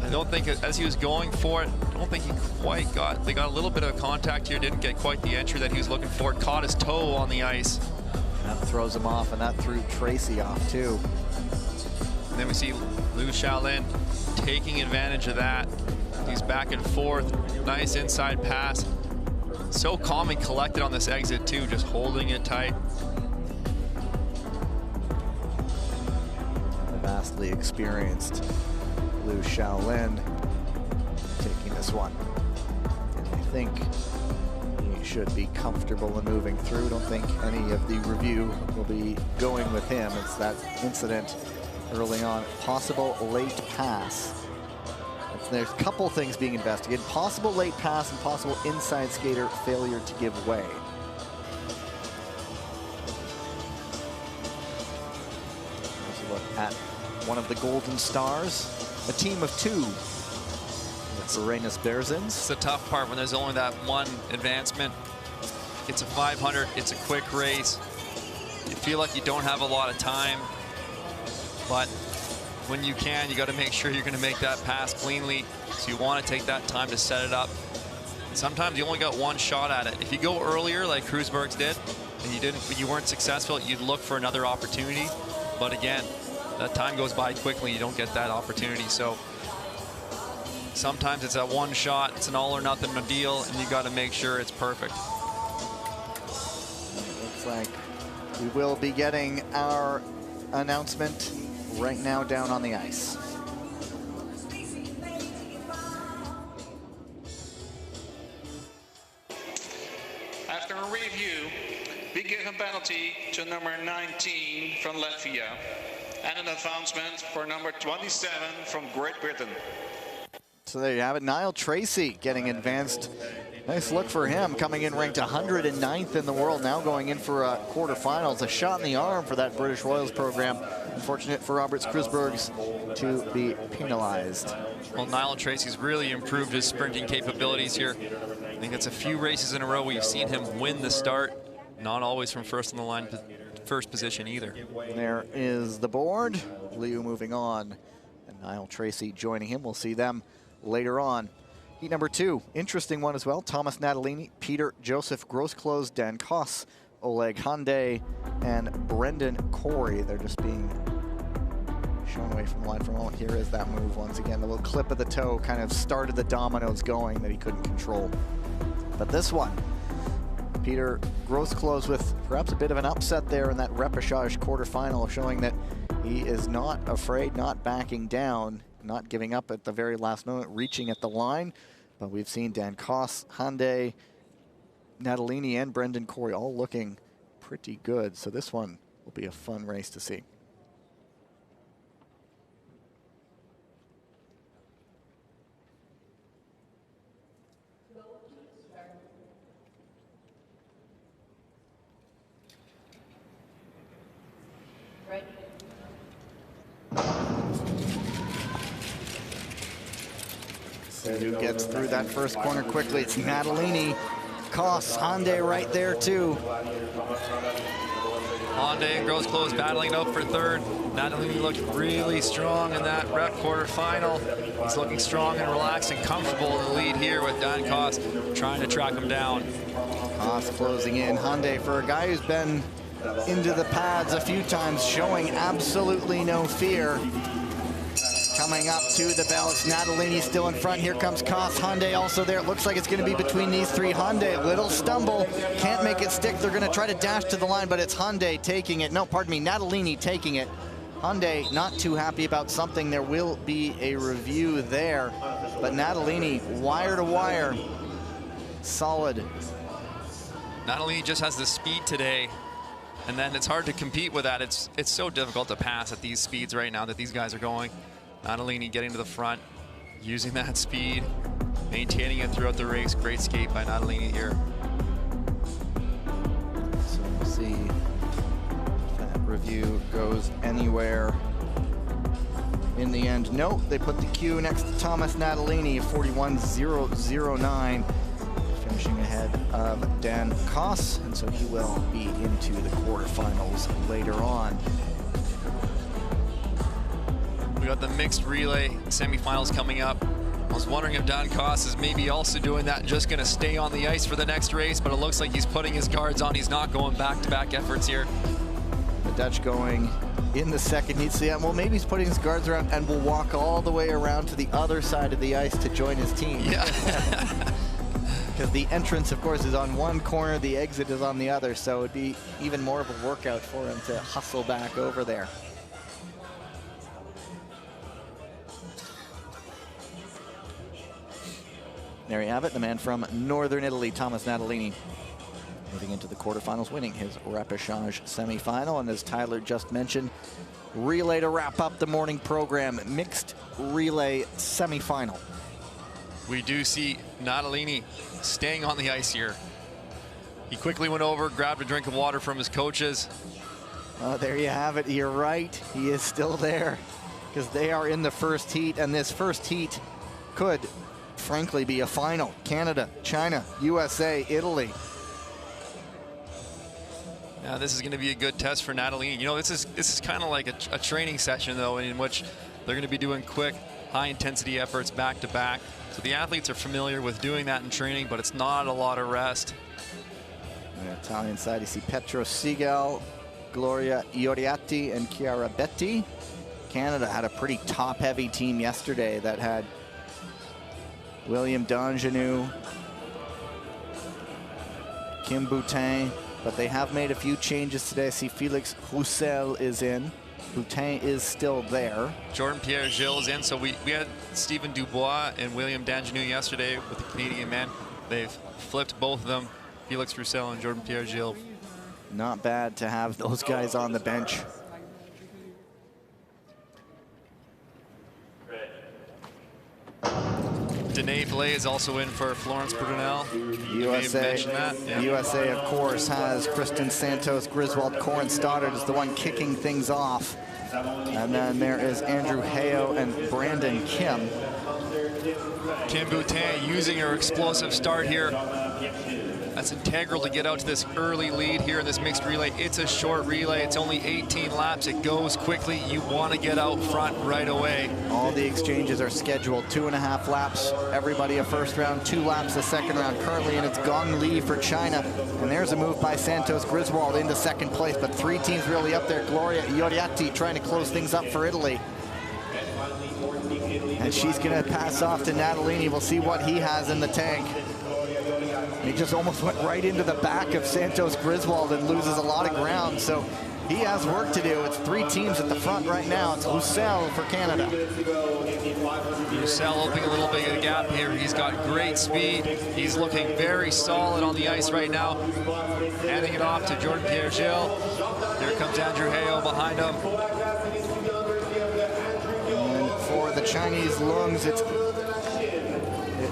I don't think, as he was going for it, I don't think he quite got, they got a little bit of contact here, didn't get quite the entry that he was looking for. Caught his toe on the ice. That throws him off, and that threw Tracy off, too. And then we see Liu Shaolin taking advantage of that. He's back and forth. Nice inside pass. So calm and collected on this exit, too, just holding it tight. The vastly experienced Liu Shaolin taking this one. And I think he should be comfortable in moving through. Don't think any of the review will be going with him. It's that incident early on. Possible late pass. There's a couple things being investigated. Possible late pass and possible inside skater failure to give way. Let's look at one of the Golden Stars. A team of 2. It's Arenas Berzins. It's the tough part when there's only that one advancement. It's a 500, it's a quick race. You feel like you don't have a lot of time, but when you can, you got to make sure you're going to make that pass cleanly. So you want to take that time to set it up. And sometimes you only got one shot at it. If you go earlier, like Krusberg's did, and you weren't successful, you'd look for another opportunity. But again, that time goes by quickly. You don't get that opportunity. So sometimes it's that one shot. It's an all or nothing deal, and you got to make sure it's perfect. Looks like we will be getting our announcement right now down on the ice. After a review, we give a penalty to number 19 from Latvia and an advancement for number 27 from Great Britain. So there you have it. Niall Tracy getting advanced. Nice look for him, coming in ranked 109th in the world, now going in for quarterfinals. A shot in the arm for that British Royals program. Unfortunate for Roberts Krusberg's to be penalized. Well, Niall Tracy's really improved his sprinting capabilities here. I think it's a few races in a row we've seen him win the start, not always from first on the line, first position either. There is the board. Liu moving on, and Niall Tracy joining him. We'll see them later on. Heat number 2, interesting one as well. Thomas Natalini, Peter Joseph Grosclose, Dan Koss, Oleg Hyundai, and Brendan Corey. They're just being shown away from the line for a moment. Here is that move once again. The little clip of the toe kind of started the dominoes going that he couldn't control. But this one, Peter Grosclose with perhaps a bit of an upset there in that repechage quarterfinal, showing that he is not afraid, not backing down, not giving up at the very last moment, reaching at the line. But we've seen Dan Koss, Hyundai, Natalini, and Brendan Corey all looking pretty good. So this one will be a fun race to see. Ready. Who gets through that first corner quickly? It's Natalini. Koss, Hyundai right there too. Hyundai and Gross Close battling it out for third. Natalini looked really strong in that rep quarterfinal. He's looking strong and relaxed and comfortable in the lead here with Dan Koss trying to track him down. Koss closing in. Hyundai, for a guy who's been into the pads a few times, showing absolutely no fear. Coming up to the belts, Natalini still in front. Here comes Koss. Hyundai also there. It looks like it's going to be between these three. Hyundai, little stumble, can't make it stick. They're going to try to dash to the line, but it's Hyundai taking it. No, pardon me, Natalini taking it. Hyundai not too happy about something. There will be a review there, but Natalini wire to wire, solid. Natalini just has the speed today, and then it's hard to compete with that. It's so difficult to pass at these speeds right now that these guys are going. Natalini getting to the front, using that speed, maintaining it throughout the race. Great skate by Natalini here. So we'll see if that review goes anywhere in the end. Nope, they put the Q next to Thomas Natalini, 41.009, finishing ahead of Dan Koss, and so he will be into the quarterfinals later on. We got the mixed relay semifinals coming up. I was wondering if Dan Koss is maybe also doing that, just going to stay on the ice for the next race, but it looks like he's putting his guards on. He's not going back-to-back efforts here. The Dutch going in the second heat. So yeah, well, maybe he's putting his guards around and will walk all the way around to the other side of the ice to join his team. Yeah. Because the entrance, of course, is on one corner, the exit is on the other, so it'd be even more of a workout for him to hustle back over there. There you have it, the man from Northern Italy, Thomas Natalini, moving into the quarterfinals, winning his repechage semifinal. And as Tyler just mentioned, relay to wrap up the morning program, mixed relay semifinal. We do see Natalini staying on the ice here. He quickly went over, grabbed a drink of water from his coaches. There you have it, you're right, he is still there, because they are in the first heat, and this first heat could frankly be a final. Canada, China, USA, Italy. Yeah, this is going to be a good test for Natalini. You know, this is kind of like a training session, though, in which they're going to be doing quick, high-intensity efforts back-to-back. So the athletes are familiar with doing that in training, but it's not a lot of rest. On the Italian side, you see Petro Sigal, Gloria Ioriatti, and Chiara Betti. Canada had a pretty top-heavy team yesterday that had William Dangenou, Kim Boutin, but they have made a few changes today. I see Felix Roussel is in. Boutin is still there. Jordan Pierre-Gilles is in, so we had Stephen Dubois and William Dangenou yesterday with the Canadian men. They've flipped both of them, Felix Roussel and Jordan Pierre-Gilles. Not bad to have those guys on the bench. Danae Blais is also in for Florence Brunel. USA, yeah. USA, of course, has Kristen Santos, Griswold, Corin Stoddard is the one kicking things off. And then there is Andrew Heo and Brandon Kim. Kim Boutin using her explosive start here. That's integral to get out to this early lead here in this mixed relay. It's a short relay. It's only 18 laps. It goes quickly. You want to get out front right away. All the exchanges are scheduled 2.5 laps. Everybody a first round, 2 laps a second round. Currently in its Gong Li for China. And there's a move by Santos Griswold into second place. But 3 teams really up there. Gloria Ioriatti trying to close things up for Italy. And she's going to pass off to Natalini. We'll see what he has in the tank. He just almost went right into the back of Santos Griswold and loses a lot of ground. So he has work to do. It's 3 teams at the front right now. It's Roussel for Canada. Roussel opening a little bit of a gap here. He's got great speed. He's looking very solid on the ice right now. Handing it off to Jordan Pierre-Gilles. Here comes Andrew Heo behind him. And for the Chinese lungs, it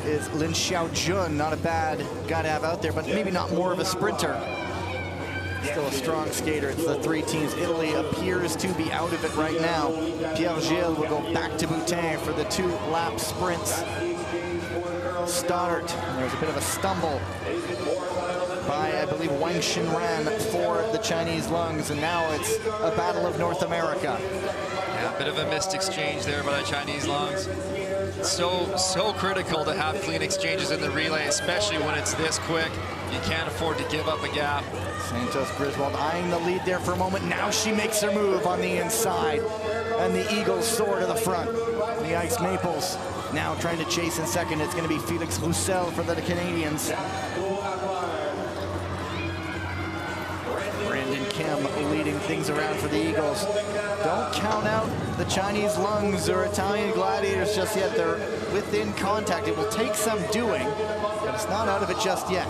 is Lin Xiaojun. Not a bad guy to have out there, but maybe not more of a sprinter. Still a strong skater. It's the 3 teams. Italy appears to be out of it right now. Pierre-Gilles will go back to Boutin for the 2-lap sprints. Stoddart. There's a bit of a stumble by, I believe, Wang Xinran for the Chinese lungs, and now it's a battle of North America. Yeah, a bit of a missed exchange there by the Chinese lungs. So critical to have clean exchanges in the relay, especially when it's this quick. You can't afford to give up a gap. Santos Griswold eyeing the lead there for a moment. Now she makes her move on the inside, and the Eagles soar to the front. The Ice Maples now trying to chase in second. It's going to be Felix Roussel for the Canadians. Brandon Kim leading things around for the Eagles. Don't count out the Chinese lungs or Italian gladiators just yet. They're within contact. It will take some doing, but it's not out of it just yet.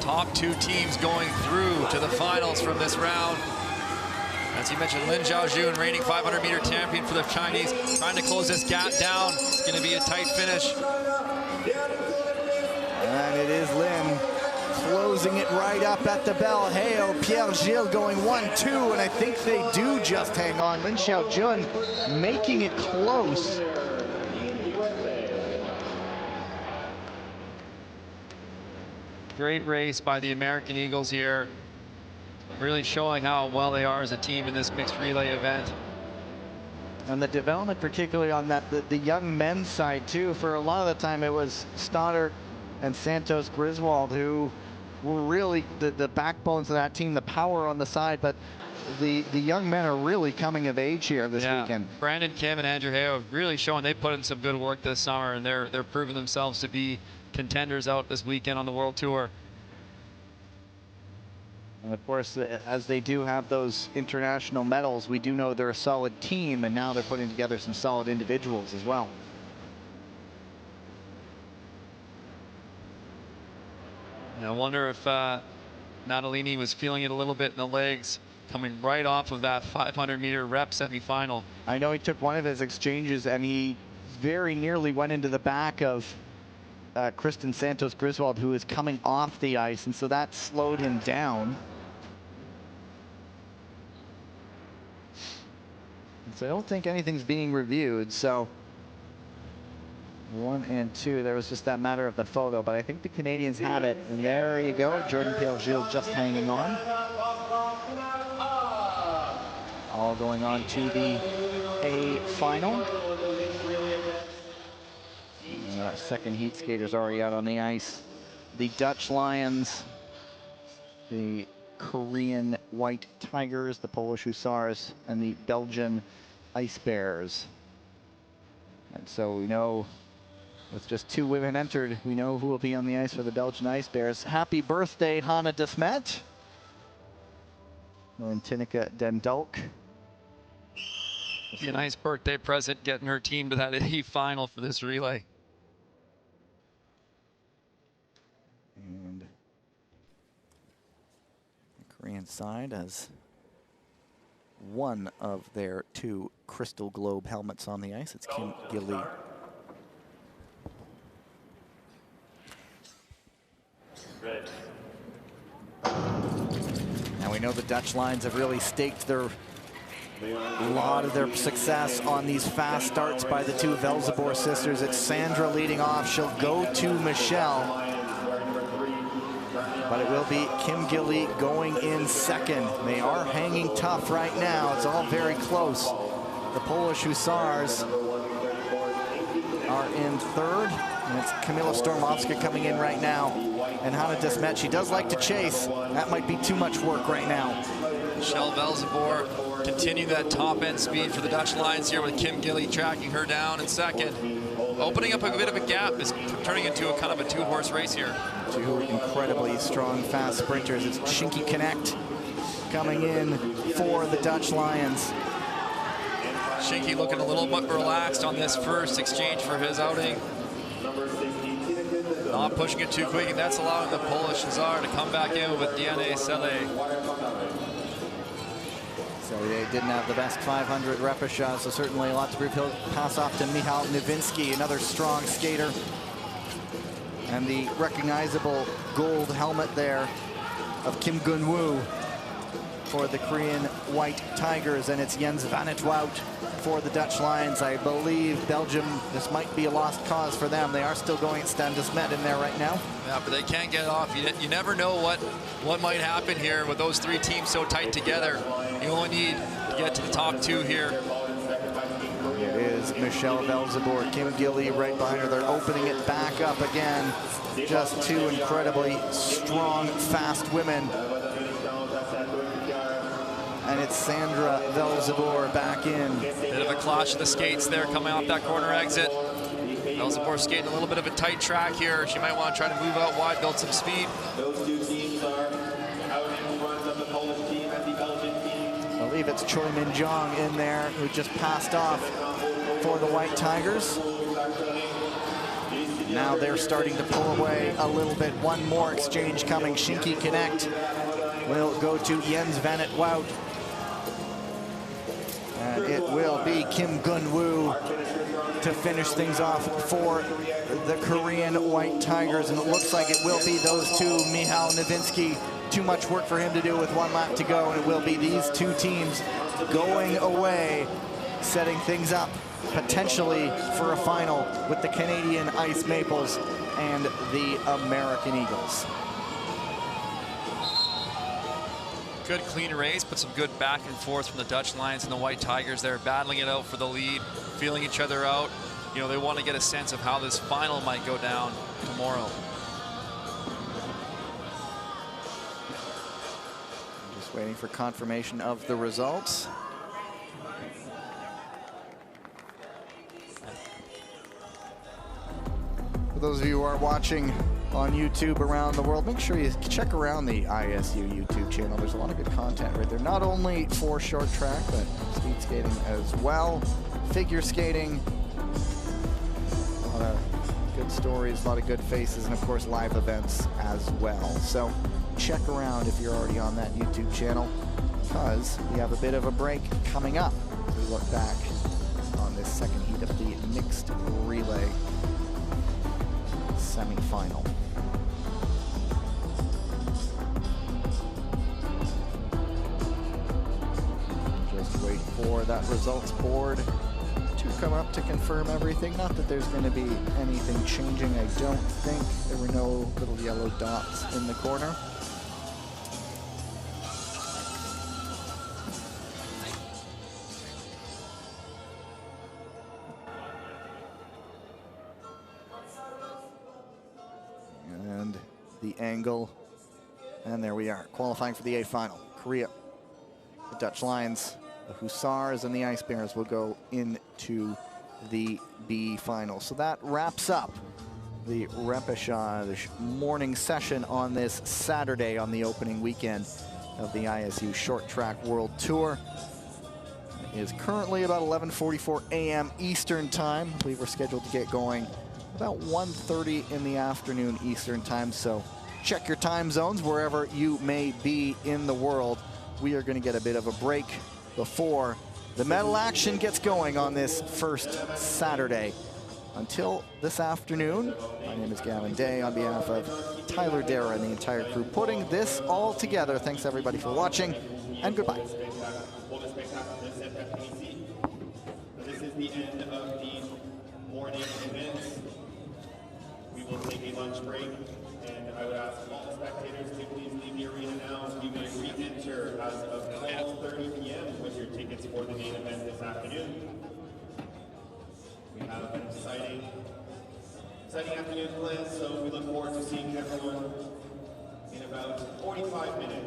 Top two teams going through to the finals from this round. As you mentioned, Lin Zhaozhou, reigning 500-meter champion for the Chinese, trying to close this gap down. It's going to be a tight finish. And it is Lin closing it right up at the bell. Heo, Pierre Gilles going 1-2, and I think they do just hang on. Lin Xiaojun making it close. Great race by the American Eagles here. Really showing how well they are as a team in this mixed relay event. And the development, particularly on that, the young men's side too, for a lot of the time it was Stoddart and Santos Griswold who were really the backbones of that team, the power on the side, but the young men are really coming of age here this weekend. Brandon Kim and Andrew Heo have really shown they put in some good work this summer, and they're proving themselves to be contenders out this weekend on the World Tour. And of course, as they do have those international medals, we do know they're a solid team, and now they're putting together some solid individuals as well. And I wonder if Natalini was feeling it a little bit in the legs, coming right off of that 500-meter rep semifinal. I know he took one of his exchanges, and he very nearly went into the back of Kristen Santos Griswold, who is coming off the ice, and so that slowed him down. So I don't think anything's being reviewed. So 1 and 2, there was just that matter of the photo, but I think the Canadians have it. And there you go, Jordan Pierre-Gilles just hanging on. All going on to the A final. Second heat skater's already out on the ice. The Dutch Lions, the Korean White Tigers, the Polish Hussars, and the Belgian Ice Bears. And so we know, with just 2 women entered, we know who will be on the ice for the Belgian Ice Bears. Happy birthday, Hannah de Smet. And Tineke den Dulk. A nice birthday present, getting her team to that A final for this relay. And the Korean side has one of their 2 Crystal Globe helmets on the ice. It's Kim Gilly. Now we know the Dutch Lions have really staked a lot of their success on these fast starts by the 2 Velzebor sisters. It's Sandra leading off. She'll go to Michelle. But it will be Kim Gilly going in second. They are hanging tough right now. It's all very close. The Polish Hussars are in third. And it's Kamila Stormovska coming in right now. And Hannah de Smet, she does like to chase. That might be too much work right now. Michelle Velzebor continuing that top end speed for the Dutch Lions here, with Kim Gilly tracking her down in second. Opening up a bit of a gap, is turning into a kind of a 2-horse race here. 2 incredibly strong, fast sprinters. It's Shinky Connect coming in for the Dutch Lions. Shinky looking a little bit relaxed on this first exchange for his outing. Not pushing it too quick, and that's allowing the Polish Hussar to come back in with Diane Selle. So they didn't have the best 500 repechage, so certainly a lot to prove. He'll pass off to Michal Nowinski, another strong skater. And the recognizable gold helmet there of Kim Gun-woo for the Korean White Tigers, and it's Jens van het Wout for the Dutch Lions. I believe Belgium, this might be a lost cause for them. They are still going at Standesmet in there right now. Yeah, but they can't get off. You never know what might happen here with those three teams so tight together. You only need to get to the top two here. It is Michelle Velzeboer, Kim Gilly right behind her. They're opening it back up again. Just two incredibly strong, fast women. And it's Sandra Velzeboer back in. Bit of a clash of the skates there coming off that corner exit. Velzeboer skating a little bit of a tight track here. She might want to try to move out wide, build some speed. Those two teams are out in front of the Polish team and the Belgian team. I believe it's Choi Min Jong in there, who just passed off for the White Tigers. Now they're starting to pull away a little bit. One more exchange coming. Shinky Connect will go to Jens van het Wout. And it will be Kim Gun-woo to finish things off for the Korean White Tigers. And it looks like it will be those two, Michał Nowinski. Too much work for him to do with 1 lap to go. And it will be these two teams going away, setting things up potentially for a final with the Canadian Ice Maples and the American Eagles. Good clean race, but some good back and forth from the Dutch Lions and the White Tigers. They're battling it out for the lead, feeling each other out. You know, they want to get a sense of how this final might go down tomorrow. Just waiting for confirmation of the results. For those of you who are watching on YouTube around the world, make sure you check around the ISU YouTube channel. There's a lot of good content right there, not only for short track, but speed skating as well, figure skating, a lot of good stories, a lot of good faces, and of course live events as well. So check around if you're already on that YouTube channel, because we have a bit of a break coming up as we look back on this second heat of the mixed relay semi-final. Just wait for that results board to come up to confirm everything. Not that there's going to be anything changing, I don't think. There were no little yellow dots in the corner. And the angle, and there we are, qualifying for the A final. Korea, the Dutch Lions, the Hussars, and the Ice Bears will go into the B final. So that wraps up the Repechage morning session on this Saturday on the opening weekend of the ISU Short Track World Tour. It is currently about 11:44 a.m. Eastern Time. I believe we're scheduled to get going about 1:30 in the afternoon Eastern Time, so check your time zones wherever you may be in the world. We are going to get a bit of a break before the medal action gets going on this first Saturday. Until this afternoon, my name is Gavin Day on behalf of Tyler Dara and the entire crew putting this all together. Thanks everybody for watching, and goodbye. This is the end of the morning events. We will take a lunch break, and I would ask all the spectators to please leave the arena now. You may re-enter as of 12:30 p.m. with your tickets for the main event this afternoon. We have an exciting afternoon planned, so we look forward to seeing everyone in about 45 minutes.